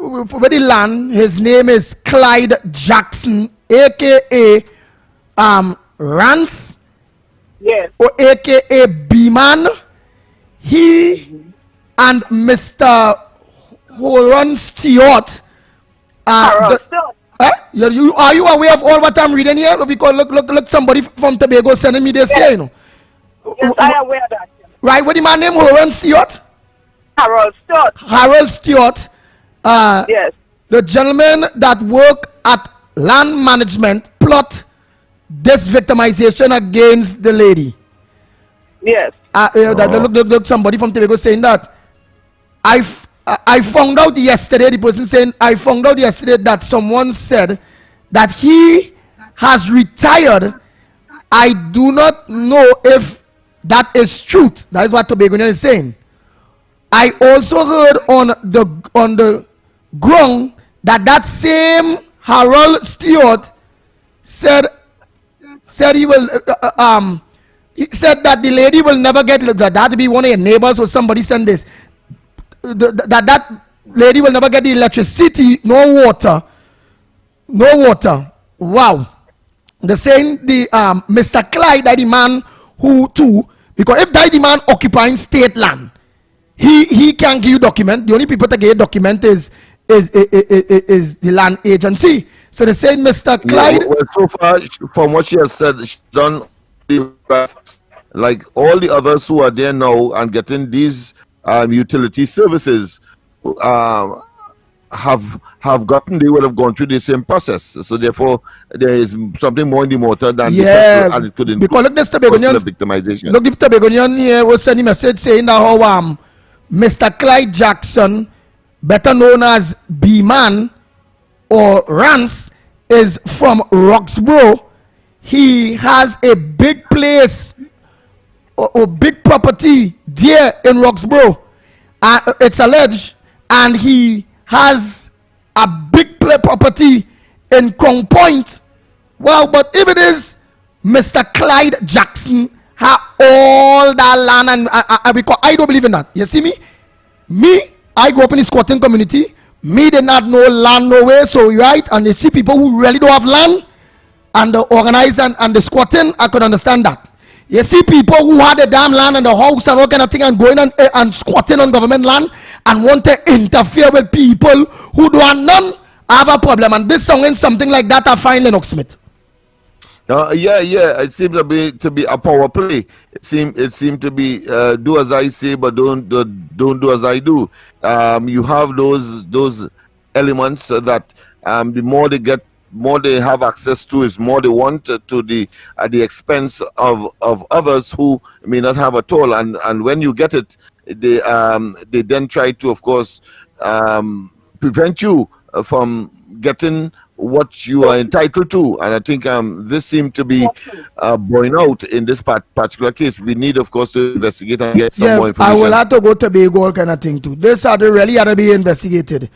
his name is Clyde Jackson, aka Rance, yes, or aka B-Man. He and Mr. Horan Stewart. Are you aware of all what I'm reading here? Because look, somebody from Tobago sending me this here, you know. Yes, I am aware of that. Right, what is my name? Horan Stewart? Harold Stewart. Harold Stewart. Yes. The gentleman that work at land management plot this victimization against the lady. Yes. Look, somebody from Tobago saying that. I found out yesterday, the person saying, I found out yesterday that someone said that he has retired. I do not know if that is truth. That is what Tobagonian is saying. I also heard on the ground that same Harold Stewart said he will he said that the lady will never get that to be one of your neighbors or somebody send this that lady will never get the electricity, no water. Wow. They're saying the Mr. Clyde, that the man who too, because if that the man occupying state land, he can give you document. The only people that get document is the land agency. So they say Mr. Clyde. Yeah, well, so far from what she has said, she's done like all the others who are there now and getting these utility services have gotten, they would have gone through the same process. So therefore, there is something more in the motor than the person, and it could include because look, this Tobagonian victimization. Look, the Tobagonian here was sending a message saying that how Mr. Clyde Jackson, better known as B-Man or Rance, is from Roxborough. He has a big place or big property there in Roxborough. It's alleged, and he has a big property in Crown Point. Well, but if it is Mr. Clyde Jackson have all that land, and because I don't believe in that. You see me, I grew up in the squatting community. Me did not know land nowhere, so right, and you see people who really don't have land and the organized and the squatting, I could understand that. You see people who had the damn land and the house and all kind of thing and going and squatting on government land and want to interfere with people who don't have none. I have a problem, and this song is something like that. I find Lennox Smith. Yeah. It seems to be a power play. It seemed to be do as I say, but don't do as I do. You have those elements that the more they get, more they have access to, is more they want to the at the expense of others who may not have at all. And when you get it, they then try to, of course, prevent you from getting what you are entitled to. And I think this seemed to be borne out in this particular case. We need, of course, to investigate and get some more information. I will have to go to Tobago kind of thing too. This had really had to be investigated.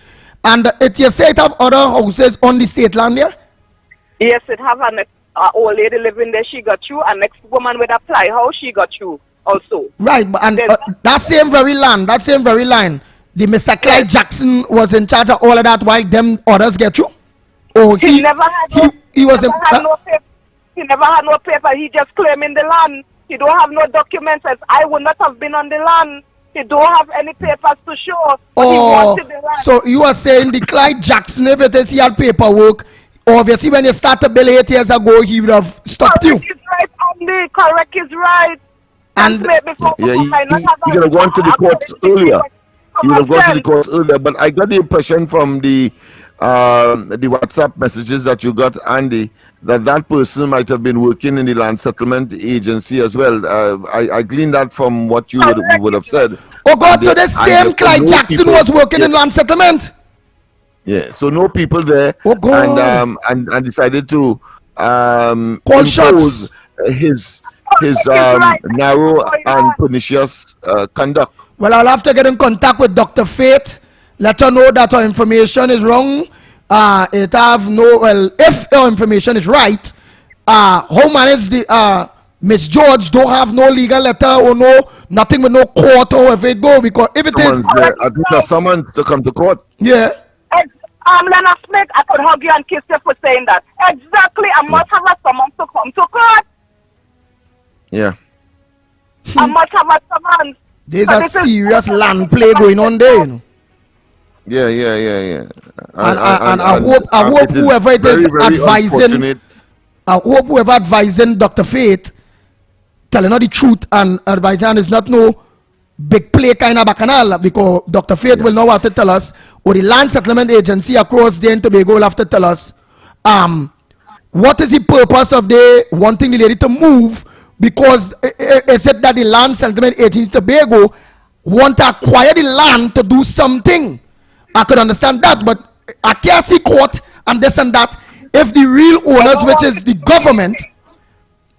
And you say it have other houses on the state land there? Yes, it have an old lady living there. She got you. A next woman with a ply house, she got you also. Right, and that same very land, the Mr. Clyde Jackson was in charge of all of that while them others get you? Oh, he never had no paper. He just claiming the land. He don't have no documents. As I would not have been on the land. He don't have any papers to show. But he wanted the land. So you are saying the Clyde Jackson, if it is he had paperwork, obviously when you started Bill 8 years ago, he would have stopped you. Correct is right, Andy. Correct is right. And he could have gone to the courts earlier. He would have gone to the courts earlier. But I got the impression from the WhatsApp messages that you got, Andy, that person might have been working in the land settlement agency as well. I gleaned that from what you would have said. Oh God, so the same Clyde Jackson was working in land settlement? Yeah, so no people there. Oh God. And decided to call shots. His narrow and pernicious conduct. Well, I'll have to get in contact with Dr. Faith. Let her know that her information is wrong. If her information is right, how manage the Miss George don't have no legal letter or nothing with no court or wherever it go, because if it is I think there's someone to come to court. Yeah. Leonard Smith, I could hug you and kiss you for saying that. Exactly, I must have someone to come to court. Yeah. I must have someone. There's a serious land play going on there, you know. Yeah. And I hope whoever it is advising, I hope whoever advising Dr. Faith, telling her the truth and advising is not no big play kind of bacchanal, because Dr. Faith will know what to tell us, or the land settlement agency across there in Tobago will have to tell us what is the purpose of they wanting the lady to move? Because is it that the land settlement agency in Tobago want to acquire the land to do something? I could understand that, but I can't see court and this and that. If the real owners, which is the government,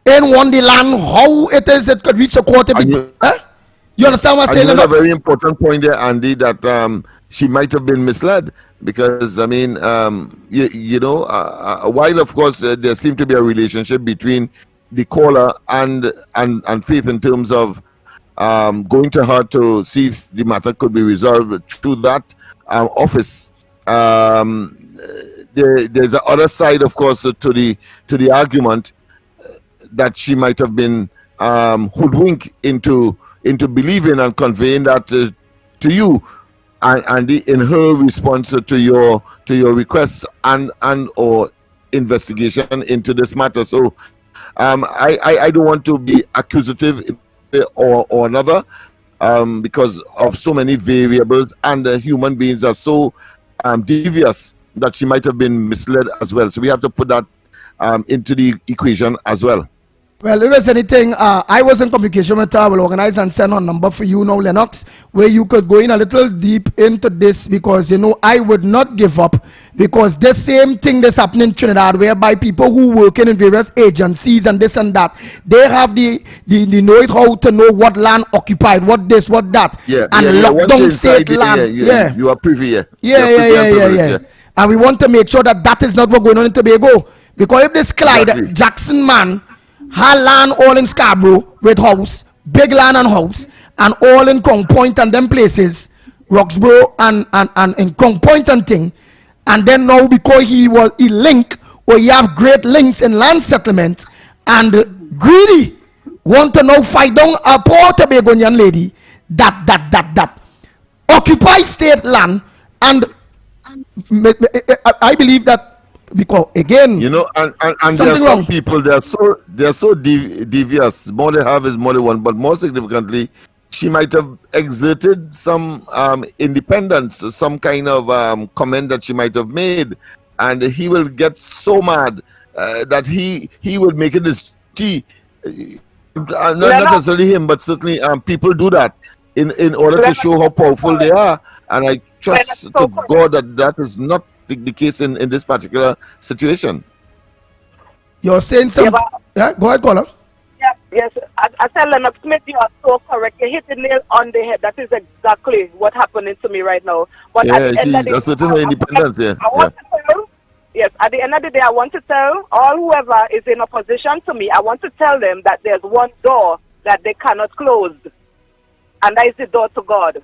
and want the land, how it is it could reach a court? You understand what I'm saying? A very important point there, Andy, that she might have been misled because, I mean, while of course there seemed to be a relationship between the caller and Faith in terms of going to her to see if the matter could be resolved through that office. There's a other side, of course, to the argument that she might have been hoodwinked into believing and conveying that to you, and in her response to your request and or investigation into this matter. So I don't want to be accusative or another because of so many variables, and human beings are so devious that she might have been misled as well. So we have to put that into the equation as well. Well, if there's anything, I was in communication with her. I will organize and send her number for you now, Lennox, where you could go in a little deep into this, because, I would not give up, because the same thing that's happening in Trinidad, whereby people who working in various agencies and this and that, they have the know-how to know what land occupied, what this, what that, and lock down state land. You are privy. Yeah. And we want to make sure that is not what's going on in Tobago, because if this Clyde Jackson man had land all in Scarborough with house, big land and house, and all in Crown Point and them places, Roxborough and in Crown Point and thing, and then now because he link, or he have great links in land settlement, and greedy want to now fight down a poor Tobagonian lady that occupy state land, and I believe that, because again, and there are some people, they're so devious. More they have is more they want. But more significantly, she might have exerted some independence, some kind of comment that she might have made, and he will get so mad that he will make it his tea. Not necessarily him, but certainly people do that in order to show how powerful they are. And I trust to God that is not the case in this particular situation. You're saying something? Yeah, go ahead, caller. Yes. I said, Lennox Smith, you are so correct. You hit the nail on the head. That is exactly what's happening to me right now. But at the end of the day, yes, at the end of the day, I want to tell all whoever is in opposition to me, I want to tell them that there's one door that they cannot close, and that is the door to God.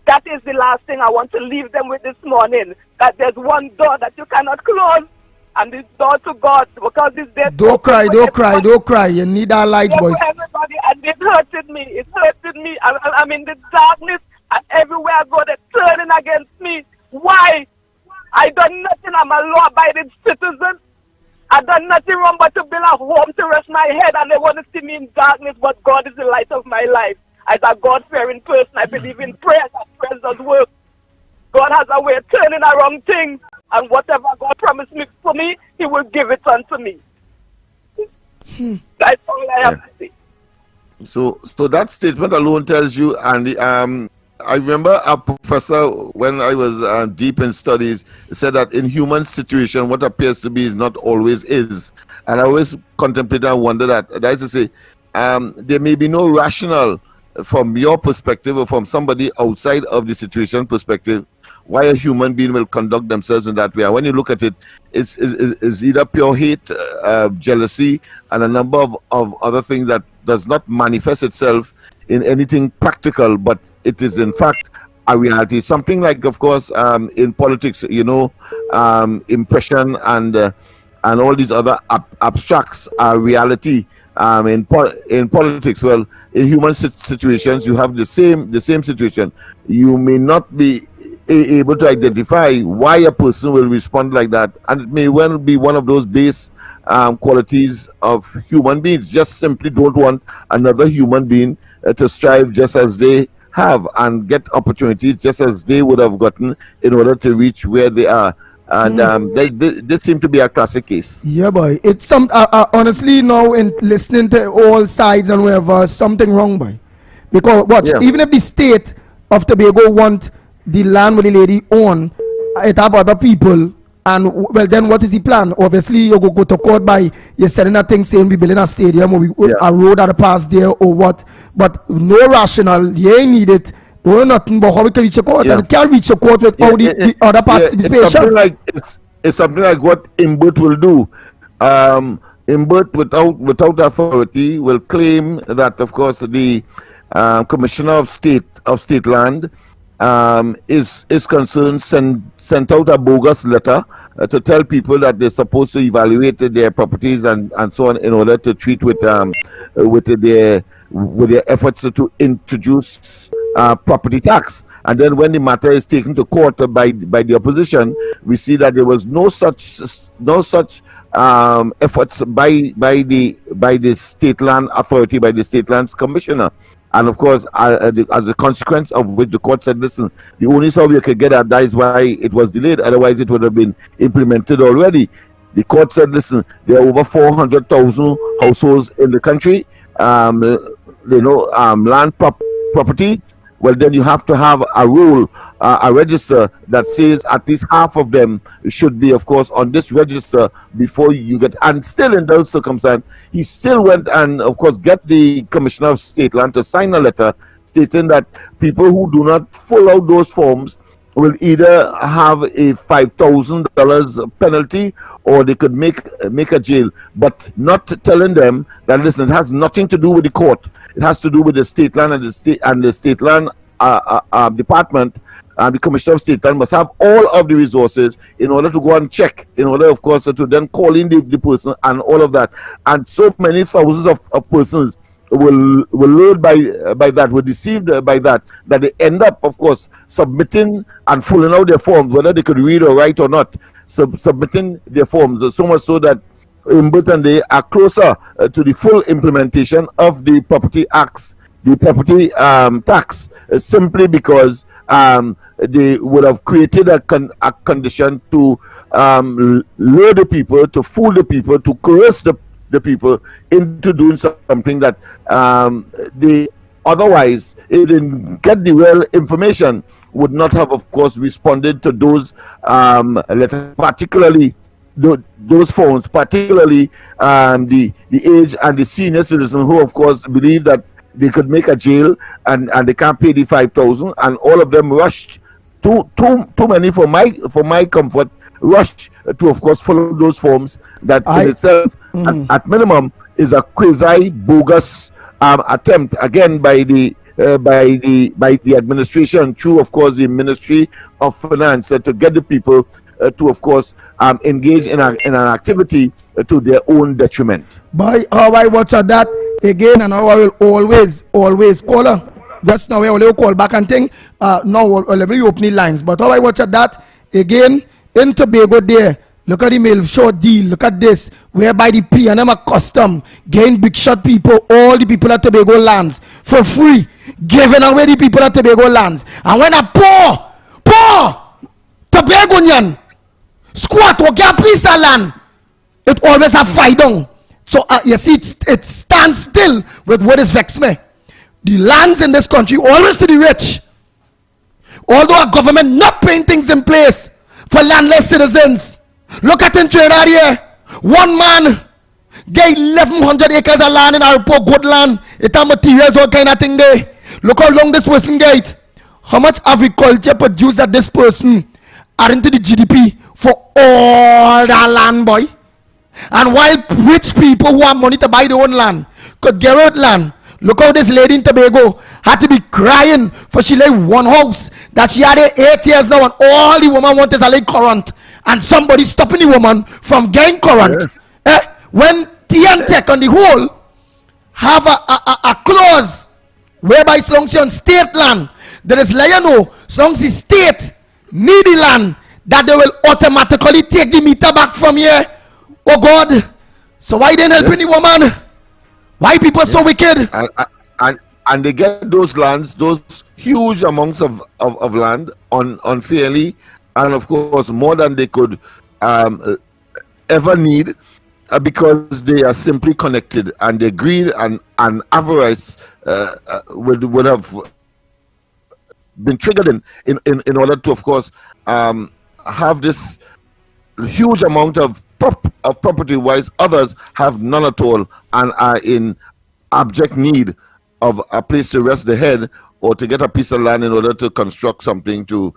That is the last thing I want to leave them with this morning, that there's one door that you cannot close, and this door to God, because this day... Don't cry. You need our lights, boys. Everybody, and it hurted me. I'm in the darkness, and everywhere I go, they're turning against me. Why? I done nothing. I'm a law-abiding citizen. I done nothing wrong but to build a home to rest my head, and they want to see me in darkness, but God is the light of my life. As a God-fearing person, I believe in prayer, and prayer does work. God has a way of turning around things, and whatever God promised me for me, He will give it unto me. That's all I have to say. So that statement alone tells you, Andy. I remember a professor, when I was deep in studies, said that in human situation, what appears to be is not always is. And I always contemplate and wonder that is to say, there may be no rational, from your perspective or from somebody outside of the situation perspective, why a human being will conduct themselves in that way. And when you look at it, it's either pure hate, jealousy, and a number of other things that does not manifest itself in anything practical, but it is in fact a reality. Something like, of course, in politics, impression and all these other abstracts are reality. In politics, well, in human situations, you have the same situation. You may not be able to identify why a person will respond like that, and it may well be one of those base qualities of human beings. Just simply don't want another human being to strive just as they have and get opportunities just as they would have gotten in order to reach where they are. And this seemed to be a classic case. Yeah, boy. It's some honestly now, in listening to all sides and whatever, something wrong, boy. Because watch, even if the state of Tobago want the land where the lady own, it have other people. And well, then what is the plan? Obviously, you go to court by you're selling a thing saying we building a stadium or a road at the pass there or what. But no rational, you ain't need it. Or nothing but how we can reach a court. And it can't reach a court without the other participation. It's something like what Imbert will do. Imbert, without authority, will claim that, of course, the Commissioner of State Land is concerned, sent out a bogus letter to tell people that they're supposed to evaluate their properties and so on in order to treat with their efforts to introduce property tax. And then when the matter is taken to court by the opposition, we see that there was no such efforts by the State Land Authority, by the State Lands Commissioner. And of course, as a consequence of which the court said, listen, the only way we could get that is why it was delayed. Otherwise, it would have been implemented already. The court said, listen, there are over 400,000 households in the country, land properties. Well, then you have to have a rule, a register that says at least half of them should be, of course, on this register before you get. And still, in those circumstances, he still went and, of course, get the Commissioner of State Land to sign a letter stating that people who do not fill out those forms will either have a $5,000 penalty or they could make a jail, but not telling them that, listen, it has nothing to do with the court. It has to do with the State Land and the State Land Department. And the Commissioner of State Land must have all of the resources in order to go and check, in order, of course, to then call in the person and all of that. And so many thousands of persons will learn by that, were deceived by that they end up, of course, submitting and filling out their forms, whether they could read or write or not, submitting their forms, so much so that Imbert and they are closer to the full implementation of the property acts, the property tax, simply because they would have created a condition to lure the people, to fool the people, to coerce the people into doing something that they otherwise, if they didn't get the real information, would not have, of course, responded to those letters, particularly those phones, particularly the age and the senior citizen who, of course, believe that they could make a jail and they can't pay the 5,000, and all of them rushed. Too many for my comfort, rushed to, of course, follow those forms that in itself, at minimum, is a quasi bogus attempt again by the administration through, of course, the Ministry of Finance to get the people to, of course, engage in an activity to their own detriment. By how I watch that again, and how I will always call her. Just now, I will call back and think. Now, let me open the lines. But how I watch that again in Tobago there. Look at the mail short deal. Look at this, whereby the PNM are custom getting big shot people, all the people at Tobago lands for free, giving away the people at Tobago lands. And when a poor Tobagonian squat or get a piece of land, it always a fight down. So you see, it stands still with what is vex me. The lands in this country always to the rich. Although our government not putting things in place for landless citizens. Look at in Trinidad here. One man get 1,100 acres of land in our poor good land. It have materials, all kind of thing there. Look how long this person get. How much agriculture produced that this person are into the GDP for all that land, boy. And while rich people who have money to buy their own land could get out land, look how this lady in Tobago had to be crying for she like one house that she had 8 years now, and all the woman wants is a like current, and somebody stopping the woman from getting current. When TNTech on the whole have a clause whereby as long as you're on state land, there is let you know, as long as the state need the land, that they will automatically take the meter back from here. Oh God, so why didn't help the woman? Why people so wicked? And they get those lands, those huge amounts of land unfairly, and of course more than they could ever need, because they are simply connected, and their greed and avarice would have been triggered in order to, of course, have this huge amount of property, whilst others have none at all and are in abject need of a place to rest their head or to get a piece of land in order to construct something to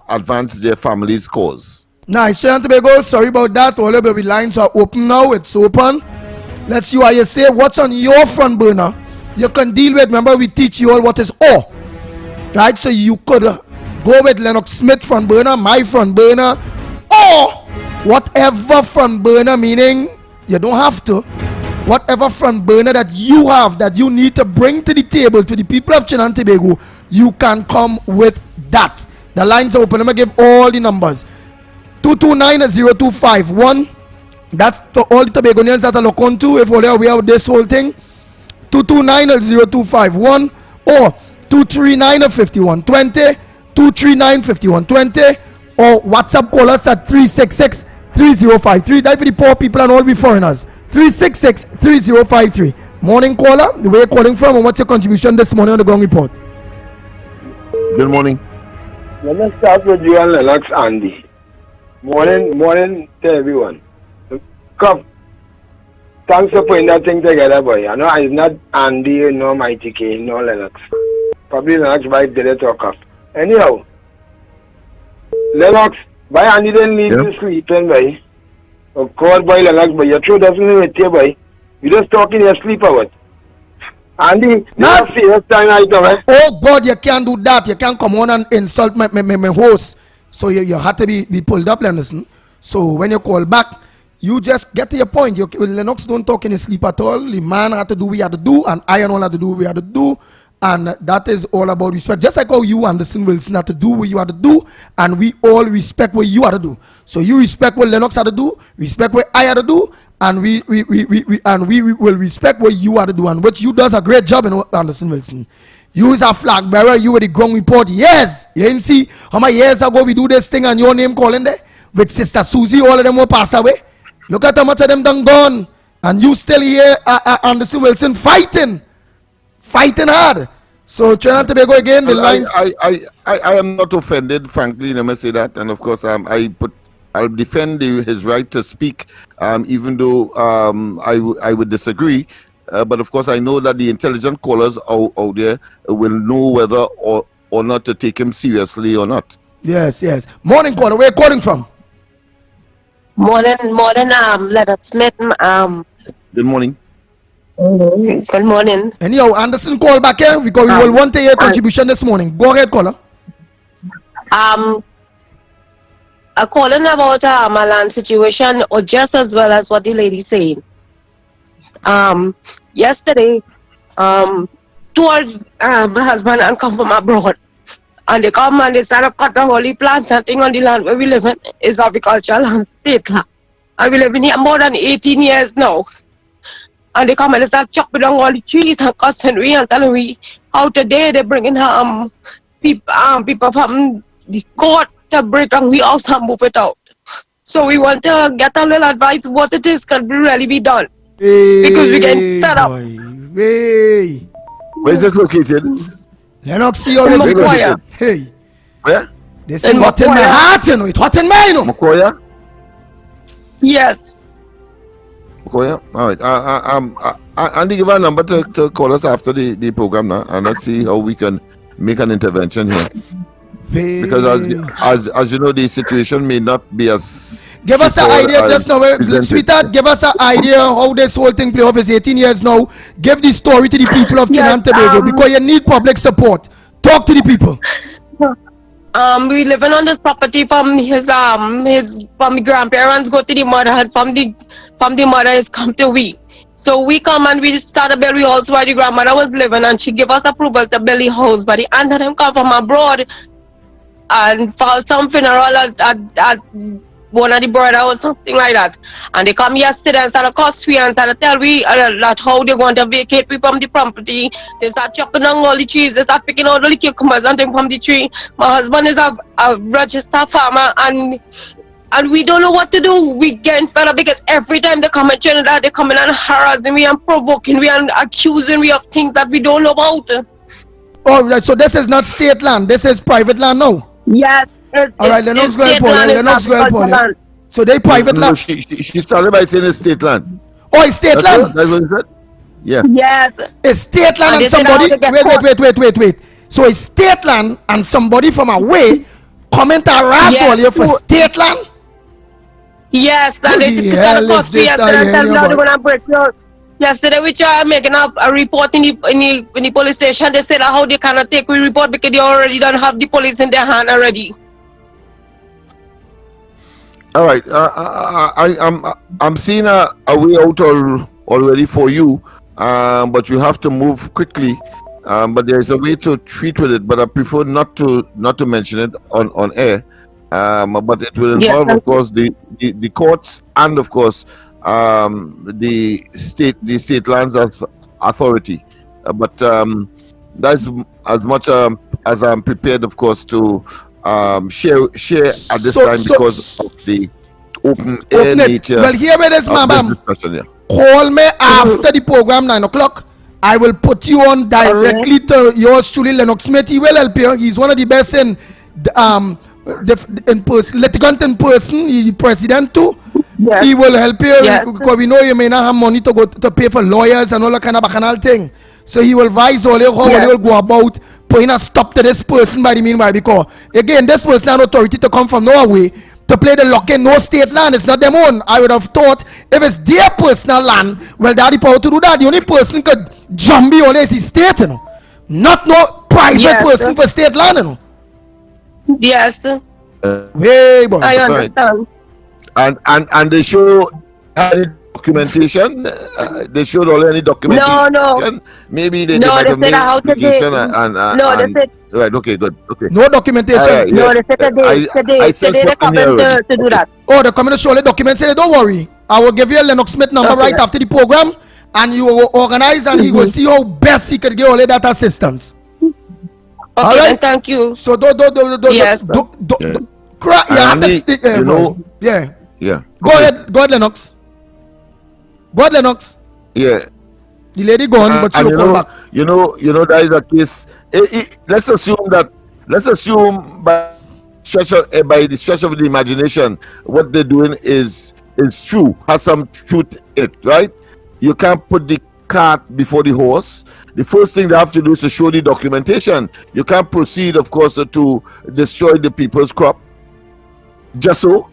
advance their family's cause. Nice, Trinidad and Tobago. Sorry about that. All of the lines are open now. It's open. Let's see what you say. What's on your front burner? You can deal with. Remember, we teach you all what is all. Right? So you could go with Lennox Smith front burner, my front burner, or whatever front burner, meaning you don't have to. Whatever front burner that you have that you need to bring to the table to the people of Trinidad and Tobago, you can come with that. The lines are open. Let me give all the numbers. 229-0251. That's for all the Tobagonians that are look on to, if only aware of this whole thing. 229-0251 or 239-5120, 239-5120, or WhatsApp call us at 366-3053. That's for the poor people and all we foreigners. 366-3053. Morning caller, where are you calling from and what's your contribution this morning on the Ground Report? Good morning. Let me start with you and Lennox Andy. Morning to everyone. Come. Thanks for putting that thing together, boy. I know it's not Andy, no Mighty K, no Lennox. Probably Lennox by did it talk up. Anyhow, Lennox, by Andy didn't need to sleep in, boy. Of course, boy, Lennox, but your truth doesn't limit you, boy. You just talking your sleep out. Andy, not serious time item, eh? Oh God, you can't do that. You can't come on and insult my host. So you have to be pulled up, listen. So when you call back, you just get to your point. Lennox don't talk in his sleep at all. The man had to do what he had to do, and I and all had to do what we had to do. And that is all about respect. Just like how you, Anderson Wilson, had to do what you had to do, and we all respect what you had to do. So you respect what Lennox had to do, respect what I had to do, and we will respect what you had to do, and which you does a great job in Anderson Wilson. You is a flag bearer, you were the Ground Report. Yes, you didn't see how many years ago we do this thing and your name calling there? With Sister Susie, all of them will pass away. Look at how much of them done gone. And you still here, Anderson Wilson, fighting hard. So Trinidad and Tobago again, the lines. I am not offended, frankly, let me say that. And of course, I'll defend his right to speak, even though I would disagree. But of course, I know that the intelligent callers out there will know whether or not to take him seriously or not. Yes. Morning caller, where are you calling from? Morning, Lennox Smith. Good morning. Good morning. Anyhow, Anderson, call back here because we will want to hear your contribution this morning. Go ahead, caller. I'm calling about a land situation, or just as well as what the lady saying. Yesterday, told my husband and come from abroad, and they come and they start to cut the holy plants and thing on the land where we live in is agricultural and state land. And we live in here more than 18 years now. And they come and they start chopping down all the trees and cussing we and telling we how today they bringing people from the court to break down we house and move it out. So we want to get a little advice what it is can really be done. Because we can set up. Where is this located? Lennox, see already. Hey. Where? This is hot in my heart, you know. It's hot in mine, you know. Makoya? Yes. Makoya? All right. Andy, give our number to call us after the program now, and let's see how we can make an intervention here. Because as you know, the situation may not be as. Give us an idea just now, sweetheart. Give us an idea how this whole thing play off. Is 18 years now. Give the story to the people of Trinidad and Tobago because you need public support. Talk to the people. We living on this property from his grandparents go to the mother, and from the mother is come to we. So we come and we start to build the house where the grandmother was living, and she give us approval to build the house. But the aunt and him come from abroad, and for some funeral at one of the brother or something like that. And they come yesterday and start to cuss we and start to tell we that how they want to vacate we from the property. They start chopping down all the trees. They start picking out all the cucumbers and things from the tree. My husband is a registered farmer and we don't know what to do. We getting fed up because every time they come in Trinidad, they come in and harassing me and provoking me and accusing me of things that we don't know about. Oh, right. So this is not state land. This is private land now. Yes. All right, Lennox Paul. So they private land. She started by saying it's state land. Oh, it's state land. That's what you said. Yeah. Yes. It's state land and somebody. Wait. So it's state land and somebody from away comment harass all you for state land. Yes, and they tell the cost yesterday. Tell me now they're gonna break your. Yesterday we tried making up a report in the police station. They said how they cannot take we report because they already don't have the police in their hand already. All right, I'm seeing a way out already for you, but you have to move quickly. But there's a way to treat with it, but I prefer not to mention it on air. But it will involve, of course, the courts and, of course, the state lands authority. But that's as much as I'm prepared, of course, to share at this time because of the open air nature. Well, here it is, ma'am. Call me after the program 9 o'clock. I will put you on directly to yours truly, Lennox Smith. He will help you. He's one of the best in litigant in person. He's president too. Yes. He will help you because we know you may not have money to go to pay for lawyers and all that kind of bacchanal thing. So he will advise all you how you will go about putting a stop to this person by the meanwhile, because again this person has authority to come from Norway to play the lock in. No state land, it's not them own. I would have thought if it's their personal land, well, they have the power to do that. The only person could jump be only is the state, you know, not no private person for state land, you know. Yes. Hey, boy. I understand. And they show any documentation. They showed already documentation. No. Maybe they no, might they have said made how to do. they said. Right. Okay. Good. Okay. No documentation. No, they said today they come to do that. Oh, they come to show the documents. Say, don't worry. I will give you a Lennox Smith number right after the program, and you will organize, and he will see how best he could get all of that assistance. Okay, all right. Thank you. So yes. Yeah. Go ahead, Lennox. Yeah. The lady gone, but she'll come back. You know, there is a case. Let's assume by the stretch of the imagination, what they're doing is true, has some truth in it, right? You can't put the cart before the horse. The first thing they have to do is to show the documentation. You can't proceed, of course, to destroy the people's crop. Just so.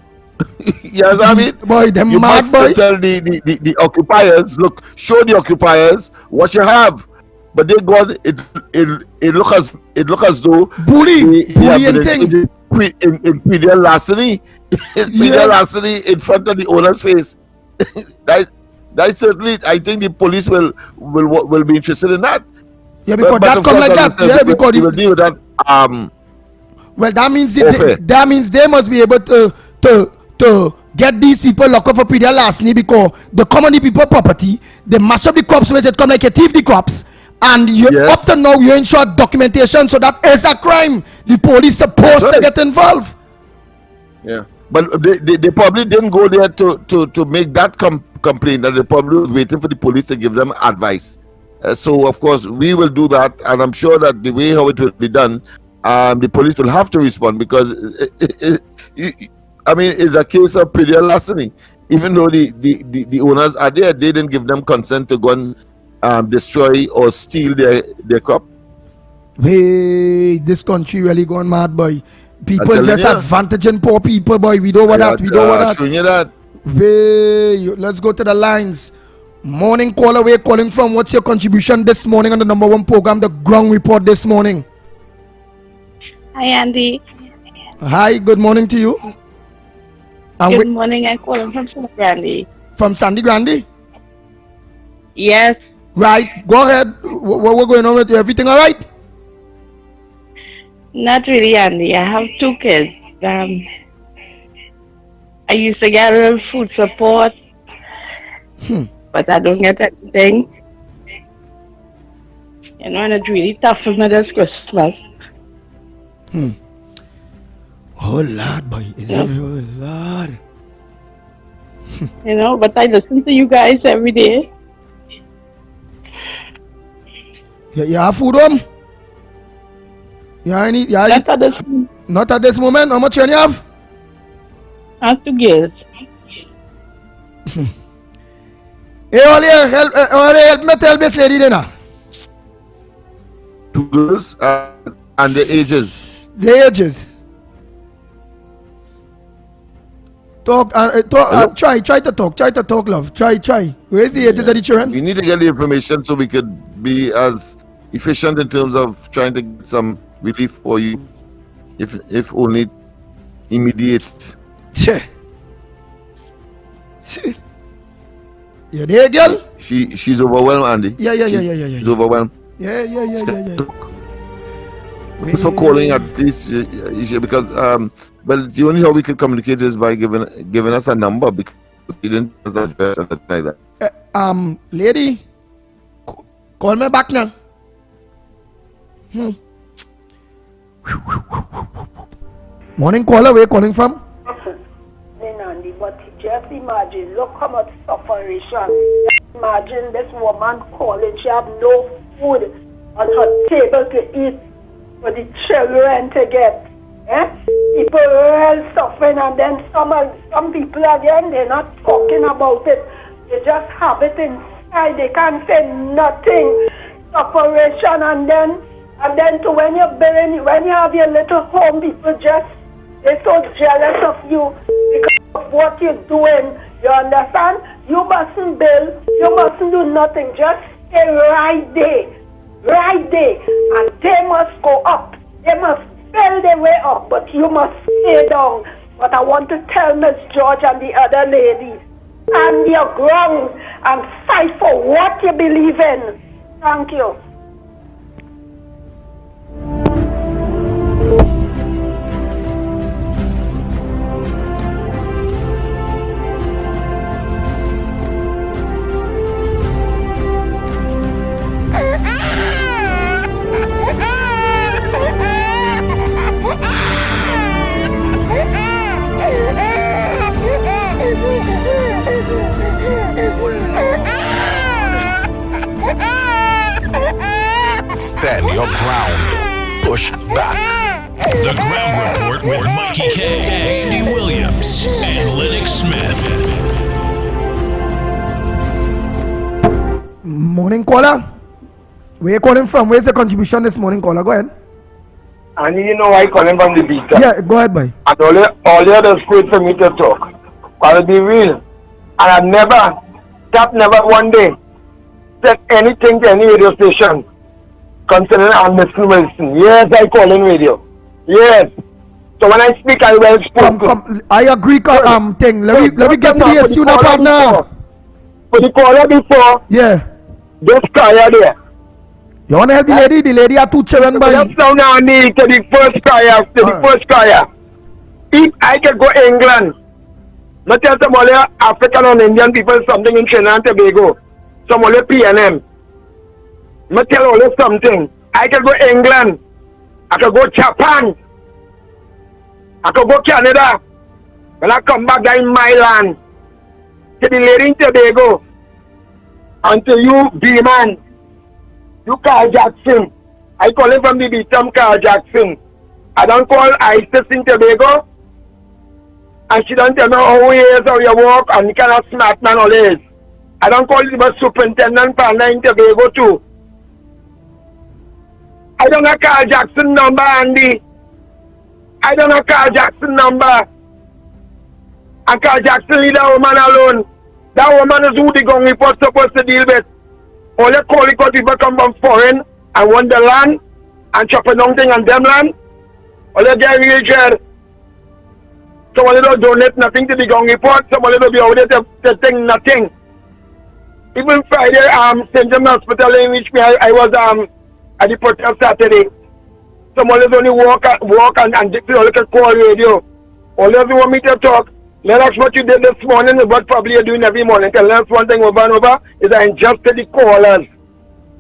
Yes, I mean, boy, them you mad must boy. tell the occupiers, look, show the occupiers what you have. But they got it look as though bullying thing in predial larceny, in front of the owner's face. that certainly, I think the police will be interested in that. Yeah, because that come like that. Yeah, because they will deal with that. Well, that means they must be able to get these people locked up for predial larceny, because they come on the people property, they mash up the crops, which it come like a thief the crops, and you up to now you ensure documentation, so that is a crime. The police supposed to get involved. Yeah, but they probably didn't go there to make that complaint. That they probably was waiting for the police to give them advice. So of course we will do that, and I'm sure that the way how it will be done, the police will have to respond, because it's a case of predial larceny. Even though the owners are there, they didn't give them consent to go and destroy or steal their crop. Hey, this country really gone mad, boy. People just advantaging poor people, boy. We don't want that. We don't want that. Hey, let's go to the lines. Morning caller, we're calling from. What's your contribution this morning on the number one program, The Ground Report, this morning? Hi, Andy. Hi, good morning to you. Good morning, I'm calling from Sandy Grande. From Sandy Grande? Yes. Right, go ahead. What's going on with you? Everything all right? Not really, Andy. I have 2 kids. I used to get a little food support, but I don't get anything. You know, and it's really tough for me this Christmas. Oh Lord, boy, is that oh Lord? You know, but I listen to you guys every day. You have food home? Not at this moment. How much you have? I have 2 girls. Hey, help me tell this lady then. 2 girls and the ages. The ages. Talk, try to talk, love. Try. Where's the ages of the children? We need to get the information so we could be as efficient in terms of trying to get some relief for you, if only immediate. You there, girl? She's overwhelmed, Andy. Yeah. She's overwhelmed. Yeah. Thanks for calling at least, because well, the only how we could communicate is by giving us a number, because you didn't address or anything like that. Lady, call me back now. Morning caller, where you calling from? Andy, but just imagine, look how much suffering. Imagine this woman calling, she have no food on her table to eat for the children to get. People are real suffering, and then some people again, they're not talking about it. They just have it inside. They can't say nothing. Separation, and then to when you have your little home, people they're so jealous of you because of what you're doing. You understand? You mustn't build. You mustn't do nothing. Just stay right there, and they must go up. They must build their way up, but you must stay down. But I want to tell Miss George and the other ladies, stand your ground and fight for what you believe in. Thank you. Stand your ground. Push back. The Ground Report with Mikey K, Andy Williams, and Lennox Smith. Morning caller. Where you calling from? Where's the contribution this morning, caller? Go ahead. And you know I calling from the beach. Yeah, go ahead, boy. And all the others good for me to talk. I'll be real. And I've never one day said anything to any radio station concerning unnecessary medicine. Yes, I call in radio. Yes. So when I speak, I will spoken. I agree. Thing. Let me get to the issue now, partner. For the caller before. Yeah. This caller there. You want to help the lady? The lady have 2 children, boy. That's now now need to the first caller. First caller. If I can go England, not tell some other African and Indian people something in Trinidad and Tobago. Some other PNM. Not tell all something. I can go England. I can go Japan. I can go Canada. When I come back in my land, to the lady in Tobago, and to you, B-man, you Carl Jackson. I call him from the beatum Carl Jackson. I don't call ISIS in Tobago. And she don't tell me how he is, how you walk, and you cannot smart man always. I don't call him a superintendent partner in Tobago too. I don't know Carl Jackson number, Andy. I don't know Carl Jackson number. And Carl Jackson leave that woman alone. That woman is who the gun report supposed to deal with. All the Calicut people come from foreign and want the land and chopping down thing on them land. All they get real dread. Somebody don't donate nothing to the gun report. Somebody don't be out there to think nothing. Even Friday, St. James Hospital in which I was at the protest Saturday. Somebody only walk and all can call radio. All they want me to talk. Lennox, what you did this morning is what probably you're doing every morning. Tell us one thing over and over, is an injustice to the callers.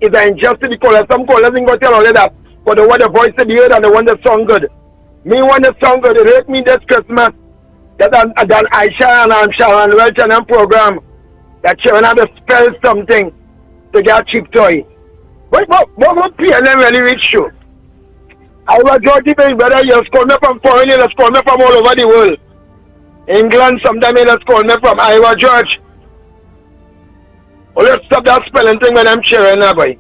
It's an injustice to the callers. Some callers ain't going to tell all of that. But they want the voice to be heard and they want the song good. Me want the song good. It hurt me this Christmas that Aisha and Sharon Welch and them program that Sharon had to spell something to get a cheap toy. But PNM really reach you. I was Georgie Big Brother, you call me from foreign, you call me from all over the world. England, sometimes you call me from Iowa, George. Oh, let's stop that spelling thing when I'm cheering now, boy.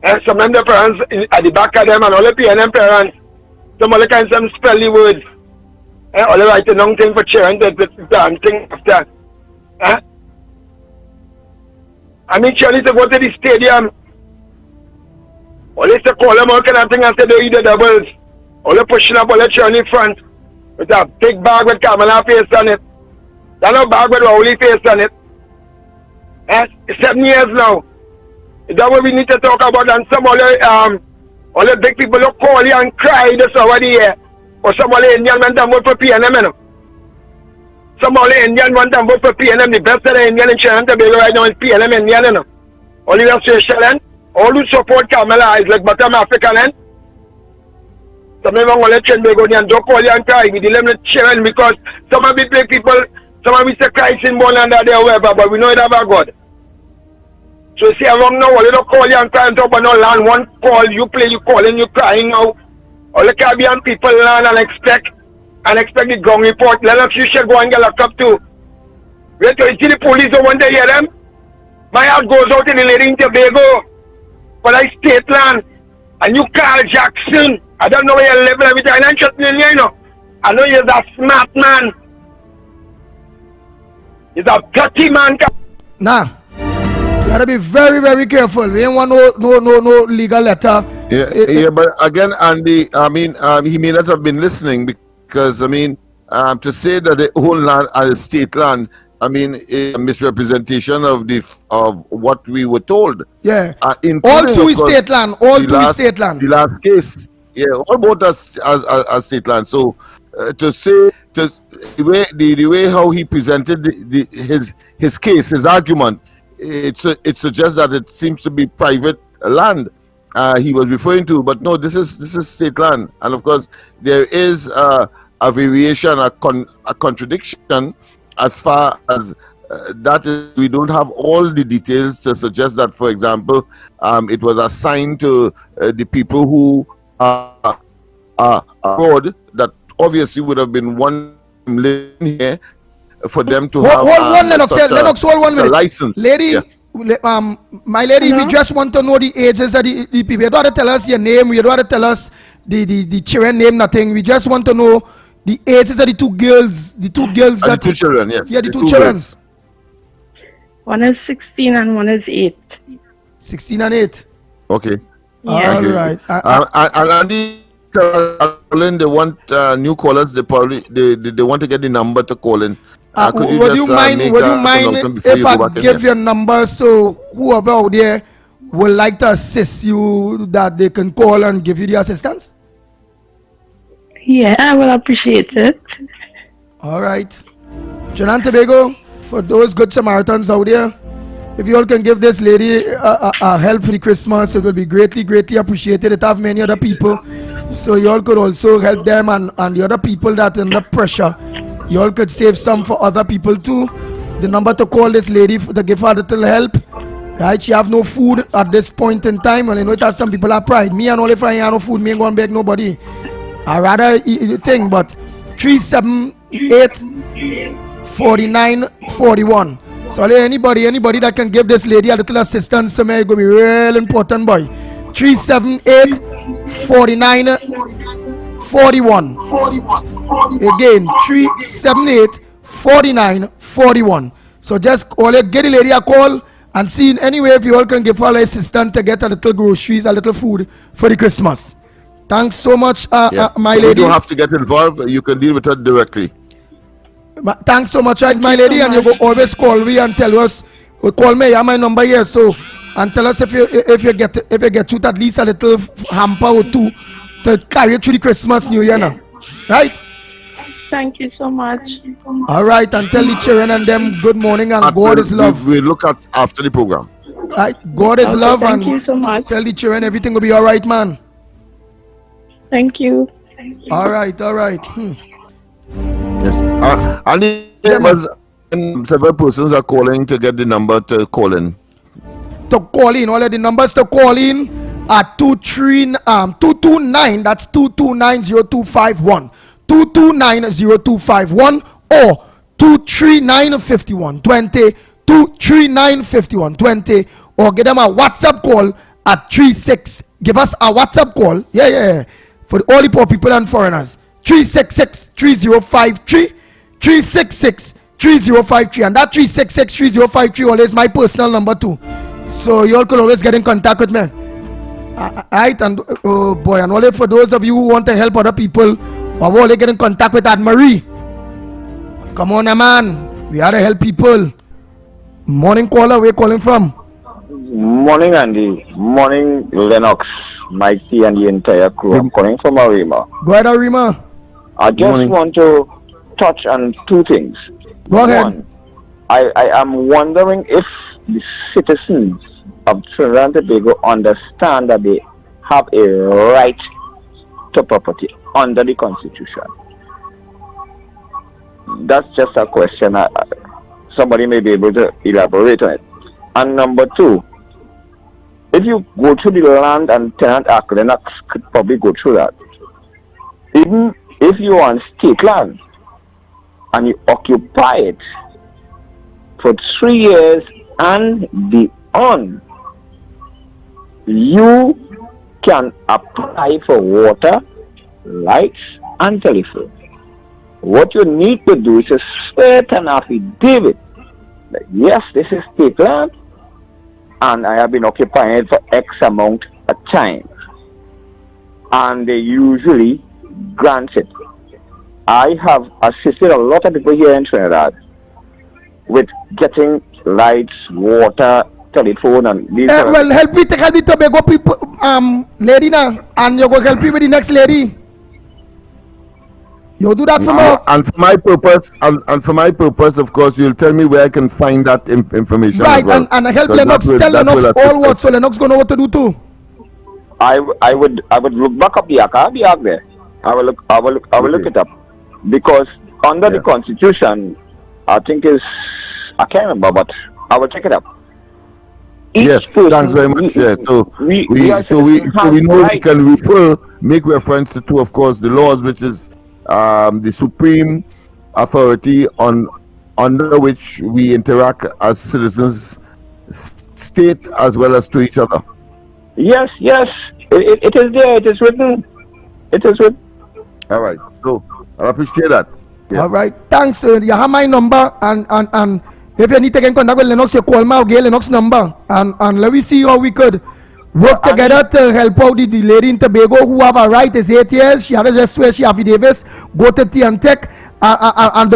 And some of the parents at the back of them and all the PNM parents, some of the kinds of spell the words. And all the right the long thing for cheering the thing after. Huh? I mean, cheering to go to the stadium. All they to call them all kind of thing and say they eat the doubles. All they pushing up all the cheering in front. With a big bag with Kamala face on it. That's no bag with Rowley face on it. It's 7 years now. Is that what we need to talk about? And some all the big people look call you and cry this already here. Or some all the Indian men that vote for PNM, you know. Some all the Indian men that vote for PNM. The best of the Indian in Trinidad and Tobago right now is PNM Indian, you know. All the association, all who support Kamala is like bottom African, and some of them all let Trinidadian don't call you and cry. We deal with children because some of the people, some of we say Christ in born under there, whatever, but we know it about God. So you see around now, all you don't call you and cry and talk about no land. One call, you play, you calling, you crying now. All the Caribbean people learn and expect the ground report. Lennox, you should go and get locked up too. Wait till you see the police don't want to hear them. My heart goes out to the lady in Tobago for that state land. And you Carl Jackson. I don't know where you live and everything. I'm just in here, you know. I know you're a smart man. He's a dirty man. Nah. You gotta be very, very careful. We don't want no legal letter. Yeah, but again, Andy, I mean, he may not have been listening because, I mean, to say that the whole land is state land, I mean, a misrepresentation of what we were told. Yeah. All two is state land. All two is state land. The last case, yeah, all both as state land. So to say the way how he presented his case, his argument, it suggests that it seems to be private land he was referring to, but no, this is state land, and of course there is a variation, a contradiction as far as that is. We don't have all the details to suggest that, for example, it was assigned to the people who are abroad, that obviously would have been one living here for them to have Lennox, hold 1 minute. License. Lady, yeah. My lady, we just want to know the ages of the people. You don't have to tell us your name. You don't have to tell us the children name, nothing. We just want to know the ages of the two girls. The two girls. The two children, yes. Yeah, the two children. Girls. One is 16 and one is 8. 16 and 8. Okay. Yeah. All right. And Andy, they want new callers. They want to get the number to call in. Would you mind if I give your number so whoever out there would like to assist you, that they can call and give you the assistance? Yeah, I will appreciate it. All right. Trinidad and Tobago, for those good Samaritans out there, if you all can give this lady a help for the Christmas, it will be greatly, greatly appreciated. It have many other people, so you all could also help them and the other people that are under pressure. You all could save some for other people too. The number to call this lady to give her a little help. Right? She have no food at this point in time. And I know that some people are pride. Me and all, if I have no food, me ain't going to beg nobody. I rather eat the thing, but 378-4941. So anybody that can give this lady a little assistance to me, it's going to be real important, boy. 378-4941. Again, 378-4941. So just call it, get the lady a call, and see in any way if you all can give her assistance to get a little groceries, a little food for the Christmas. Thanks so much, my lady. You don't have to get involved. You can deal with her directly. Thanks so much, right, my lady. And you go always call me and tell us. Call me. I have my number here. So and tell us if you get to at least a little hamper or two to carry through the Christmas, New Year now. Right? Thank you so much. All right, and tell the children and them good morning and God is love. We look at after the program. Right, God is love, thank and you so much. Tell the children everything will be all right, man. Thank you. All right. Yes. And several persons are calling to get the number to call in. To call in, all of the numbers to call in at 229. That's 229-0251, 229-0251, or 239-5120, 239-5120, or get them a WhatsApp call at 36. Give us a WhatsApp call. Yeah. For all the poor people and foreigners. 366-3053, 366-3053, and that 366-3053 always my personal number too. So you all could always get in contact with me. Alright, and oh boy, and only for those of you who want to help other people, or only get in contact with Anne-Marie. Come on, man. We are to help people. Morning caller, where you calling from? Morning, Andy. Morning, Lennox, Mikey, and the entire crew. I'm calling from Arima. Go ahead, Arima. I just want to touch on two things. Go ahead. One, I am wondering if the citizens of Trinidad and Tobago understand that they have a right to property under the Constitution. That's just a question. Somebody may be able to elaborate on it. And number two, if you go through the Land and Tenant Act, Lennox could probably go through that. Even if you are on state land and you occupy it for 3 years and beyond, you can apply for water, lights, and telephone. What you need to do is to swear an affidavit that yes, this is state land, and I have been occupying it for X amount of time. And they usually grant it. I have assisted a lot of people here in Trinidad with getting lights, water, telephone, and these. Well, help me Tobago people, lady now, and you're going to help me with the next lady. You do that for me. And for my purpose, of course, you'll tell me where I can find that information. Right, as well, and help Lennox. Tell Lennox all what, so Lennox gonna know what to do too. I would look back up the act. I'll be out there. I will look it up, because under the Constitution, I think I can't remember, but I will check it up. Yes, thanks very much. Yeah. So we know we can make reference to, of course, the laws, which is the supreme authority under which we interact as citizens, state as well as to each other. Yes, it is there. It is written. All right. So I appreciate that. Yeah. All right. Thanks. You have my number, and if you need to get in contact with Lennox, you call me. I'll get Lennox number, and let me see how we could work together to help out the lady in Tobago who have a right. Is 8 years. She had to just swear she affidavits. Go to TNTech, and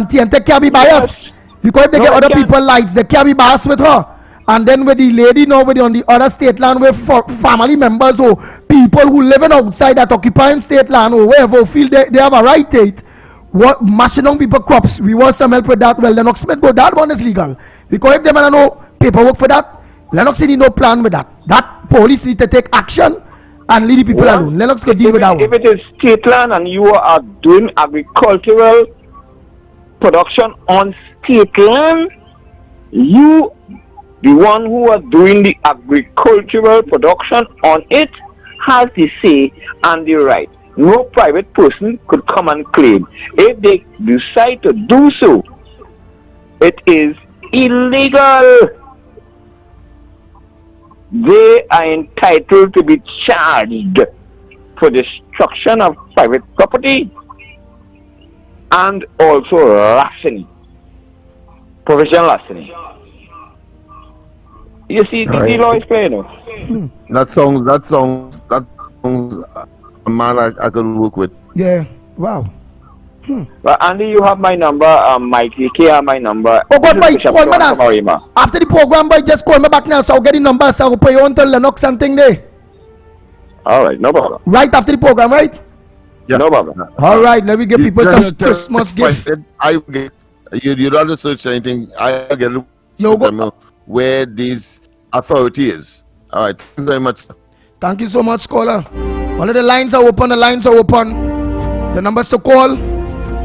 TNTech can't be biased because they get other people lights. They can't be biased with her. And then with the lady now, on the other state land, with family members or people who living outside that occupying state land or wherever feel they have a right to it. What mashing down people crops? We want some help with that. Well, Lennox Smith go that one is legal because if they man no paperwork for that, Lennox need no plan with that. That police need to take action and leave the people alone. Lennox could deal with that one. If it is state land and you are doing agricultural production on state land, you, the one who are doing the agricultural production on it, has the say and the right. No private person could come and claim. If they decide to do so, it is illegal. They are entitled to be charged for destruction of private property and also larceny, provisional larceny. You see, the law is clear enough. That sounds a man I could work with. Yeah. Wow. But Andy, you have my number. Mikey K have my number. Oh God, boy, call me now. After the program, boy, just call me back now. So I'll get the number. So I'll pay you on to Lennox something there. All right, no problem. Right after the program, right? Yeah. No problem. All right, let me give people some Christmas gift. I will get. You don't search anything. I will get. Where this authority is. All right. Thank you very much. Thank you so much, caller. All of the lines are open. The lines are open. The numbers to call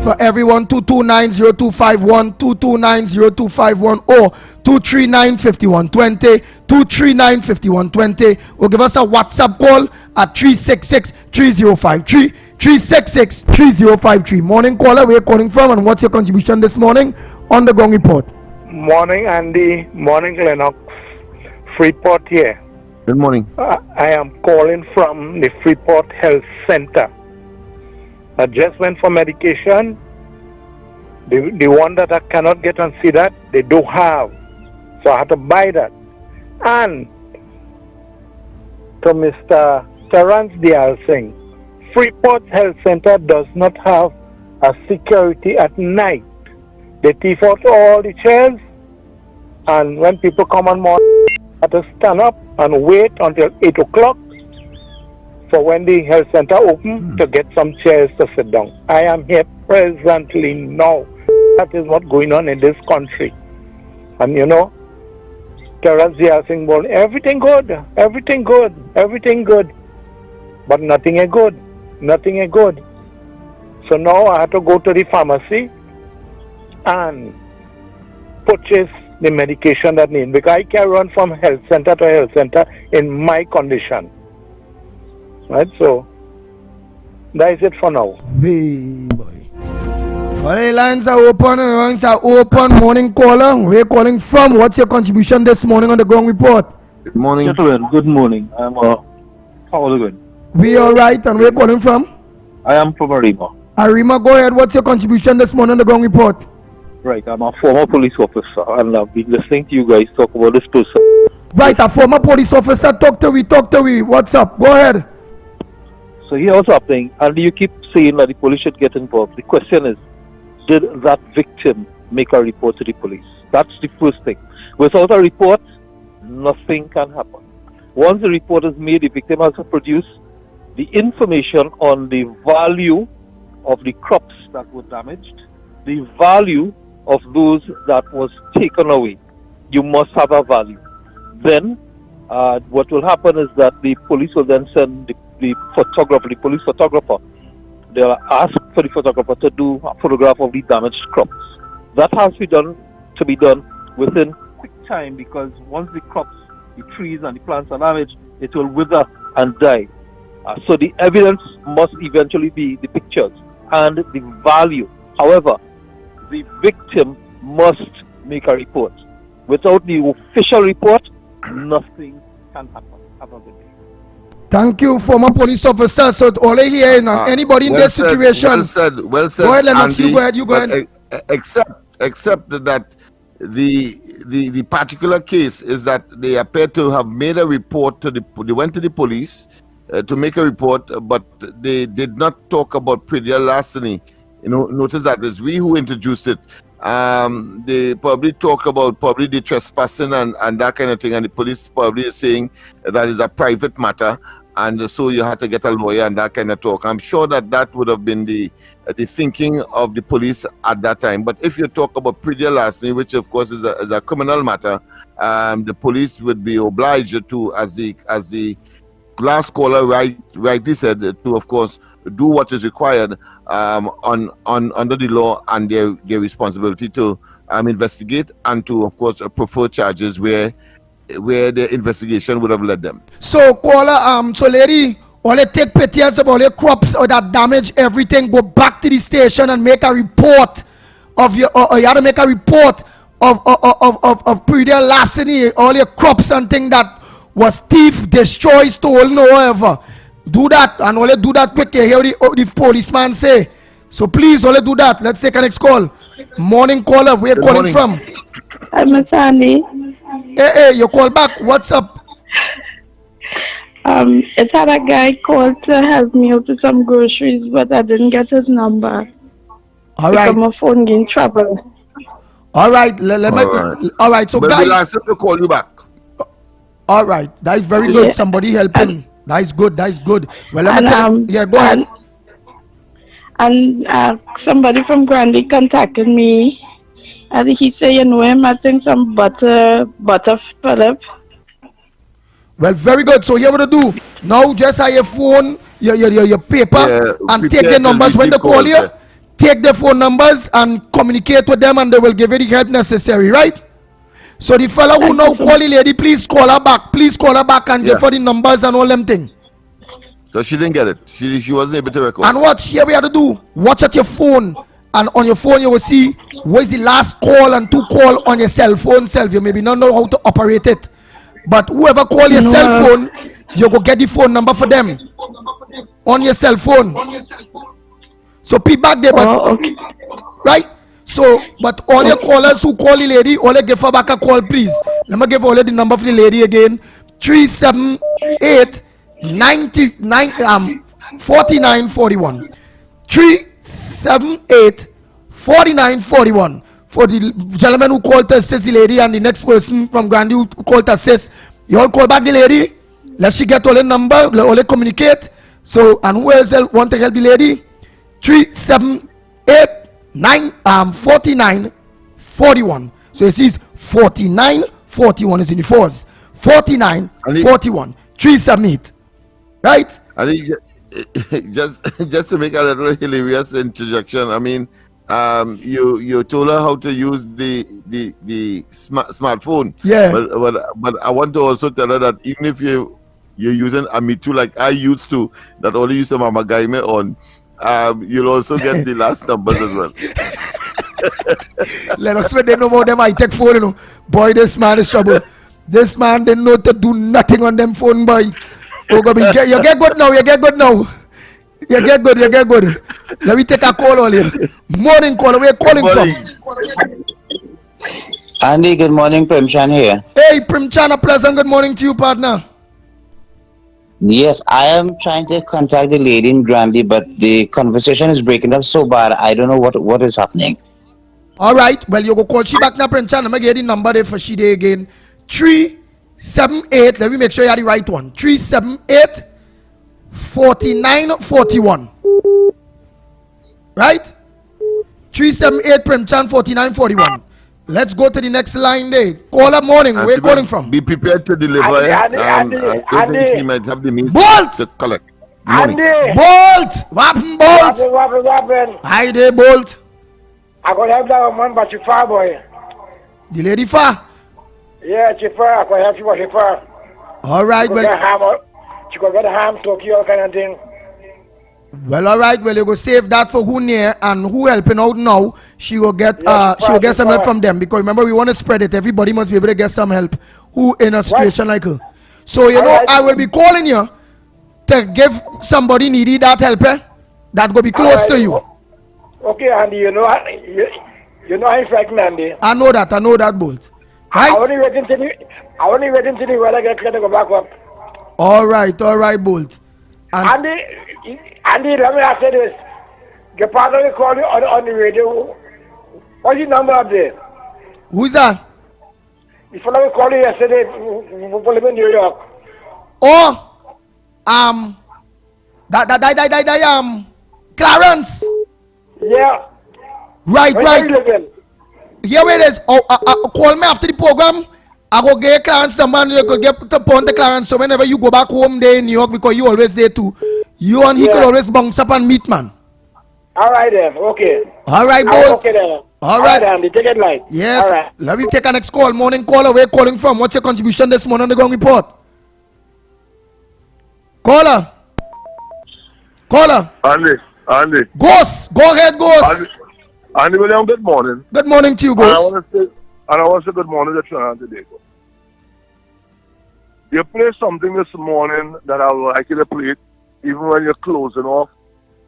for everyone: 229-0251, 229-0251, or 239-5120, 239-5120. Or give us a WhatsApp call at 366-3053, 366-3053. Morning caller, where are you calling from, and what's your contribution this morning on the Gong Report? Morning, Andy. Morning, Lennox. Freeport here. Good morning. I am calling from the Freeport Health Center. I just went for medication. The one that I cannot get and see that, they don't have. So I had to buy that. And to Mr. Terence Dial Singh, Freeport Health Center does not have a security at night. They thief out all the chairs, and when people come on morning, they have to stand up and wait until 8 o'clock for when the health center open to get some chairs to sit down. I am here presently now. That is what's going on in this country. And you know, Terence Dial Singh, well, everything good, but nothing is good. So now I have to go to the pharmacy and purchase the medication that needs, because I can run from health center to health center in my condition. Right, so that is it for now. Hey boy. All the lines are open. Morning caller, where are you calling from? What's your contribution this morning on the Gong Report? Good morning. Gentlemen, good morning. I'm how are you going? We all right, and where are you calling from? I am from Arima. Arima, go ahead. What's your contribution this morning on the Gong Report? Right, I'm a former police officer, and I've been listening to you guys talk about this person. Right, a former police officer. Talk to me. What's up? Go ahead. So here's what's happening, and you keep saying that the police should get involved. The question is, did that victim make a report to the police? That's the first thing. Without a report, nothing can happen. Once the report is made, the victim has to produce the information on the value of the crops that were damaged, the value of those that was taken away. You must have a value. Then what will happen is that the police will then send the police photographer. They'll ask for the photographer to do a photograph of the damaged crops. That has to be done within quick time, because once the crops, the trees and the plants are damaged, it will wither and die. So the evidence must eventually be the pictures and the value. However, the victim must make a report. Without the official report, nothing can happen. Have a good day. Thank you, former police officer. So all I hear now, anybody in this situation. Well said. Go ahead, Lennox. Andy, You go ahead. Except that the particular case is that they appear to have made a report they went to the police to make a report, but they did not talk about predial larceny. Notice that it's we who introduced it. They probably talk about the trespassing and that kind of thing, and the police probably is saying that is a private matter, and so you had to get a lawyer and that kind of talk. I'm sure that would have been the thinking of the police at that time. But if you talk about predial larceny, which of course is a criminal matter, the police would be obliged to, as the last caller rightly said, to of course do what is required under the law, and their responsibility to investigate and to of course prefer charges where the investigation would have led them. So caller, so lady, all they take pictures of all your crops or that damage everything, go back to the station and make a report of your, or you have to make a report of predial larceny, all your crops and thing that was thief, destroyed, stolen, or whatever. Do that, and only do that quick. You hear the policeman say. So please, only do that. Let's take a next call. Morning caller, where are you calling from? I'm Sandy. Hey, you call back. What's up? It had a guy called to help me out with some groceries, but I didn't get his number. All right. Because my phone getting trouble. All right. All right. So guys, we'll ask him to call you back. All right. That is very good. Somebody helping. That is good. Well, and, yeah, go ahead. And somebody from Grandy contacted me. And he said, you know him, I think some butter Philip. Well, very good. So here what to do. Now just have your phone, your paper, and take the numbers when they call you. Take the phone numbers and communicate with them, and they will give you the help necessary, right? So the fella who now call the lady, please call her back. Please call her back and give her the numbers and all them things. Because she didn't get it. She wasn't able to record. And watch, here we have to do. Watch at your phone. And on your phone, you will see what is the last call and to call on your cell phone self. You maybe not know how to operate it. But whoever call your cell phone, you go get the phone number for them on your cell phone. So people back there, but right? So, but all your callers who call the lady, all give her back a call, please. Let me give all the number for the lady again. 378 4941. 378 4941. For the gentleman who called to assist the lady, and the next person from Grandy who called to assist, you all call back the lady. Let she get all the number, all they communicate. So, and who else want to help the lady? 378 4941. So it says 4941 is in the fours. 4941. 378. Right? I think just to make a little hilarious interjection, I mean, you told her how to use the smartphone. Yeah. But I want to also tell her that even if you're using Amitu like I used to, that only use a Mama Gaime on, you'll also get the last numbers as well. Let us spend no more them high-tech phone, you know. Boy, this man is trouble. This man didn't know to do nothing on them phone, boy. Oh, you get good now. You get good. Let me take a call on you. Morning caller, where you calling from? Andy, good morning. Primchan here. Hey, Primchan, a pleasant good morning to you, partner. Yes, I am trying to contact the lady in Grandy, but the conversation is breaking up so bad. I don't know what is happening. All right. Well, you go call she back now, Primchan. I'm going to get the number there for she day again. 378. Let me make sure you have the right one. 378 4941. Right? 378 Primchan 4941. Let's go to the next line there. Caller morning. Where are you calling from? Be prepared to deliver. Andy. She might have the means Bolt! to collect. Andy! Bolt! What Bolt? What? Hi there, Bolt. I could help that woman, but she far, boy. The lady far? Yeah, she far. I could help you, but she far. All right, she could get a ham, Tokyo kind of thing. Well, all right. Well, you go save that for who near and who helping out now. She will get she will get some help from them, because remember we want to spread it. Everybody must be able to get some help who in a situation like her. So you know, I will be calling you to give somebody needy that help that will be close to you. Okay, Andy. You know I'm frightened, Andy. I know that, Bolt. Right? I only waiting till the weather gets ready to go back up. All right, Bolt. Andy, let me ask you this. Your partner will call you on the radio. What's your number up there? Who's that? The fellow will call you yesterday from New York. Oh, Clarence. Yeah. Right. Here it is. Call me after the program. I go get Clarence number and you could get to point the Clarence, so whenever you go back home there in New York, because you always there too, you and he could always bounce up and meet, man. All right then, okay. All right, Bolt. Okay then. All right. Andy, take it light. Yes. All right. Let me take a next call. Morning caller, where you calling from? What's your contribution this morning on the Ground Report? Caller. Andy. Ghost. Go ahead, Ghost. Andy William, good morning. Good morning to you, Ghost. And I want to say good morning to Trinidad and Tobago. You played something this morning that I would like you to play, even when you're closing off,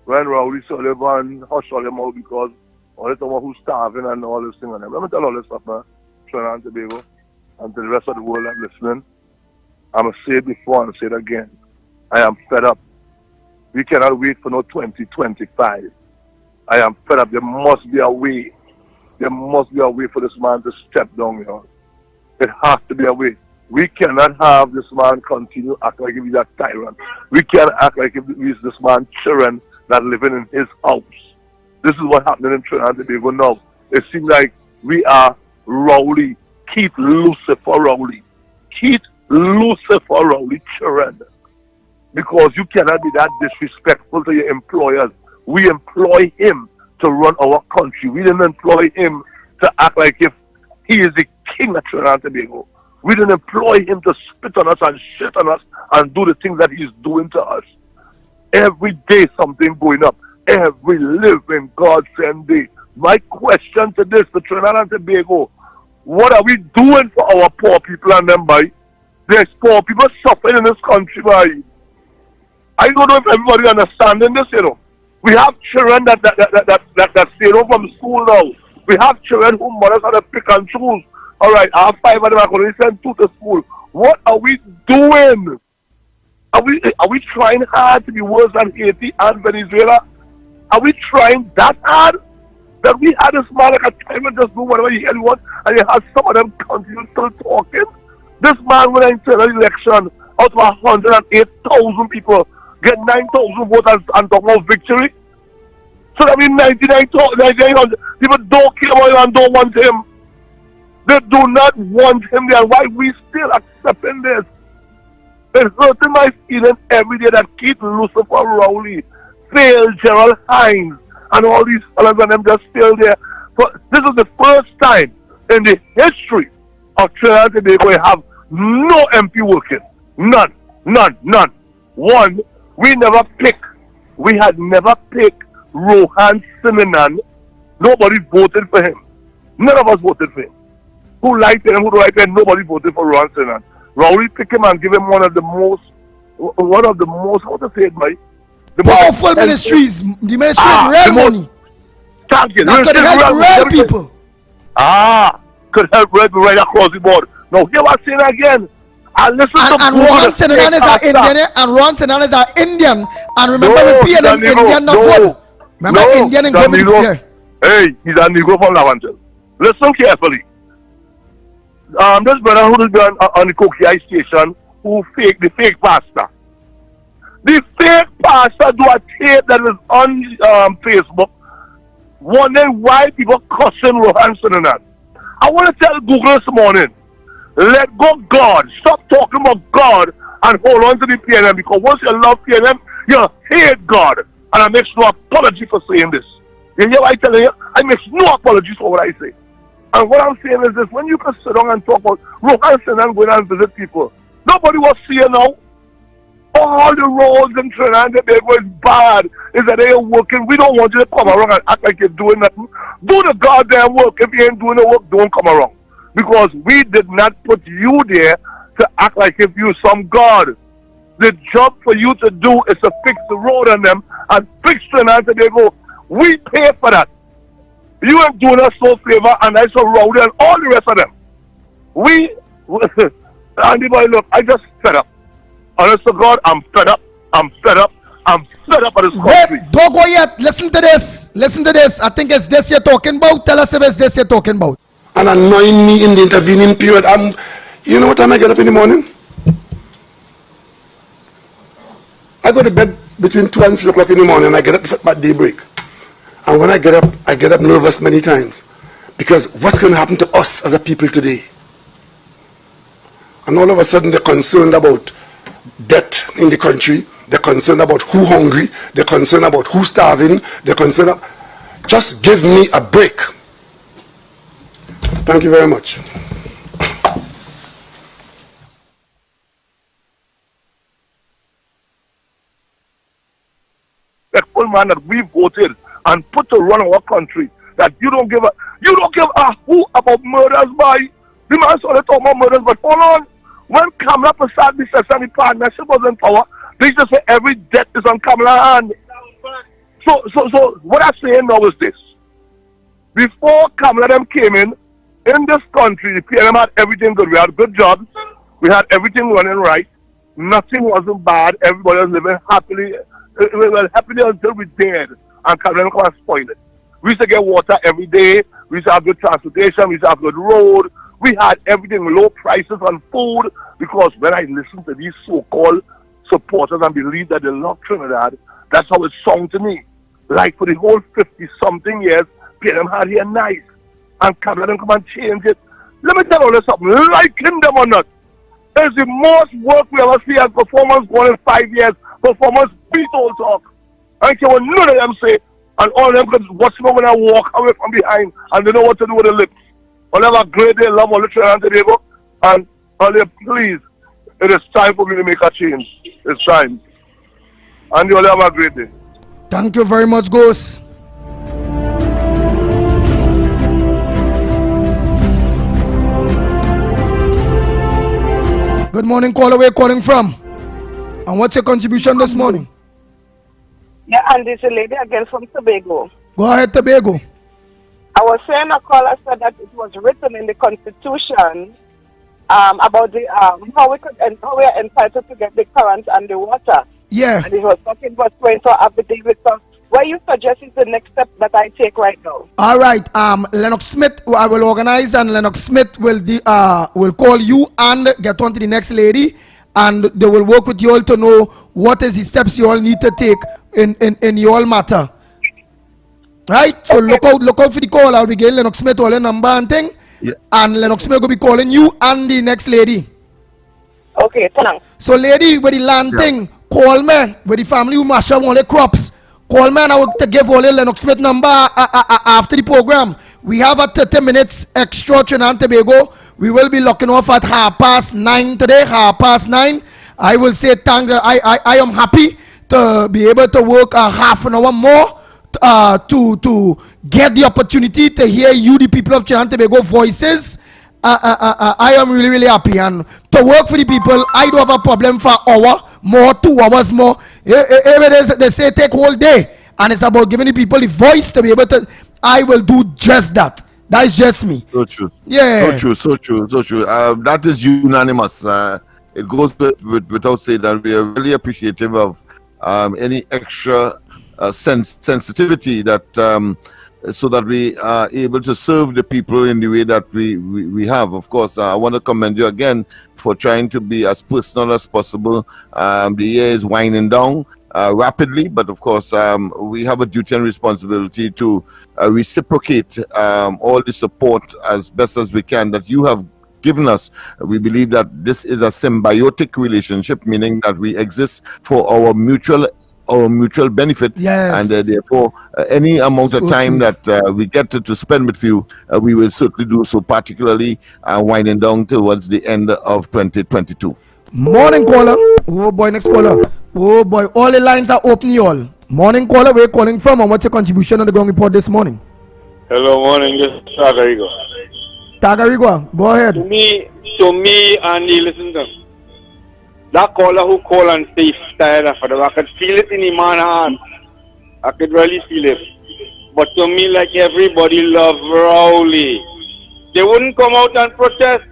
when Rowdy Sullivan hush all them out because all the someone who's starving and all this thing and let me tell all this stuff, man. Trinidad and Tobago, and to the rest of the world that's listening. I'm going to say it before and say it again. I am fed up. We cannot wait for no 2025. I am fed up. There must be a way. There must be a way for this man to step down, you know. It has to be a way. We cannot have this man continue act like if he's a tyrant. We can't act like if he's this man children that living in his house. This is what happening in Trinidad and Tobago now. It seems like we are Rowley, Keith Lucifer Rowley. Keith Lucifer Rowley children. Because you cannot be that disrespectful to your employers. We employ him to run our country. We didn't employ him to act like if he is the king of Trinidad and Tobago. We didn't employ him to spit on us and shit on us and do the things that he's doing to us. Every day something going up. Every living God-sent day. My question to this, to Trinidad and Tobago, what are we doing for our poor people and them, boy? There's poor people suffering in this country, boy. I don't know if everybody understanding this, you know. We have children that stay home from school now. We have children whose mothers have to pick and choose. All right, I have 5 of them. I can only send 2 to school. What are we doing? Are we trying hard to be worse than Haiti and Venezuela? Are we trying that hard? That we had this man like a time and just do whatever you want, and you have some of them continue still talking? This man when I enter an election, out of 108,000 people, get 9,000 votes and talk about victory. So that means 99,000 people don't care about him and don't want him. They do not want him there. Why we still accepting this? It's hurting my feeling every day that Keith Lucifer Rowley, Phil Gerald Hines, and all these fellas and them just still there. But this is the first time in the history of Trinidad and Tobago we have no MP working. None. One, we had never picked Rohan Siminan. Nobody voted for him. None of us voted for him. Who liked him, who don't like him, nobody voted for Rohan Siminan. Rowley picked him and gave him one of the most, how to say it, Mike? The powerful ministries. The ministry of real money. Thank you. That could help real people. Could help right across the board. Now, here I'm saying again. And Rohan Siminan is our Indian, and Rohan Siminan is our Indian. And remember, the PNM Indian not good. Remember, Indian and good. Hey, he's a Negro from Lavangel. Listen carefully. This brother who is on the Kokiai station, the fake pastor. The fake pastor do a tape that is on Facebook, wondering why people cussing Rohan Siminan. I want to tell Google this morning, let go God. Stop talking about God and hold on to the PNM, because once you love PNM, you hate God. And I make no apology for saying this. You hear what I tell you? I make no apologies for what I say. And what I'm saying is this, when you can sit down and talk about Rohan Siminan going and visit people, nobody was seeing now. All the roads in Trinidad and Tobago is bad. Is that they are working. We don't want you to come around and act like you're doing nothing. Do the goddamn work. If you ain't doing the work, don't come around. Because we did not put you there to act like if you're some god. The job for you to do is to fix the road on them and fix Trinidad and Tobago. We pay for that. You ain't doing us no favor, and I saw Rowdy and all the rest of them. Andy boy, look, I just fed up. Honest to God, I'm fed up. I'm fed up of this country. Wait, don't go yet. Listen to this. I think it's this you're talking about. Tell us if it's this you're talking about. And annoying me in the intervening period. You know what time I get up in the morning? I go to bed between 2 and 3 o'clock in the morning, and I get up at daybreak. And when I get up nervous many times. Because what's going to happen to us as a people today? And all of a sudden they're concerned about debt in the country. They're concerned about who hungry. They're concerned about who starving. They're concerned about... Just give me a break. Thank you very much. Respectful man that we voted and put to run our country, that you don't give a who about murders, by the man started talking about murders, but hold on. When Kamala Prasad and the partnership was in power, they just say every debt is on Kamala's hand. So what I'm saying now is this. Before Kamala them came in this country, the PNM had everything good. We had good jobs. We had everything running right. Nothing wasn't bad. Everybody was living happily. Happily until we did. And Kamala come and spoil it. We used to get water every day. We used to have good transportation. We used to have good road. We had everything, low prices on food, because when I listen to these so-called supporters and believe that they love Trinidad, That's how it sounds to me. Like for the whole 50-something years, PNM had here nice. And Kabla them come and change it. Let me tell you something. Liking them or not, it's the most work we ever see as performance going in 5 years. Performance beat all talk. I don't care what none of them say. And all of them could watch me when I walk away from behind and they know what to do with the lips. All have a great day, love all the Trinidad and Tobago. And all they please, it is time for me to make a change. It's time. And you all have a great day. Thank you very much, Ghost. Good morning, caller. Where calling from? And what's your contribution this morning? Yeah, and this lady again from Tobago. Go ahead, Tobago. I was saying a caller said that it was written in the Constitution about the how we are entitled to get the current and the water. Yeah. And it was talking about 20 affidavits. So what you suggest is the next step that I take right now. All right. Lennox Smith, I will organize, and Lennox Smith will call you and get on to the next lady, and they will work with you all to know what is the steps you all need to take in your matter. Right? So okay. look out for the call. I'll be getting Lennox Smith all the number and thing. Yeah. And Lennox Smith will be calling you and the next lady. Okay, thanks. So lady with the land thing, call me with the family who mash up all the crops. Call me and I will give all the Lennox Smith number after the program. We have a 30 minutes extra Trinidad and Tobago. We will be locking off at 9:30 today, 9:30. I will say thank you. I am happy to be able to work a half an hour more to get the opportunity to hear you, the people of Trinidad and Tobago voices. I am really, really happy, and to work for the people, I don't have a problem for an hour more, 2 hours more. They say take whole day, and it's about giving the people the voice to be able to. I will do just that. That is just me. So true. Yeah. So true. That is unanimous. It goes without saying that we are really appreciative of any extra sensitivity that. So that we are able to serve the people in the way that we have. Of course, I want to commend you again for trying to be as personal as possible. The year is winding down rapidly, but of course, we have a duty and responsibility to reciprocate all the support as best as we can that you have given us. We believe that this is a symbiotic relationship, meaning that we exist for our mutual benefit. Yes. And therefore any amount of time that we get to spend with you, we will certainly do so, particularly winding down towards the end of 2022. Morning caller. Oh boy, next caller. Oh boy, all the lines are open, y'all. Morning caller, where you calling from and what's your contribution on the ground report this morning? Hello, morning, this is Tagarigo. Tagarigo, go ahead. To me, Andy, listen to him. That caller who called and say tired of it, I could feel it in the man's heart. I could really feel it. But to me, like everybody loves Rowley. They wouldn't come out and protest.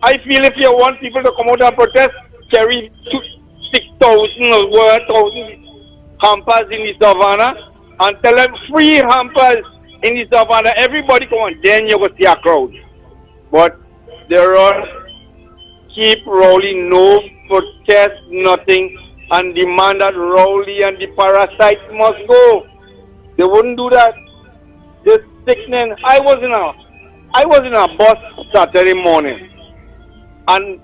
I feel if you want people to come out and protest, carry 6,000 or 1,000 hampers in the savannah and tell them free hampers in the savannah. Everybody come on, then you will see a crowd. But they're all keep Rowley, no protest, nothing, and demand that Rowley and the parasites must go. They wouldn't do that. This sickening. I was in a bus Saturday morning, and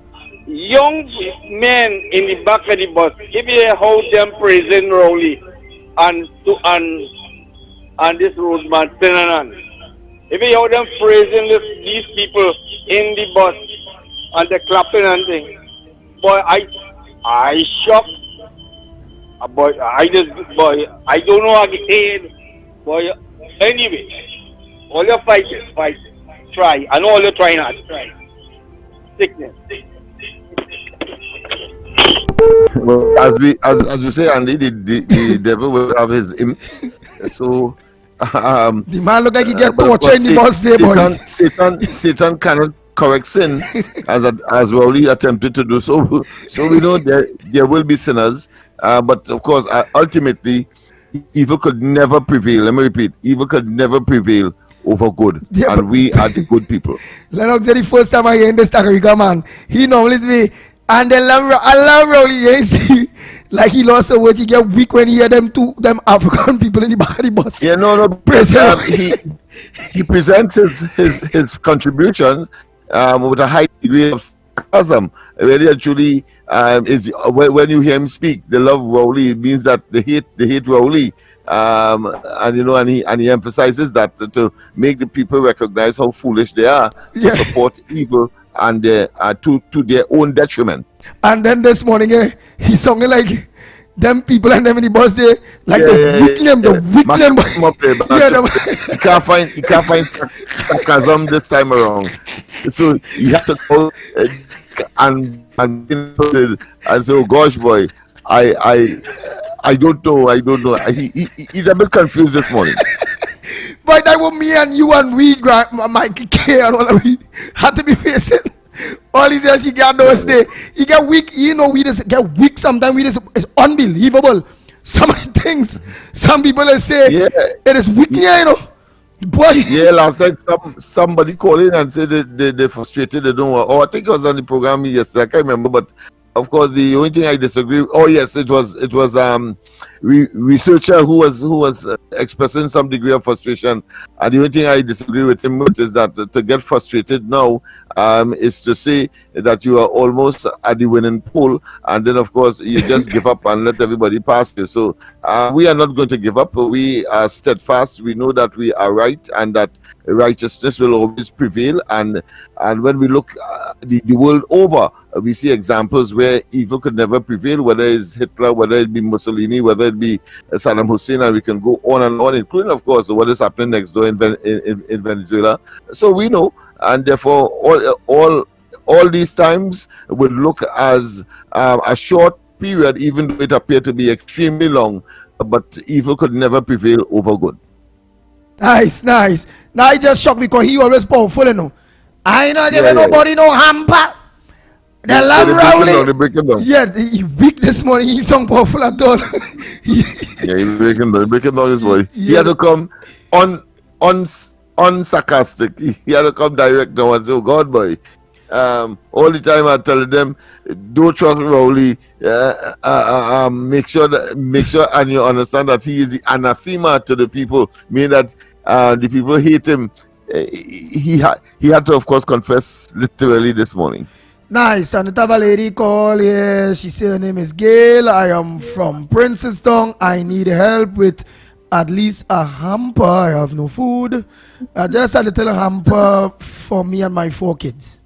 young men in the back of the bus, if you hold them praising Rowley and this roadman Tinanan, if you hold them praising these people in the bus and the clapping and thing, boy, I shocked. Boy, I don't know again. Boy, anyway, all your fight, try, and all you're trying not try. Sickness. Well, as we say, Andy, the devil will have his image. So the man look like he get tortured in the bus there, boy. Satan cannot correct sin as we already attempted to do so. So we know there will be sinners, but of course, ultimately, evil could never prevail. Let me repeat: evil could never prevail over good, and we are the good people. Lennox, the first time I hear this Tagariga man, he normally me, and then I love Rowley. You see, like he lost a word, he get weak when he hear them African people in the back of the bus. Yeah, no. He presents his contributions with a high degree of sarcasm. Really and truly, is when you hear him speak, they love Rowley. It means that they hate Rowley. And he emphasizes that to make the people recognize how foolish they are to support evil and to their own detriment. And then this morning, he sounded like them people and them in the bus there, like the weak name. He can't find sarcasm this time around. So you have to go and say, oh gosh, boy, I don't know. He's a bit confused this morning. But that was me and you and we, Mikey K and all of we had to be facing. All these days he got those days. He get weak. You know, we just get weak sometimes. We just, it's unbelievable. Some of the things some people say it is weak, you know. Boy. Yeah, last night somebody called in and said they're frustrated. They don't want. Oh, I think it was on the program yesterday. I can't remember, but of course, the only thing I disagree. Oh yes, it was researcher who was expressing some degree of frustration, and the only thing I disagree with him with is that to get frustrated now is to say that you are almost at the winning pool, and then of course you just give up and let everybody pass you. So we are not going to give up. We are steadfast. We know that we are right and that righteousness will always prevail. And when we look the world over, we see examples where evil could never prevail, whether it's Hitler, whether it be Mussolini, whether it be Saddam Hussein, and we can go on and on, including, of course, what is happening next door in Venezuela. So we know, and therefore all these times will look as a short period, even though it appeared to be extremely long, but evil could never prevail over good. Nice. Now he just shocked because he always powerful, you know. I ain't not giving nobody no hamper. The love Rowley. Yeah, he weak this morning. He's so powerful at all. Yeah, he's breaking down his voice. Yeah. He had to come unsarcastic. He had to come direct now and say, oh God, boy. All the time I tell them, don't trust Rowley. Make sure and you understand that he is the anathema to the people, meaning that the people hate him. He had to, of course, confess literally this morning. Nice. And the have a lady call here. She said her name is Gail. I am from Princeton. I need help with at least a hamper. I have no food. Just a little hamper for me and my 4 kids.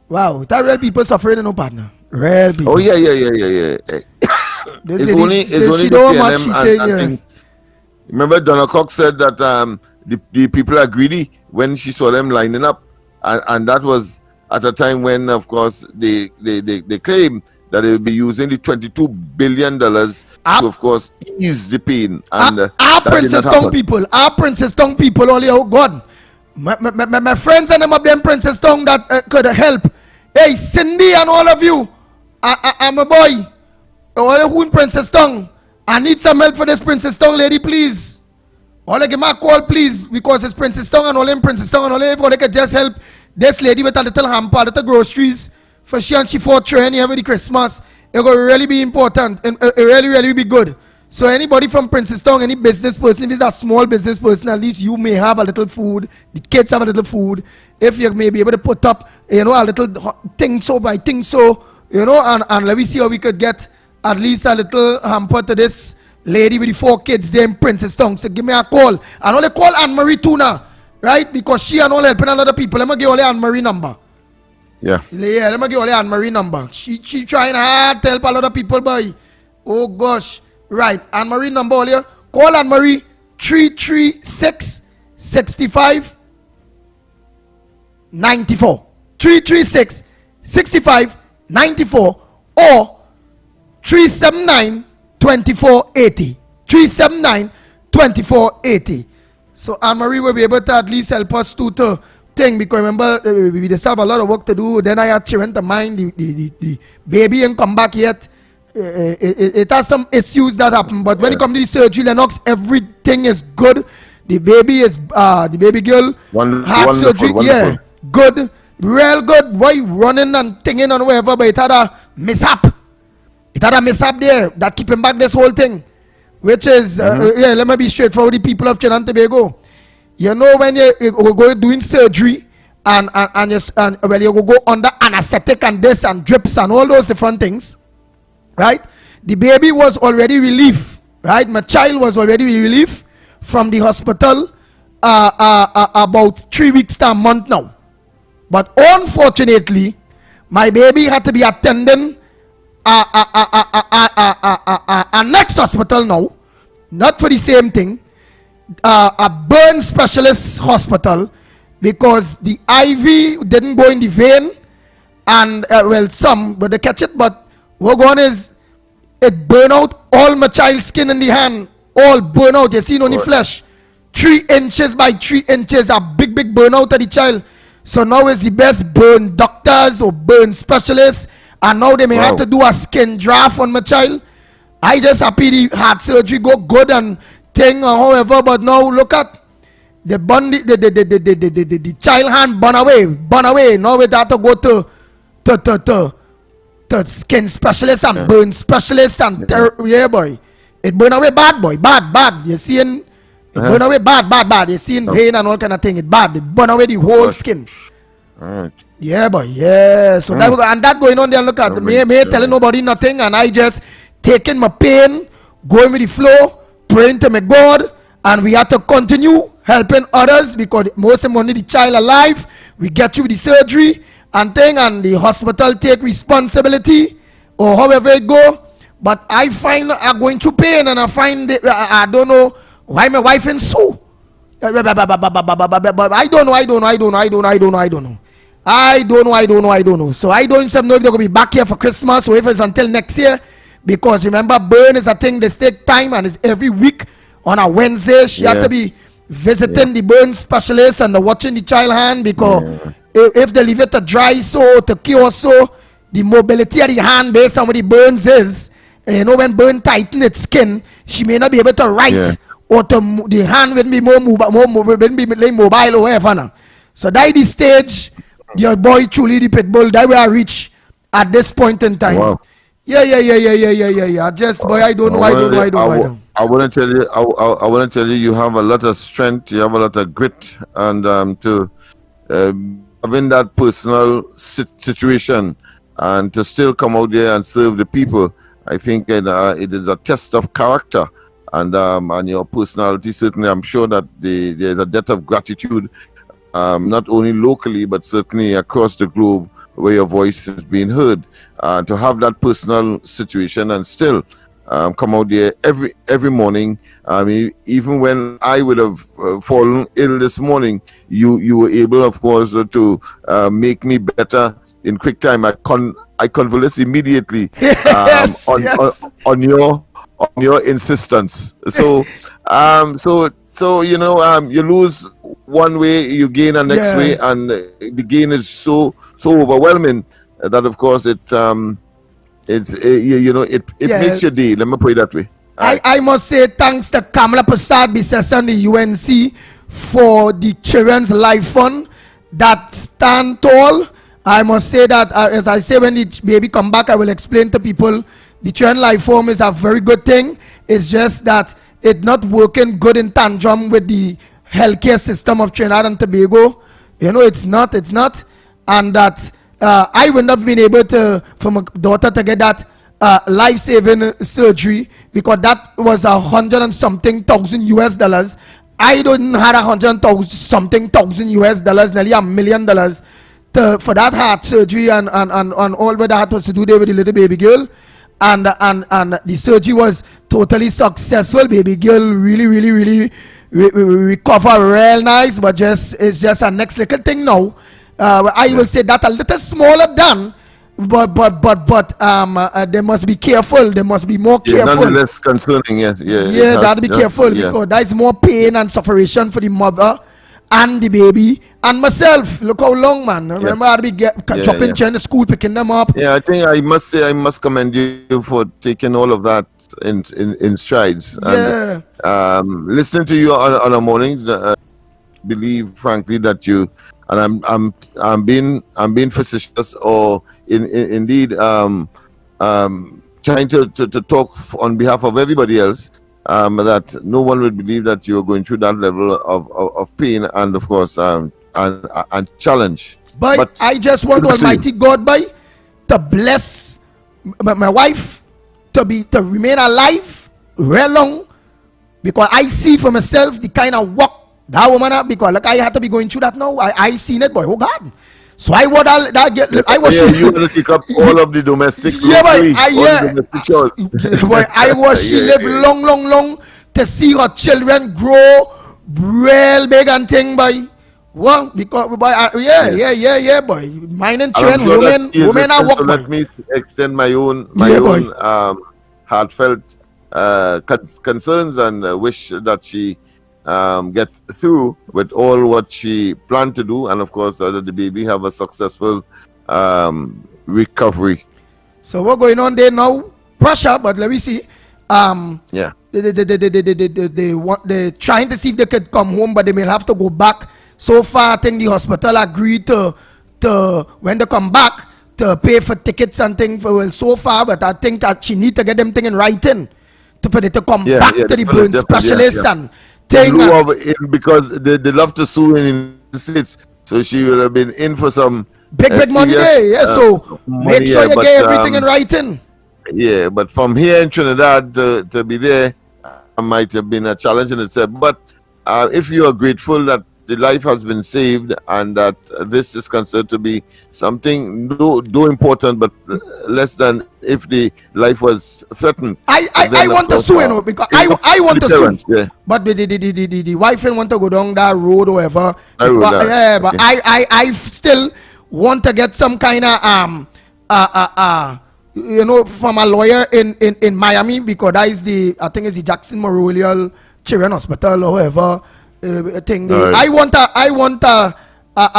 Wow, that real people suffering, no partner. Real people. Oh yeah. It's only the PNM. Remember, Donna Cox said that the people are greedy when she saw them lining up, and that was at a time when, of course, they claim that they will be using the $22 billion to, of course, ease the pain. And our Princess Tongue people, only oh God. My friends and them up there in Princess Tongue that could help. Hey, Cindy and all of you, I'm a boy. All who in Princess Tongue, I need some help for this Princess Tongue lady, please. All give me a call, please, because it's Princess Tongue and all in Princess Tongue and all if they could just help this lady with a little hamper, little groceries for she and she for training every Christmas. It will really be important and it really be good. So anybody from Princess Tongue, any business person, if it's a small business person, at least you may have a little food. The kids have a little food. If you may be able to put up, a little thing so by thing so, and let me see how we could get at least a little hamper to this lady with the 4 kids there in Princess Tongue. So give me a call. And only call Anne-Marie Tuna, right? Because she and all helping a lot of people. Let me give only Anne-Marie number. Yeah, let me give only Anne-Marie number. She trying hard to help a lot of people, boy. Oh gosh. Right, Anne-Marie number earlier. Call Anne-Marie 336 65 94. 336 65 94 or 379 2480. 379 2480. So Anne-Marie will be able to at least help us to thing, because remember we just have a lot of work to do. Then I had children to mind the baby ain't come back yet. It has some issues that happen, but when it comes to the surgery, Lennox, everything is good. The baby is the baby girl had surgery, yeah, good, real good. Why running and thinking and whatever, but it had a mishap. It had a mishap there that keeping back this whole thing, which is let me be straightforward with the people of Trinidad and Tobago. You know, when you go doing surgery and you go under anesthetic and this and drips and all those different things, right? The baby was already relieved, right? My child was already relieved from the hospital about 3 weeks to a month now. But unfortunately, my baby had to be attending a next hospital now, not for the same thing, a burn specialist hospital, because the IV didn't go in the vein, and well, some, but they catch it, but what going on is it burn out all my child's skin in the hand, all burn out. You see only flesh, 3 inches by 3 inches, a big burnout of the child. So now is the best burn doctors or burn specialists, and now they may have to do a skin draft on my child. I just happy the heart surgery go good and thing or however, but now look at the child hand burn away. Now we have to go to skin specialists and burn specialists and yeah boy, it burn away bad boy, bad. You seeing it burn away bad. You seeing vein and all kind of thing. It bad. It burn away the whole skin. Yeah boy, yeah. So that going on there. Look at me telling nobody nothing, and I just taking my pain, going with the flow, praying to my God, and we have to continue helping others because most of them need the child alive. We get you with the surgery and thing, and the hospital take responsibility or however it go. But I find I'm going through pain, and I find I don't know why my wife in so. I don't know. So I don't even know if they're going to be back here for Christmas or if it's until next year. Because remember, burn is a thing that take time, and it's every week on a Wednesday. She had to be visiting the burn specialist and watching the child hand, because if they leave it to dry so, to cure so, the mobility of the hand based on what the burns is, you know, when burn tighten its skin, she may not be able to write, or to the hand will be more mobile or whatever now. So that the stage, your boy truly the pit bull that we are reach at this point in time. Wow. Yeah. Just boy, I don't know. I want to tell you. I want to tell you. You have a lot of strength. You have a lot of grit, and to having that personal situation, and to still come out there and serve the people. I think it is a test of character, and your personality. Certainly, I'm sure that there's a debt of gratitude, not only locally but certainly across the globe, where your voice is being heard. To have that personal situation and still come out there every morning. I mean, even when I would have fallen ill this morning, you were able, of course, to make me better in quick time. I convalesced immediately on your insistence. So you know, you lose one way, you gain the next way, and the gain is so overwhelming that of course it makes your day. Let me put it that way. I must say thanks to Kamala Prasad Bisessan, the UNC, for the Children's Life Fund that stand tall. I must say that as I say, when the baby come back, I will explain to people the Children's Life Fund is a very good thing. It's just that it's not working good in tandem with the healthcare system of Trinidad and Tobago. You know, it's not, and that I would not have been able to, for my daughter to get that life-saving surgery, because that was $100 and something thousand US. I don't have $100 something thousand US, nearly $1 million for that heart surgery and all what that was to do there with the little baby girl. And the surgery was totally successful. Baby girl really recover real nice, but it's just a next little thing now. I will say that a little smaller than, but they must be careful. They must be more careful. Nonetheless concerning, yes. Yeah, that be careful because there is more pain and suffering for the mother and the baby and myself. Look how long, man. Remember, I'd be chopping in the school, picking them up. Yeah, I think I must commend you for taking all of that in strides. And listening to you on a mornings, believe frankly that you, and I'm being facetious or indeed trying to talk on behalf of everybody else, that no one would believe that you're going through that level of pain and, of course, and challenge. But I just want Almighty God, to bless my wife to remain alive real long, because I see for myself the kind of work that woman, because like I had to be going through that now. I seen it, boy. Oh God. So I would you want to take up all of the domestic I was she live long to see her children grow real big and thing, boy. Well, because boy, boy. Mine and children, women are work. So let me extend my own heartfelt concerns and wish that she gets through with all what she planned to do, and of course that the baby have a successful recovery. So what's going on there now? Pressure, but let me see. They trying to see if they could come home, but they may have to go back. So far, I think the hospital agreed to when they come back to pay for tickets and things. Well, so far, but I think that she need to get them thing in writing for them to come back to the burn specialist and thing. Because they love to sue in the States, so she will have been in for some big money there. So make sure you get everything in writing. Yeah, but from here in Trinidad to be there might have been a challenge in itself. But if you are grateful that the life has been saved and that this is considered to be something no important, but less than if the life was threatened. I want to sue, because I want to sue. Yeah. But the wife want to go down that road or whatever. But I still want to get some kind of from a lawyer in Miami, because that is I think it's the Jackson Memorial Children's Hospital or whatever. Thing. Right. I want a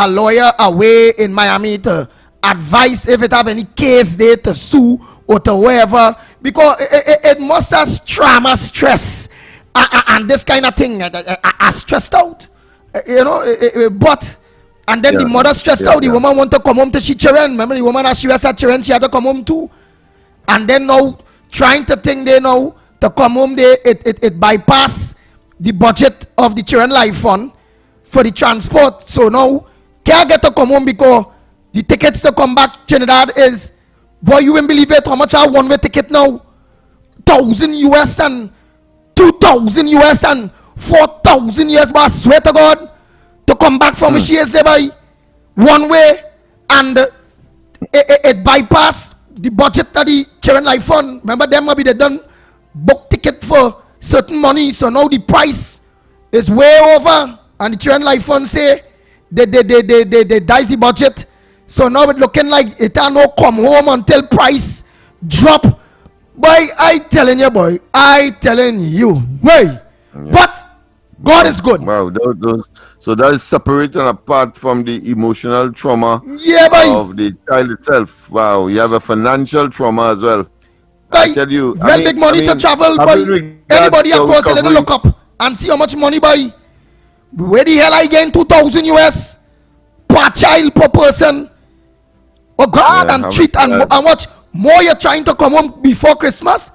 lawyer away in Miami to advise if it have any case there to sue or to whatever, because it must have trauma, stress, and this kind of thing. I stressed out, but and then the mother stressed out. The woman want to come home to see children. Remember the woman that she was at children, she had to come home too. And then now trying to think they now to come home there, it bypass the budget of the Children Life Fund for the transport. So now can't get to come home because the tickets to come back Trinidad is, boy, you won't believe it how much I one way ticket now. $1,000 and $2,000 and $4,000, but I swear to God, to come back from where she is there by one way, and it bypass the budget of the Children Life Fund. Remember them maybe they done book ticket for certain money, so now the price is way over, and the Children Life Fund say they dice the budget, so now it's looking like it ain't no come home until price drop. Boy, I telling you, but God is good. Wow, so that is separated apart from the emotional trauma of the child itself. Wow, you have a financial trauma as well. I tell you, big money to travel, boy. Anybody across a little look up and see how much money, boy. Where the hell I gain $2,000 per child per person? Oh God, and treat and much more you're trying to come home before Christmas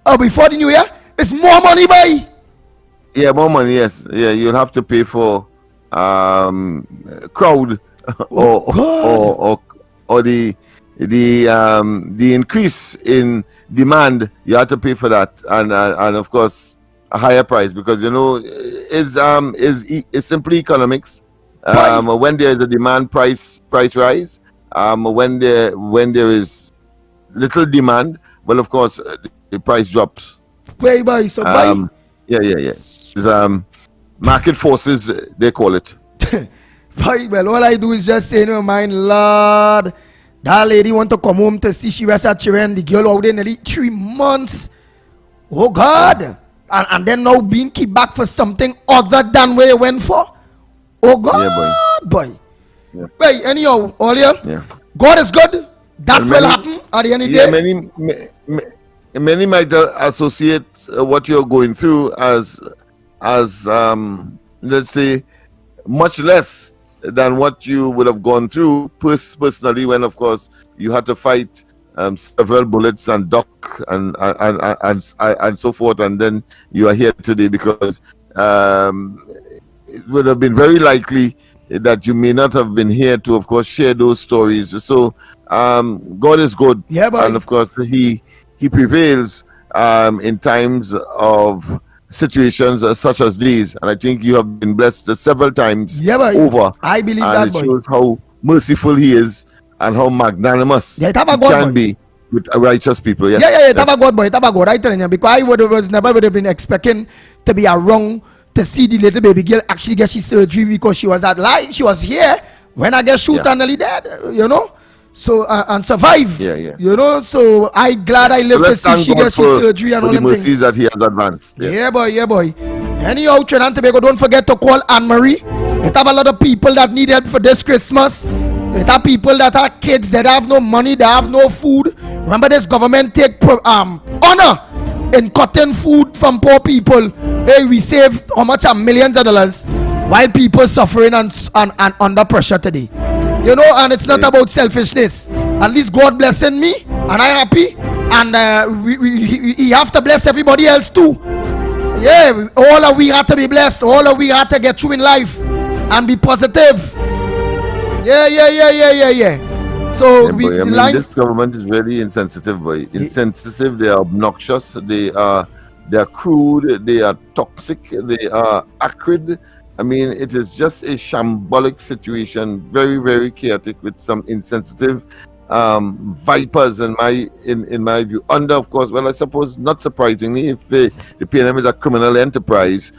or before the New Year. It's more money, boy. Yeah, more money. Yes, yeah. You'll have to pay for crowd or the increase in demand. You have to pay for that, and of course a higher price, because is simply economics. When there is a demand, price rise. When there is little demand, well, of course the price drops. Yeah. It's, market forces, they call it. Well, all I do is just say, no mind, Lord, that lady want to come home to see she was at children. The girl out there nearly 3 months. Oh God. And then now being kept back for something other than where you went for. Oh God, boy. Yeah. Wait, anyhow, Olia, God is good. That will happen at the end of the day. Many might associate what you're going through as let's say much less than what you would have gone through personally, when of course you had to fight several bullets and duck and so forth, and then you are here today because it would have been very likely that you may not have been here to, of course, share those stories. So God is good, and of course He prevails in times of situations such as these. And I think you have been blessed several times over. I believe and that, it shows how merciful He is and how magnanimous He can be with righteous people. Yes. Yeah. Taba God, boy. Taba God. I tell you, because I never would have been expecting to be around to see the little baby girl actually get she surgery because she was alive. She was here when I get shoot and nearly dead. You know. So and survive. Yeah. You know. So I glad I lived to see she get she surgery and all the them mercies things. that He has advanced. Yeah, boy. Anyhow, Trinidad and Tobago, don't forget to call Anne-Marie. We have a lot of people that need help for this Christmas. We have people that are kids that have no money, they have no food. Remember, this government take honor in cutting food from poor people. Hey, we save how much? Millions of dollars while people suffering and under pressure today. You know, and it's not about selfishness. At least God blessing me, and I'm happy. And He have to bless everybody else too. Yeah, all of we have to be blessed. All of we have to get through in life and be positive. Yeah. So this government is really insensitive, boy. Insensitive. They are obnoxious. They are crude. They are toxic. They are acrid. I mean, it is just a shambolic situation, very, very chaotic, with some insensitive vipers in my view. Under, of course, well, I suppose not surprisingly, if the PNM is a criminal enterprise,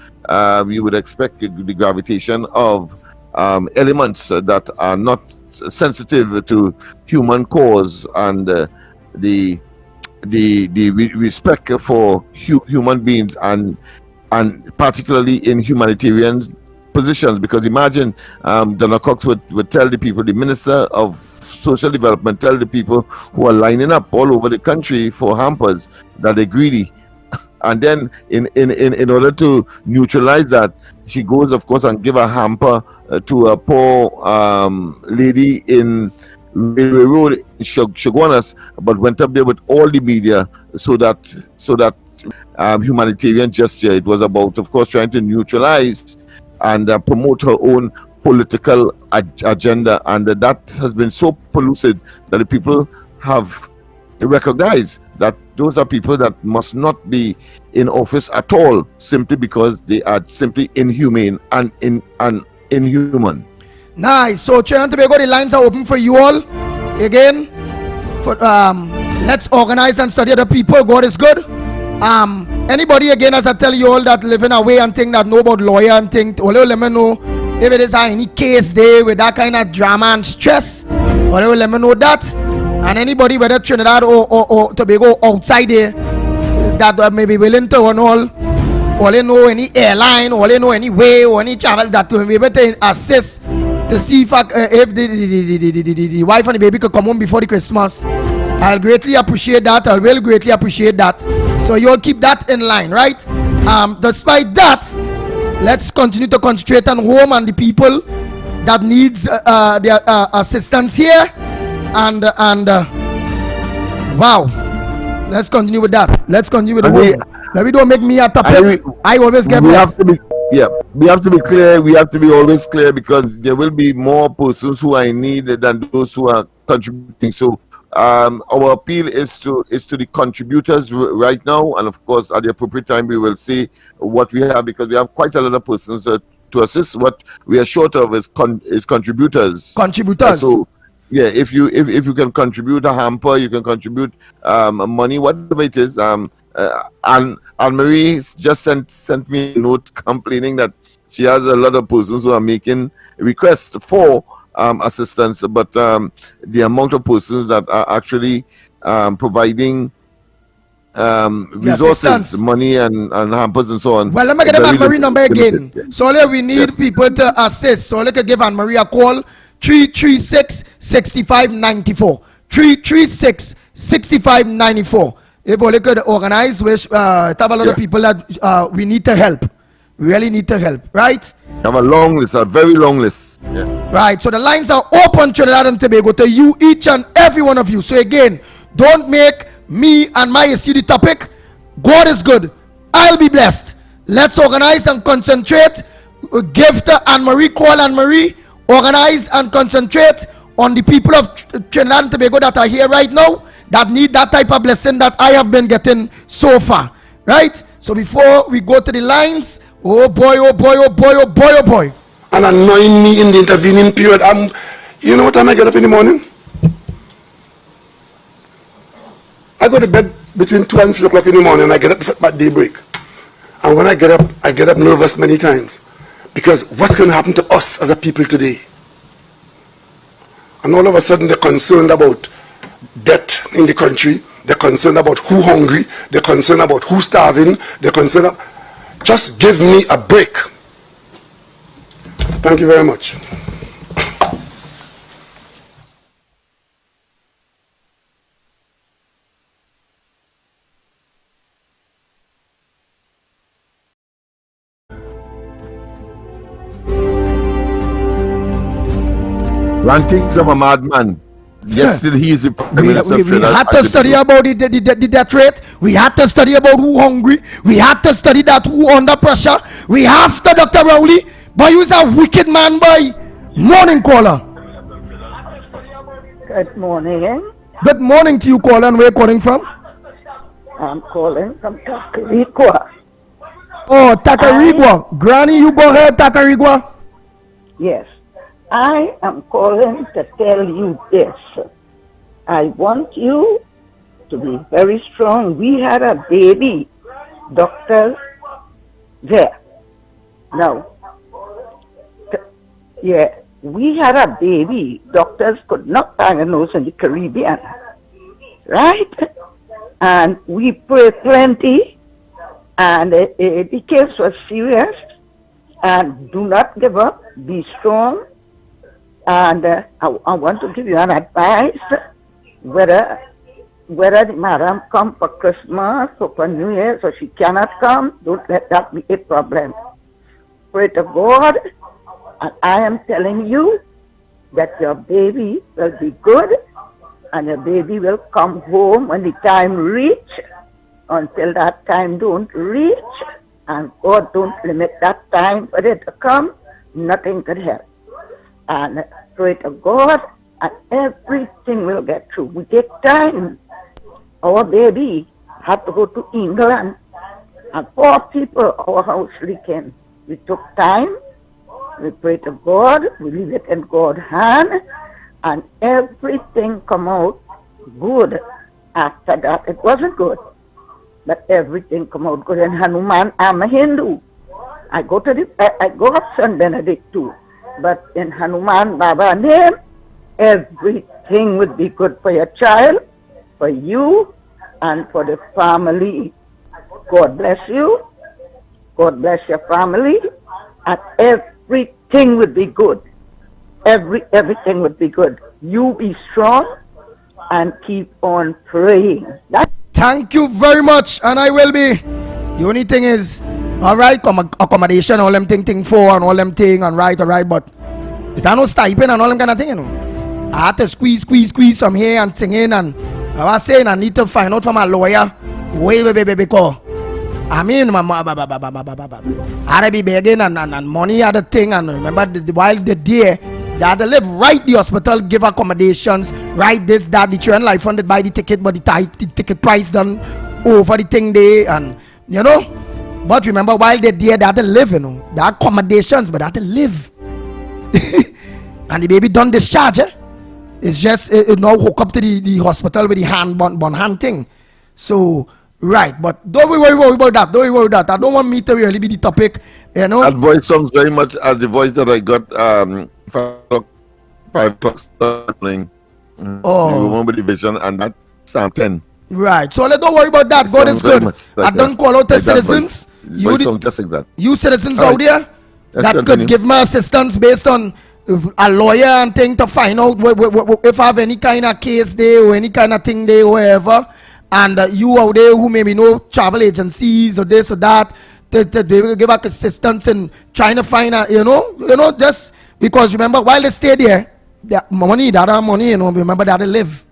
you would expect the gravitation of elements that are not sensitive to human cause and the respect for human beings and particularly in humanitarian positions. Because imagine Donald Cox would tell the people, the Minister of Social Development, tell the people who are lining up all over the country for hampers that they're greedy. And then in order to neutralize that, she goes, of course, and give a hamper to a poor lady in Railway Road in Chaguanas, but went up there with all the media so that humanitarian gesture. It was about, of course, trying to neutralize and promote her own political agenda, and that has been so pellucid that the people have recognized that those are people that must not be in office at all, simply because they are simply inhumane and inhuman. Nice. So Trinidad and Tobago, the lines are open for you all again. For let's organize and study other people. God is good. Anybody again, as I tell you all, that living away and think that know about lawyer and think, let me know if it is any case there with that kind of drama and stress, or let me know that. And anybody, whether Trinidad or Tobago outside there, that may be willing to on all they know any airline, or they know any way or any travel that will be able to assist to see if the wife and the baby could come home before the Christmas. I'll greatly appreciate that. I will greatly appreciate that. So you'll keep that in line, right? Despite that, let's continue to concentrate on home and the people that needs their assistance here. And wow, let's continue with that. Let's continue with the home. Maybe don't make me a topic. I always get blessed. We have to be clear. We have to be always clear, because there will be more persons who are in need than those who are contributing. So our appeal is to the contributors right now, and of course at the appropriate time we will see what we have, because we have quite a lot of persons to assist. What we are short of is contributors. So yeah, if you can contribute a hamper, you can contribute money, whatever it is. And Anne-Marie just sent me a note complaining that she has a lot of persons who are making requests for assistance, but the amount of persons that are actually providing resources, money and hampers and so on. Well, let me get the Anne-Marie number again. Yeah. So we need people to assist. So let's give Anne-Marie a call. 336-6594. 336-6594. If we could organize, which have a lot of people that we need to help. We really need to help, right? Have a long list, a very long list. Yeah. Right, so the lines are open, Trinidad and Tobago, to you, each and every one of you. So again, Don't make me and my issue the topic. God is good. I'll be blessed. Let's organize and concentrate. Give to Anne-Marie, call Anne-Marie. Organize and concentrate on the people of Trinidad and Tobago that are here right now, that need that type of blessing that I have been getting so far. Right? So before we go to the lines, oh boy, oh boy, oh boy, oh boy, oh boy. And annoying me in the intervening period. You know what time I get up in the morning? I go to bed between 2 and 3 o'clock in the morning, and I get up at daybreak. And when I get up nervous many times. Because what's going to happen to us as a people today? And all of a sudden they're concerned about debt in the country. They're concerned about who hungry. They're concerned about who starving. They're concerned about... Just give me a break. Thank you very much. Rantings of a madman. Yet still he is the Prime Minister. We had to study about the death rate. We had to study about who hungry. We had to study that who under pressure. We have to, Dr. Rowley. But you's a wicked man, boy. Morning, caller. Good morning. Good morning to you, caller. And where you calling from? I'm calling from Tacarigua. Oh, Tacarigua. Granny, you go ahead, Tacarigua. Yes. I am calling to tell you this. I want you to be very strong. We had a baby, doctor there. Now, yeah, we had a baby. Doctors could not diagnose in the Caribbean, right? And we prayed plenty, and the case was serious. And do not give up. Be strong. And I want to give you an advice, whether the madam come for Christmas or for New Year, so she cannot come, don't let that be a problem. Pray to God, and I am telling you that your baby will be good, and your baby will come home when the time reach. Until that time don't reach, and God don't limit that time for it to come, nothing could help. And pray to God, and everything will get through. We take time. Our baby had to go to England, and 4 people, our house leaking. We took time. We pray to God. We leave it in God's hand, and everything come out good. After that, it wasn't good, but everything come out good. And Hanuman, I'm a Hindu. I go up St. Benedict too. But in Hanuman Baba name, everything would be good for your child, for you, and for the family. God bless you. God bless your family. And everything would be good. Everything would be good. You be strong and keep on praying. Thank you very much. And I will be. The only thing is, all right, accommodation, all them thing for, and all them thing, and right, all right, but it ain't no stipend and all them kind of thing, you know. I had to squeeze from here and singing, and I was saying I need to find out from a lawyer, because I mean, I had to be begging and money had a thing, and remember while the day, they had to live right the hospital, give accommodations, right this, that, the children life funded by the ticket, but the ticket price done over the thing there, and you know. But remember, while they're there, they had to live, you know. There are accommodations, but they had to live. And the baby done discharge, eh? It's just, you know, hook up to the hospital with the hand thing. So, right. But don't worry about that. Don't worry about that. I don't want me to really be the topic, you know. That voice sounds very much as the voice that I got 5 o'clock starting. Oh. The woman with the vision, and that Psalm 10. Right. So don't worry about that. God is good. I don't call out the citizens. You just like that. You citizens out there that could give me assistance based on a lawyer and thing to find out if I have any kind of case there or any kind of thing there or whatever. And you out there who maybe know travel agencies or this or that, they will give us assistance in trying to find a, you know, just because remember while they stay there, that money, you know, remember that they live,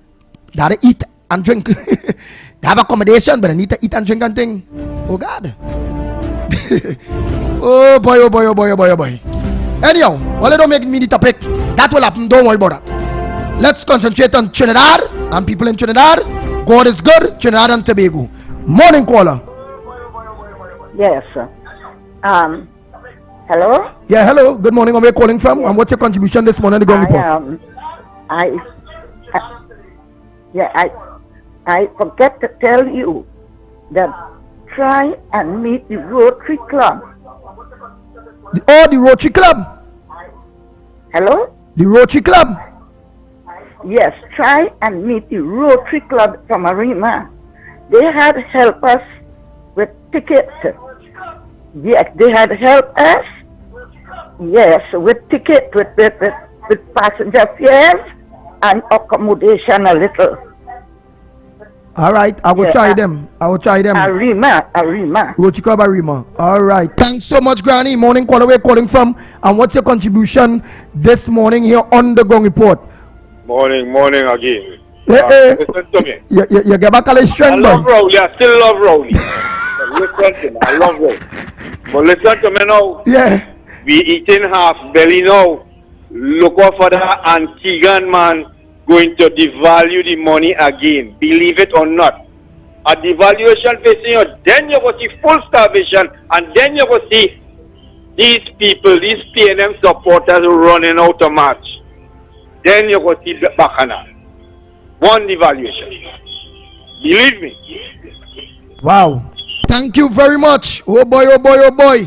that they eat and drink. They have accommodation, but they need to eat and drink and thing. Oh God. Oh boy, oh boy, oh boy, oh boy, oh boy. Anyhow, all they don't make me the topic. That will happen. Don't worry about that. Let's concentrate on Trinidad and people in Trinidad. God is good. Trinidad and Tobago. Morning caller. Yes. Hello? Yeah, hello. Good morning. Where are you calling from? And what's your contribution this morning to Gong Report? I forget to tell you that try and meet the Rotary Club. The Rotary Club? Hello? The Rotary Club? Yes, try and meet the Rotary Club from Arima. They had helped us with tickets. Yes, they had helped us. Yes, with tickets, with passenger fares and accommodation a little. All right, I will try them. Arima. Rotary Club Arima. All right. Thanks so much, Granny. Morning caller, where calling from? And what's your contribution this morning here on the Gong Report? Morning again. Listen to me. You get back all the strength, I love Rowley. I still love Rowley. Listen to me. I love Rowley. But listen to me now. Yeah. We eating half belly now. Look out for that Antiguan man going to devalue the money again. Believe it or not. A devaluation facing you, then you will see full starvation, and then you will see these people, these PNM supporters running out of match. Then you will see the Bacana. One devaluation. Believe me. Wow. Thank you very much. Oh boy, oh boy, oh boy.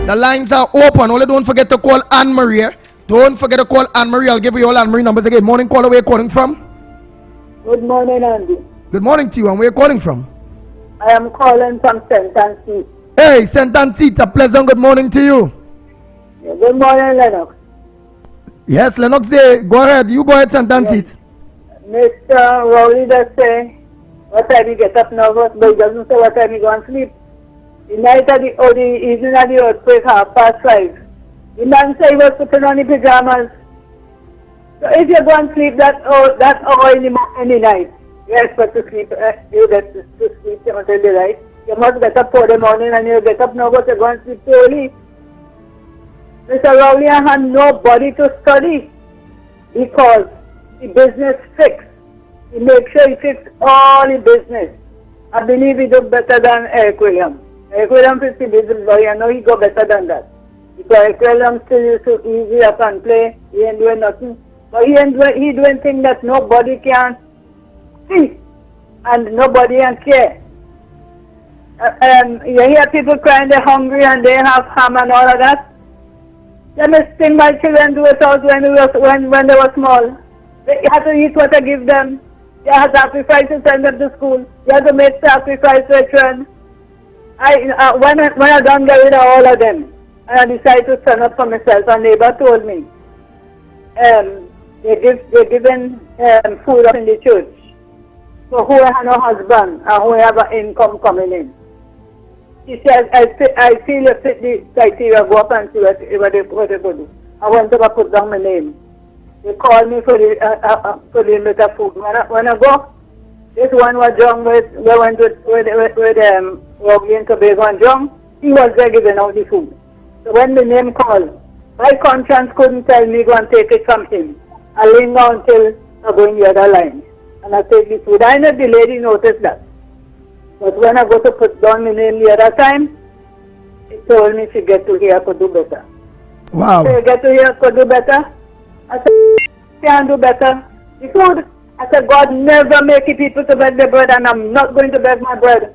The lines are open. Only don't forget to call Anne-Marie. Don't forget to call Anne-Marie. I'll give you all Anne-Marie numbers again. Morning caller, where are you calling from? Good morning, Andy. Good morning to you. And where are you calling from? I am calling from St. Anne's. Hey, St. Anne's. A pleasant good morning to you. Yeah, good morning, Lennox. Yes, Lennox Day. Go ahead. You go ahead, St. Anne's. Yes. Mr. Rowley does say what time you get up nervous, but he doesn't say what time you go and sleep. The night of the evening of the earthquake, 5:30. The man said he was putting on the pajamas. So if you go and sleep that hour in the night, you expect to sleep, you get to sleep until the night. You must get up for the morning and you get up nervous, you go and sleep too early. Mr. Rowley had nobody to study because the business fixed. He make sure he fixed all the business. I believe he do better than Eric Williams. Eric Williams is the business boy, I know he go better than that. Because Eric Williams still used to easy up and play, he ain't doing nothing. But he doing things that nobody can see and nobody can care. You hear people crying they're hungry and they have ham and all of that. Let me think my children do it out when they were small. They had to eat what I give them. They had to sacrifice to send them to school. They had to make sacrifice to children. When I done get rid of all of them, and I decided to stand up for myself, a neighbor told me, they're giving food up in the church for who have no husband and who have an income coming in. He said, I feel if the criteria, go up and see what they could do. I went to put down my name. They called me for the little food. When I go, this one was John with Rowley and Tobago and John, he was there giving out the food. So when the name called, my conscience couldn't tell me go and take it from him. I linger until I go in the other line and I take the food. I know the lady noticed that. But when I go to put down my name the other time, he told me if you get to here I could do better. Wow. So you get to here I could do better? I said, can do better. The food, I said, God never make people to beg their bread and I'm not going to beg my bread.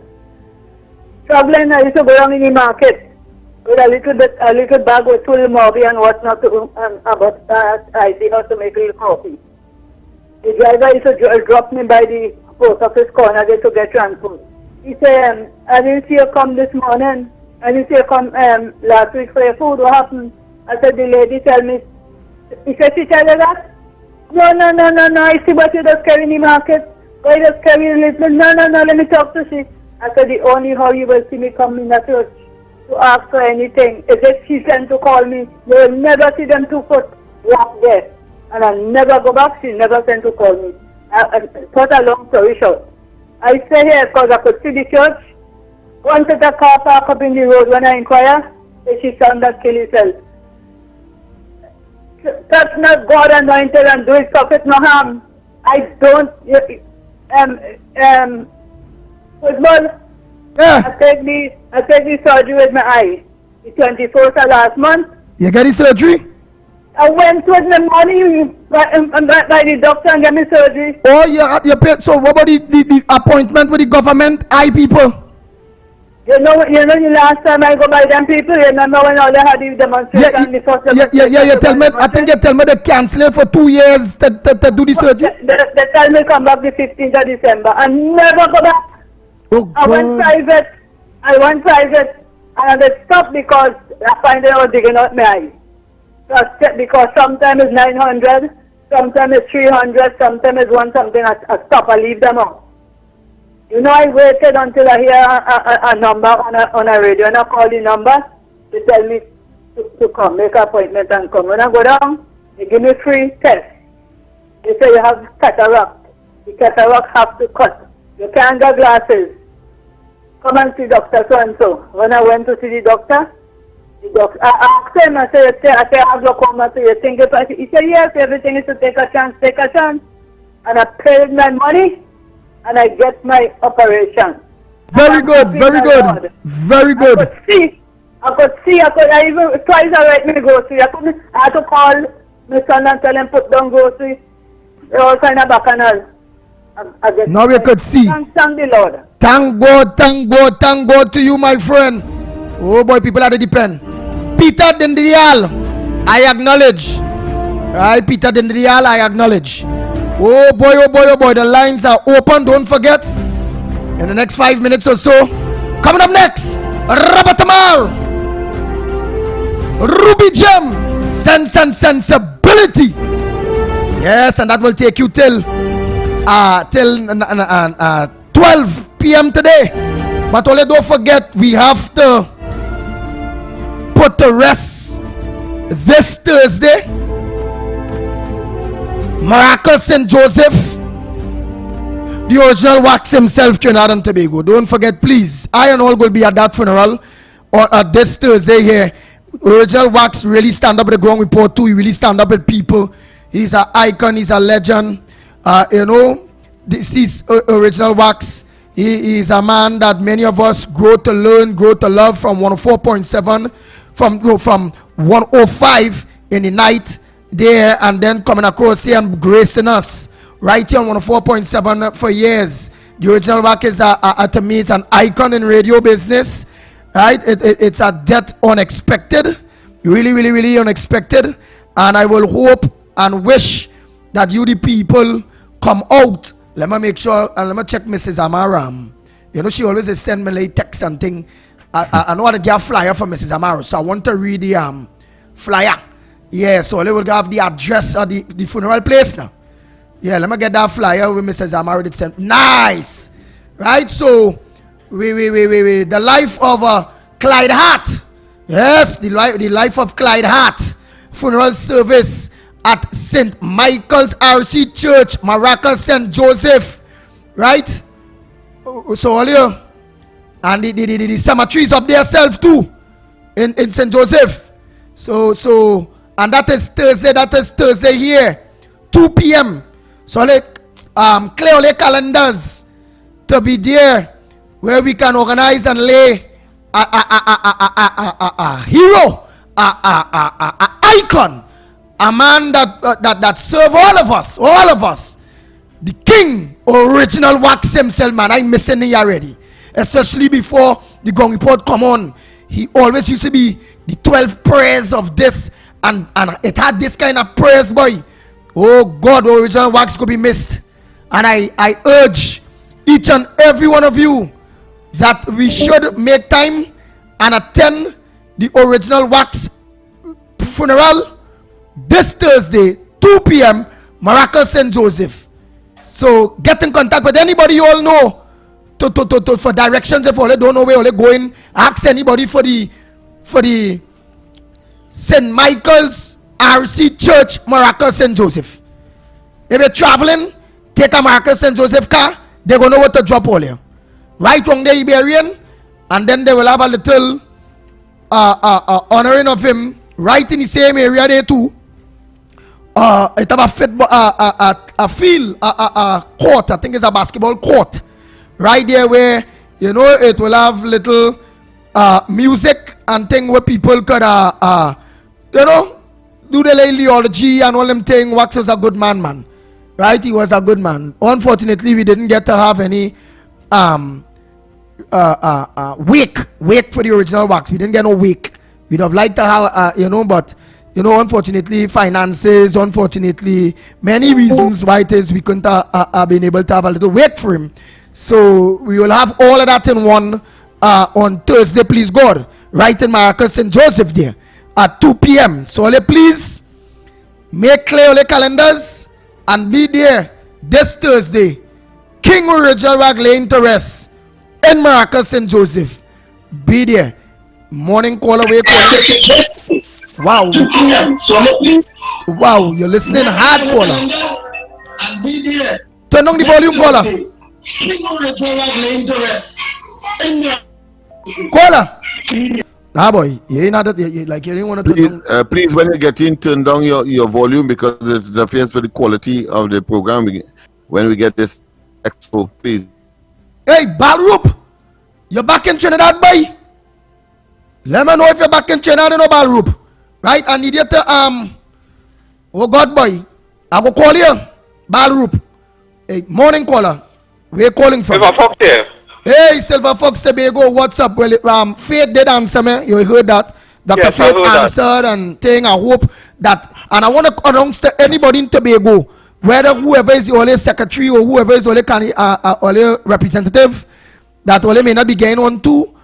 Traveling, I used to go around in the market with a little bag with full Morby and whatnot about I see how to make a little coffee. The driver used to drop me by the post office corner there to get transport. He said, I didn't see you come this morning. I didn't see you come last week for your food. What happened? I said, the lady tell me. He said, she tell you that? No. I see what you just carry in the market. Why just carry a little? No, let me talk to she. I said, the only how you will see me come in the church to ask for anything is if she sent to call me. You will never see them 2 foot walk there. And I never go back. She never sent to call me. Put a long story short. I stay here because I could see the church. Once at a car park up in the road when I inquire, she son that kill himself. Touch not God anointed and do it profit no harm. I don't football. Yeah. I take the surgery with my eye. The 24th of last month. You get the surgery? I went with my money by the doctor and get me surgery. Oh, you paid. So what about the appointment with the government eye people? You know the last time I go by them people, you remember when all they had the demonstration? You tell me, I think you tell me they cancel it for 2 years to do the surgery. They tell me come back the 15th of December and never go back. Oh, I went private and they stopped because I find they were digging out my eye. Because sometimes it's 900, sometimes it's 300, sometimes it's one something. I stop, I leave them out. You know, I waited until I hear a number on a radio and I call the number. They tell me to come, make an appointment and come. When I go down, they give me free test. They say you have cataract. The cataract have to cut. You can't get glasses. Come and see Dr. So-and-so. When I went to see the doctor, I asked him, I said, I have glaucoma, so you think if he said, yes, everything is to take a chance. And I paid my money. And I get my operation. Very good, very good, God. very good. I could even, twice I write me grocery. I had to call my son and tell him put down grocery. They all kind of bacchanal. Now we could see. Thank the Lord. Thank God to you, my friend. Oh boy, people are to depend. Peter Dendrial, I acknowledge. Right, Peter Dendrial, I acknowledge. Oh boy, the lines are open. Don't forget, in the next 5 minutes or so, coming up next, Rabatamar, Ruby Gem, Sense and Sensibility. Yes, and that will take you till 12 p.m. today. But only don't forget, we have to put to rest this Thursday Maracas St. Joseph, the original Wax himself, Trinidad and Tobago. Don't forget, please. I and all will be at that funeral or at this Thursday here. Original Wax really stand up with the ground report too. He really stand up with people. He's an icon. He's a legend. This is Original Wax. He is a man that many of us grow to learn, grow to love from 104.7, from 105 in the night. There and then coming across here and gracing us right here on 104.7 for years. The Original Wax is to me, it's an icon in radio business, right? It's a death unexpected, really unexpected, and I will hope and wish that you the people come out. Let me make sure and let me check Mrs. Amaram. You know, she always send me like text and thing. I know how to get a flyer for Mrs. Amaram, so I want to read the flyer. Yeah, so they will have the address of the funeral place now. Yeah, let me get that flyer with Mrs. Amar already sent. Nice! Right, so the life of Clyde Hart. Yes, the life of Clyde Hart. Funeral service at St. Michael's RC Church, Maracas St. Joseph. Right? So all you and the cemeteries up there self too in St. Joseph. So and that is Thursday here, 2 p.m. So clear all your calendars to be there where we can organize and lay a hero, a icon, a man that serve all of us. The king, Original Wax himself, man. I'm missing it already. Especially before the Gong Report come on. He always used to be the 12 prayers of this. And it had this kind of prayers, boy. Oh God, Original Wax could be missed. And I urge each and every one of you that we should make time and attend the Original Wax funeral this Thursday, 2 p.m., Maracas St. Joseph. So get in contact with anybody you all know for directions. If you don't know where you're going, ask anybody for the St. Michael's RC Church, Maracas St. Joseph. If you're traveling, take a Marcus St. Joseph car, they're going to know what to drop all here. Right on the Iberian, and then they will have a little honoring of him right in the same area there too. It have a field, a court, I think it's a basketball court, right there where, you know, it will have little music and thing where people could, you know, do the ideology and all them thing. Wax was a good man, right? He was a good man. Unfortunately, we didn't get to have any wake for the original Wax. We didn't get no wake. We'd have liked to have, you know, but, you know, unfortunately, finances, unfortunately, many reasons why it is we couldn't have been able to have a little wake for him. So we will have all of that in one on Thursday, please God, right in Marcus St. Joseph there at 2 p.m. So please make clear all the calendars and be there this Thursday. King Original Rag laying to rest in Marcus St. Joseph. Be there. Morning call away. Wow. Wow, you're listening hard, caller. Turn on the volume, caller. Caller. Ah, boy. You ain't like you didn't want to please, when you get in, turn down your volume because it interferes with the quality of the program when we get this expo, please. Hey, Balroop, you're back in Trinidad, boy. Let me know if you're back in Trinidad or Balroop. Right? I need you to, oh God, boy. I go call you, Balroop. Hey, morning caller. Where you calling from? Silver Fox here. Hey, Silver Fox Tobago, what's up? Well, Faith did answer me. You heard that? Dr. Yes, Faith answered and thing. I hope that, and I want to announce to anybody in Tobago, whether whoever is the only secretary or whoever is only representative, that only may not be getting on to,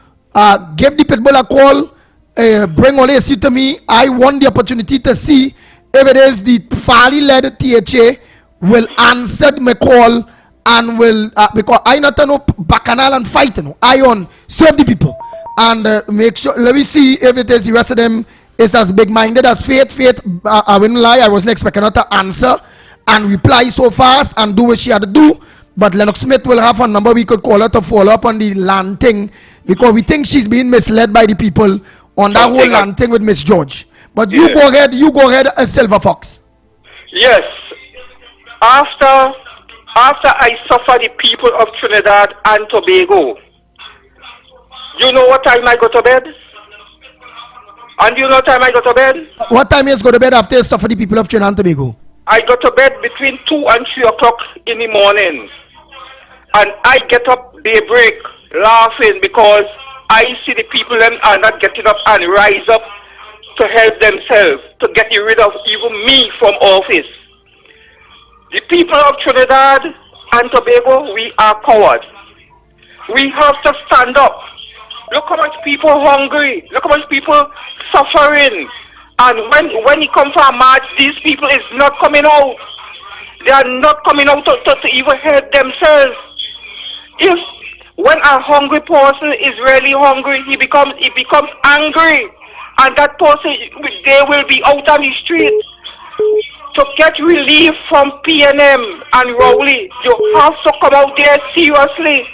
give the pitbull a call. Bring all this to me. I want the opportunity to see if it is the Farley led THA will answer my call and will because I not know bacchanal and fight, you know. I on serve the people and make sure. Let me see if it is the rest of them is as big minded as Faith. I wouldn't lie, I wasn't expecting her to answer and reply so fast and do what she had to do. But Lennox Smith will have a number we could call her to follow up on the land thing because we think she's being misled by the people on that whole land thing with Miss George. But you go ahead, Silver Fox. Yes. After I suffer the people of Trinidad and Tobago, you know what time I go to bed? And you know what time I go to bed? What time you go to bed after you suffer the people of Trinidad and Tobago? I go to bed between 2 and 3 o'clock in the morning. And I get up daybreak laughing because I see the people them are not getting up and rise up to help themselves, to get rid of even me from office. The people of Trinidad and Tobago, we are cowards. We have to stand up. Look how much people hungry. Look how much people suffering. And when you come for a march, these people is not coming out. They are not coming out to even help themselves. When a hungry person is really hungry, he becomes angry, and that person, they will be out on the street. To get relief from PNM and Rowley, you have to come out there seriously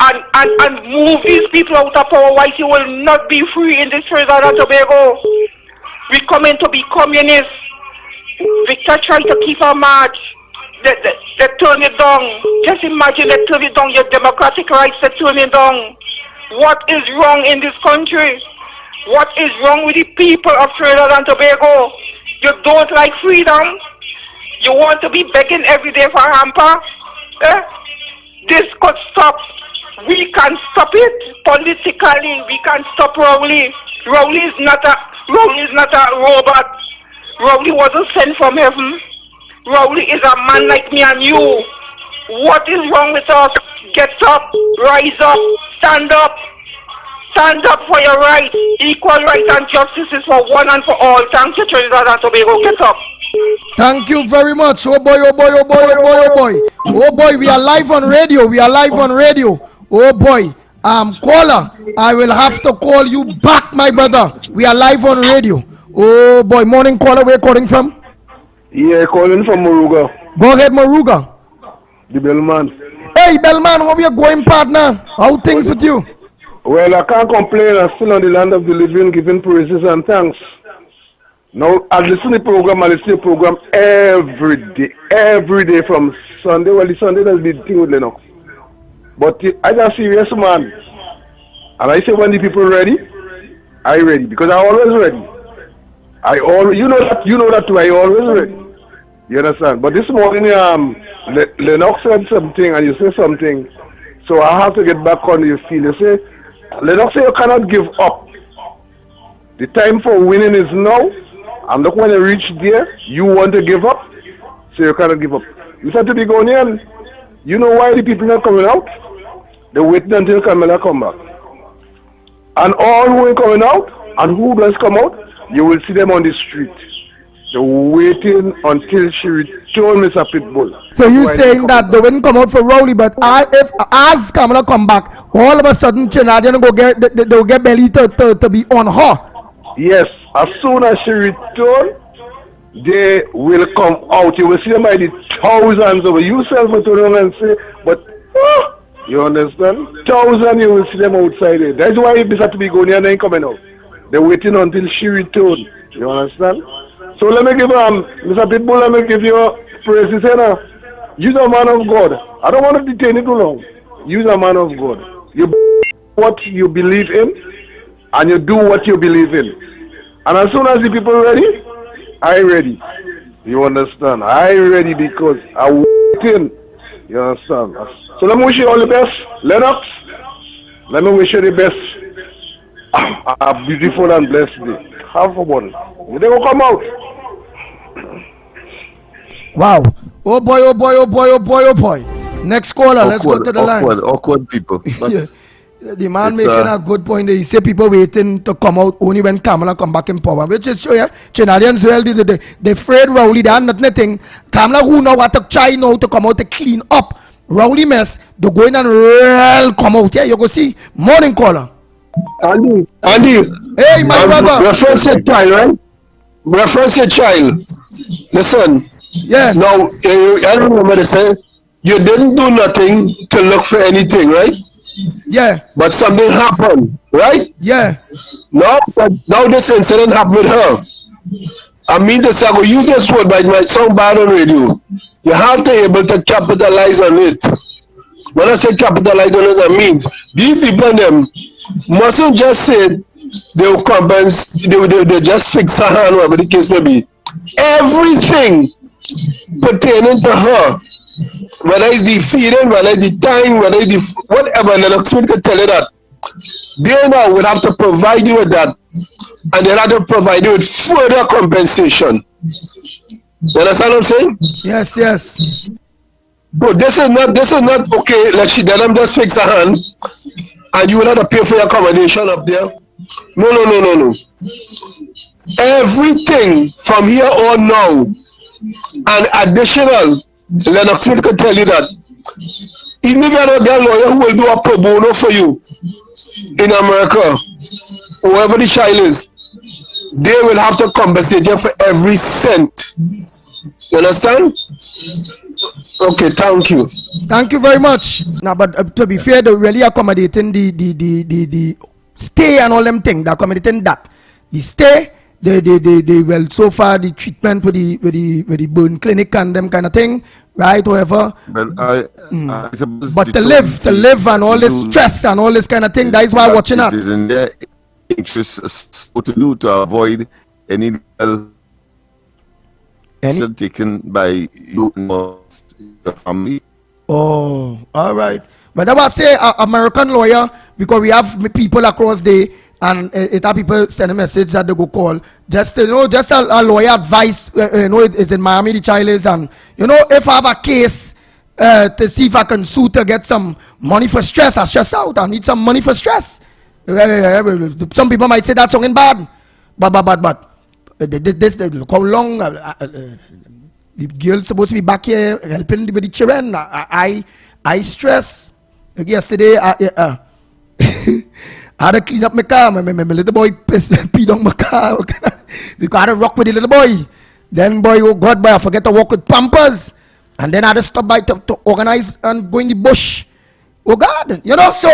and move these people out of power. Otherwise, you will not be free in this Trinidad and Tobago. We come in to be communists. Victor tried to keep our march. They turn it down. Just imagine they turn it down. Your democratic rights, they turn it down. What is wrong in this country? What is wrong with the people of Trinidad and Tobago? You don't like freedom? You want to be begging every day for a hamper? This could stop. We can stop it politically. We can stop Rowley. Rowley is not a robot. Rowley wasn't sent from heaven. Rowley is a man like me and you. What is wrong with us? Get up, rise up, stand up. Stand up for your rights. Equal rights and justice is for one and for all. Thank you, Trinidad and Tobago. Get up. Thank you very much. Oh boy, oh boy, oh boy, oh boy, oh boy. Oh boy, we are live on radio. We are live on radio. Oh boy. Caller, I will have to call you back, my brother. We are live on radio. Oh boy, morning caller, where you calling from? Yeah, calling from Moruga. Go ahead, Moruga. The bellman. Hey, bellman, how you going, partner? How things with you? Well, I can't complain. I'm still on the land of the living, giving praises and thanks. Now, I listen to the program. I listen to the program every day from Sunday. Well, the Sunday there's the thing with Lennox. But I just serious man. And I say when the people ready, I ready because I always ready. You know that too. I always ready. You understand? But this morning, Lennox said something and you say something, so I have to get back on your field. You say, Lennox say you cannot give up. The time for winning is now. And look, when you reach there, you want to give up, so you cannot give up. You said to the Ghanaian, you know why the people not coming out? They're waiting until Camilla come back. And all who are coming out, and who does come out, you will see them on the street. They're waiting until she returns, Mr. Pitbull. So you saying that they wouldn't come out for Rowley, but if as Kamala come back, all of a sudden Trinidadian they'll get belly to be on her. Yes, as soon as she returns, they will come out. You will see them by the thousands of you self and say, but you understand? Thousands you will see them outside there. That's why Mr. Ghanaian ain't coming out. They're waiting until she returns. You understand? So let me give Mr. Pitbull, let me give you praises. You're a man of God. I don't want to detain you too long. You're a man of God. You what you believe in, and you do what you believe in. And as soon as the people ready, I ready. You understand? I ready because I waiting. You understand? So let me wish you all the best. Lennox, let me wish you the best. A beautiful and blessed day. Have a one. They will come out. Wow. Oh boy, oh boy, oh boy, oh boy, oh boy. Next caller, let's go to the line. Awkward people. Yeah. The man making a good point. He say people waiting to come out only when Kamala come back in power, which is sure. Yeah, Trinidadians well they afraid Rowley. They are not nothing. Kamala who know what to try now to come out to clean up Rowley mess. They go in and real come out. Yeah, you go see. Morning caller. Andy. Hey, my brother. Reference your child, right? Reference your child. Listen. Yeah. Now, I remember they say you didn't do nothing to look for anything, right? Yeah. But something happened, right? Yeah. Now this incident happened with her. I mean to say, you just word, but it might sound bad on radio. You have to be able to capitalize on it. When I say capitalize on it, I mean these people and them mustn't just say they will compensate, they just fix her hand, whatever the case may be. Everything pertaining to her, whether it's the feeding, whether it's the time, whether it's the whatever, Lennox Smith could tell you that. They now will have to provide you with that, and they'll have to provide you with further compensation. You understand what I'm saying? Yes, yes. But this is not okay. Like she let them just fix her hand, and you will have to pay for your accommodation up there. No. Everything from here on now, and additional, Lennox Smith could tell you that. Even if you don't get a lawyer who will do a pro bono for you in America, whoever the child is, they will have to compensate you for every cent. You understand? Okay, thank you. Thank you very much. Now, but to be fair, they're really accommodating the stay and all them things. They're accommodating that. The stay, they well, so far the treatment with the burn clinic and them kind of thing, right? However, but but to live and all this stress and all this kind of thing, that is why watching that. It is in their interest to do to avoid any action taken by you or your family. Oh, all right. But I was say American lawyer, because we have people across the and it have people send a message that they go call. Just just a lawyer advice. It's in Miami the child is, and if I have a case to see if I can sue to get some money for stress, I stress out. I need some money for stress. Some people might say that's something bad, but look how long the girl's supposed to be back here helping with the children. I stress. Like yesterday, I had to clean up my car. My little boy peed on my car. Because I had to rock with the little boy. Then boy, oh God, boy, I forget to walk with Pampers. And then I just stop by to organize and go in the bush. Oh God, you know, so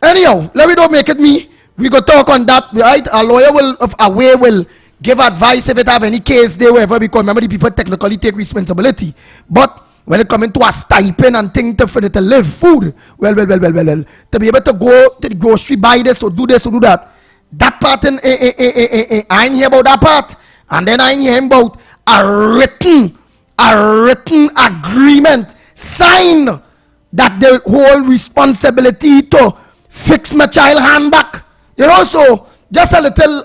anyhow, let me don't make it me. We go talk on that, right? A lawyer will give advice if it have any case there, wherever, because remember the people technically take responsibility. But when it come into a stipend and thing for to live, food, well, to be able to go to the grocery, buy this or do that, that part, I ain't hear about that part. And then I ain't hear about a written agreement signed that the whole responsibility to fix my child hand back. You know, so just a little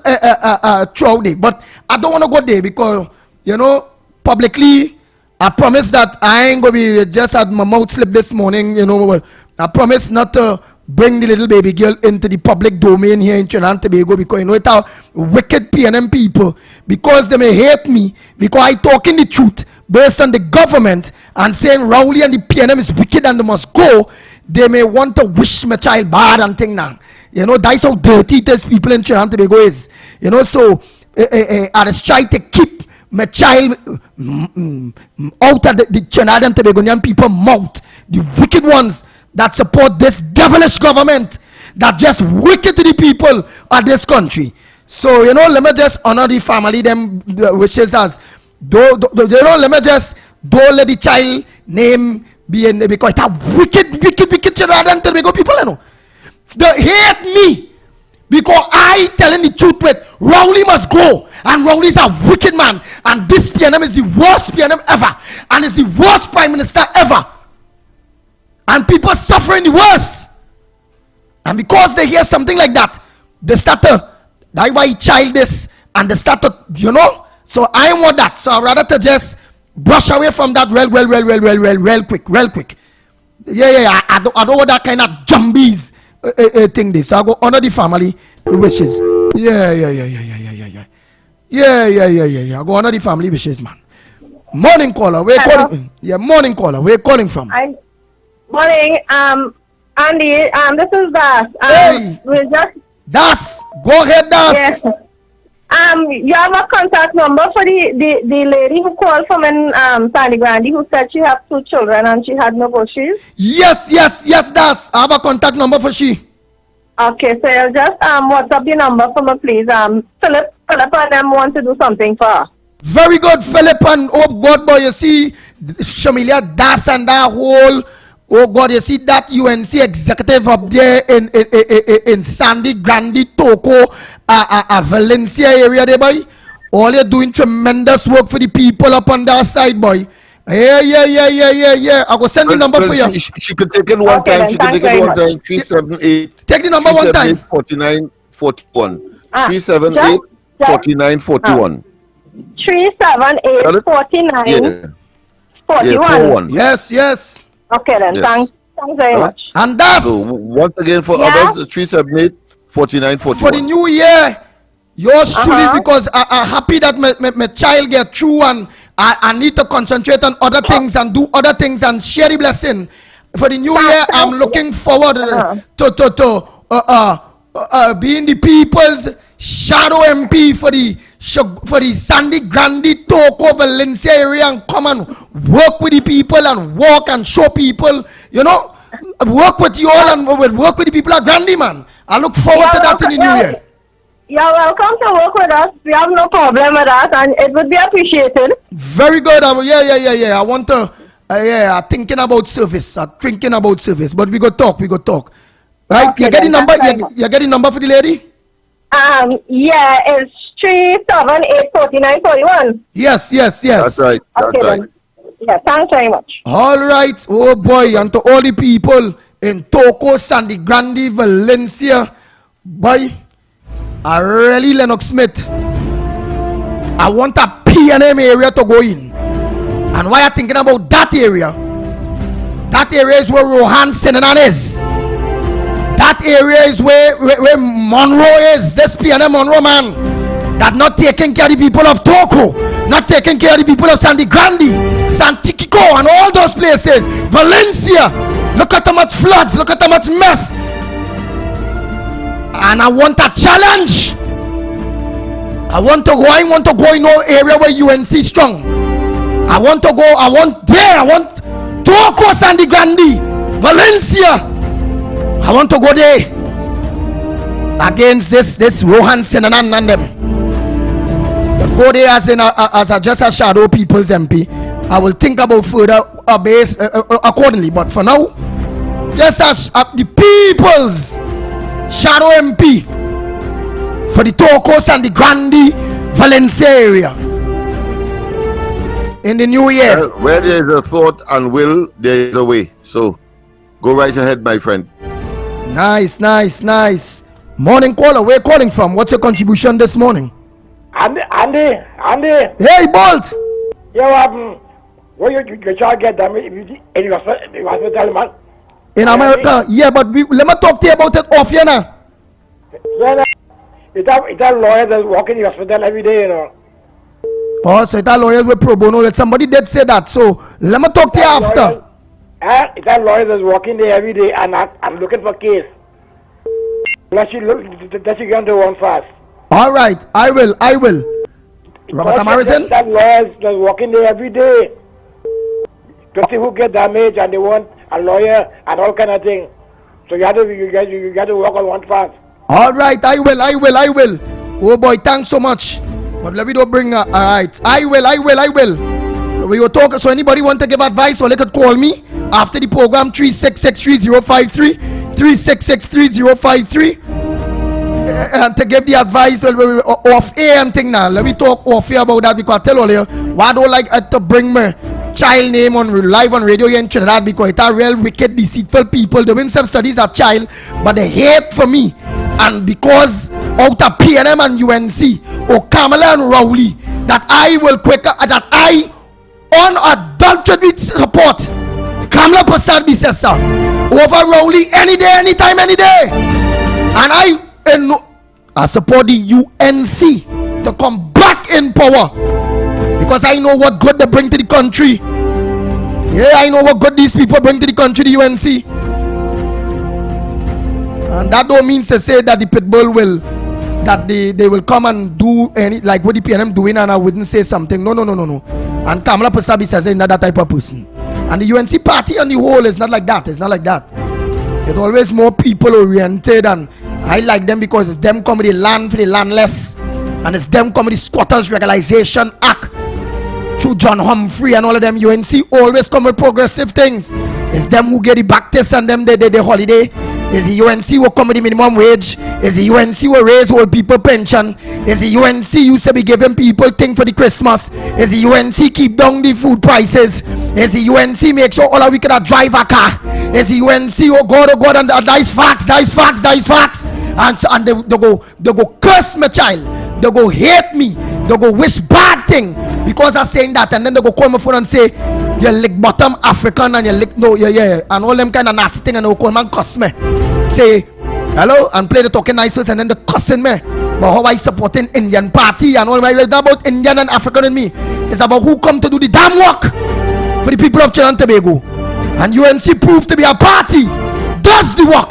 throw there. But I don't want to go there because, you know, publicly, I promise that I ain't going to be just had my mouth slip this morning, you know. I promise not to bring the little baby girl into the public domain here in Trinidad and Tobago, because you know it's how wicked PNM people, because they may hate me because I talking the truth based on the government and saying Rowley and the PNM is wicked and they must go. They may want to wish my child bad and thing now. You know, that's how dirty these people in Trinidad and Tobago is. You know, so I just try to keep my child out of the Trinidad and Tobagonian people mouth. The wicked ones that support this devilish government that just wicked to the people of this country. So, you know, let me just honor the family, them wishes as you know, let me just don't let the child name be in, because it's a wicked Trinidad and Tobago people, you know. They hate me because I telling the truth with Rowley must go, and Rowley is a wicked man, and this PNM is the worst PNM ever, and is the worst prime minister ever, and people suffering the worst. And because they hear something like that, they start to, that's why child this, and they start to, you know. So I want that. So I'd rather to just brush away from that real quick. Yeah. I don't want that kind of jumbies thing this. So I go honor the family wishes. Yeah. I go honor the family wishes, man. Morning caller, where calling? Yeah, morning caller, where calling from? Morning, Andy. This is Das. Hey, we just Das. Go ahead, Das. Yes. You have a contact number for the lady who called from in Sandy Grande, who said she has 2 children and she had no groceries? Yes, Das. I have a contact number for she. Okay, so I'll just WhatsApp the number for me, please. Philip and them want to do something for her. Very good, Philip, and oh God, boy, you see, Shamilia, Das and that whole, oh God, you see that UNC executive up there in Sandy Grande, Toko, Valencia area there, boy. All you're doing tremendous work for the people up on that side, boy. Yeah. I go send the number for you. She could take it one time. She could take it one time. 378. Take the number one time. 4941. 378 4941. 378 49 41. Yes. Okay then. Yes. Thanks very much. And that's so once again for others, 378 4941. For the new year, yours truly, because I'm happy that my child get through, and I need to concentrate on other things and do other things and share the blessing. For the new year, I'm looking forward to being the people's shadow MP for the Sandy Grande, Toko, Valencia area, and come and work with the people and walk and show people, you know, work with you all and work with the people at Grande, man. I look forward to that in the new year. You're welcome to work with us. We have no problem with that, and it would be appreciated. Very good. Yeah. I want to, I'm thinking about service. I'm thinking about service. But we go talk. Right? Okay, you get the number? You get the number for the lady? Yeah, it's 378 4941. Yes. That's right. Okay, then. Yeah, thanks very much. All right. Oh boy, and to all the people in Toko, Sandy Grande, Valencia, boy, I really Lennox Smith. I want a PNM area to go in. And why I'm thinking about that area? That area is where Rohan Sinanan is. That area is where Monroe is. This PNM Monroe man that not taking care of the people of Toko, not taking care of the people of Sandy Grande, Santiago, and all those places. Valencia. Look at how much floods. Look at how much mess. And I want a challenge. I want to go in no area where UNC strong. I want to go. I want Turcos and the Grande, Valencia. I want to go there against this Rohan Senanan and them. Go there as just a shadow people's MP. I will think about further base accordingly. But for now, just as the people's shadow MP for the Turcos and the Grande Valencia area in the new year. Where there is a thought and will, there is a way. So go right ahead, my friend. Nice. Morning caller, where you calling from? What's your contribution this morning? Andy. Hey, Bolt. Yeah, where you try to get them in the hospital, man? In America, yeah, but let me talk to you about it off here now. Yeah, it's a lawyer that's walking in the hospital every day, you know. Oh, so it's a lawyer with pro bono. Somebody did say that, so let me talk to you after. It's a lawyer that's walking there every day, and I'm looking for case. Unless you get to one fast. All right, I will. Robert Morrison? That lawyer that's walking there every day to see who get damaged, and they want a lawyer and all kind of thing. So you got to walk on one fast. All right, I will. Oh boy, thanks so much. But let me don't bring. All right, I will. We will talk. So anybody want to give advice, or they could call me after the program 366-3053, 366-3053, and to give the advice off air and thing now. Let me talk off air about that, because I tell all you why I don't like to bring my child name on live on radio here in Trinidad, because it's a real wicked, deceitful people. They win some studies a child, but they hate for me. And because out of PNM and UNC, or Kamala and Rowley, that I will that I unadulterated support Kamala Prasad Bisesa over Rowley any day, anytime, any day. And I support the UNC to come back in power, because I know what good they bring to the country. Yeah, I know what good these people bring to the country, the UNC. And that don't mean to say that the Pitbull will, that they will come and do any, like what the PNM doing, and I wouldn't say something. No. And Kamala Prasad Bisesa is not that type of person. And the UNC party on the whole is not like that. It's not like that. It's always more people oriented, and I like them because it's them come with the land for the landless, and it's them come with the Squatters Regularization Act through John Humphrey and all of them. UNC always come with progressive things. It's them who get the Baptist and them the holiday. It's the UNC who come with the minimum wage. It's the UNC who raise old people pension. It's the UNC used to be giving people things for the Christmas. It's the UNC keep down the food prices. It's the UNC make sure all of we can drive a car. It's the UNC, oh God, and that's facts. And they go curse my child. They go hate me. They go wish bad thing because I'm saying that, and then they go call my phone and say you lick bottom African and you lick and all them kind of nasty thing, and they go call man cuss me. Say hello and play the talking nice first, and then they cussing me. But how I supporting Indian party and all my, it's not about Indian and African and me. It's about who come to do the damn work for the people of Trinidad and Tobago. And UNC proved to be a party does the work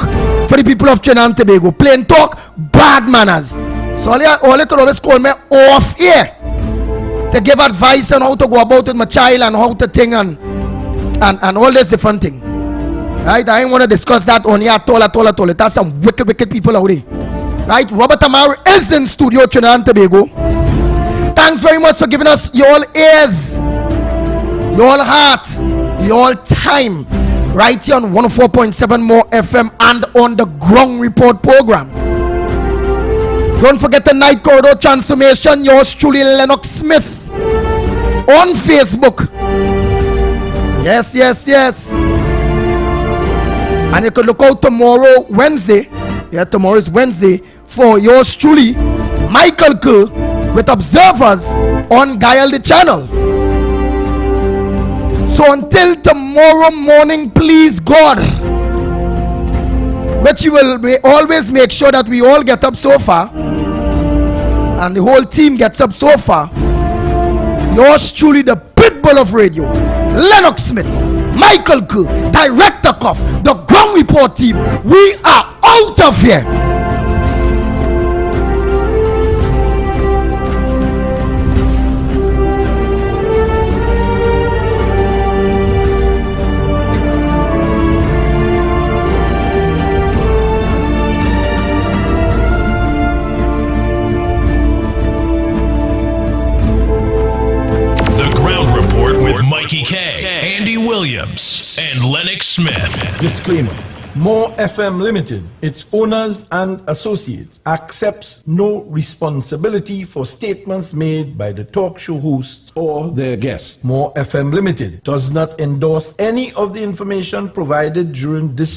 for the people of Trinidad and Tobago. Plain talk, bad manners. So all you could always call me off here to give advice on how to go about with my child and how to think and all this different thing. Right? I ain't want to discuss that on here at all. That's some wicked people out there. Right? Robert Amaro is in studio Trinidad and Tobago. Thanks very much for giving us your ears, your heart, your time, right here on 104.7 More FM and on the Ground Report program. Don't forget the Night Corridor Transformation. Yours truly, Lennox Smith, on Facebook. Yes. And you can look out tomorrow, Wednesday. Yeah, tomorrow is Wednesday, for yours truly, Michael Kerr, with Observers on Guile the Channel. So until tomorrow morning, please God, which you will always make sure that we all get up so far, and the whole team gets up so far. Yours truly, the Pitbull of radio, Lennox Smith, Michael Kerr, Director Cuff, the Ground Report team. We are out of here. Andy Williams, and Lennox Smith. Disclaimer. More FM Limited, its owners and associates, accepts no responsibility for statements made by the talk show hosts or their guests. More FM Limited does not endorse any of the information provided during this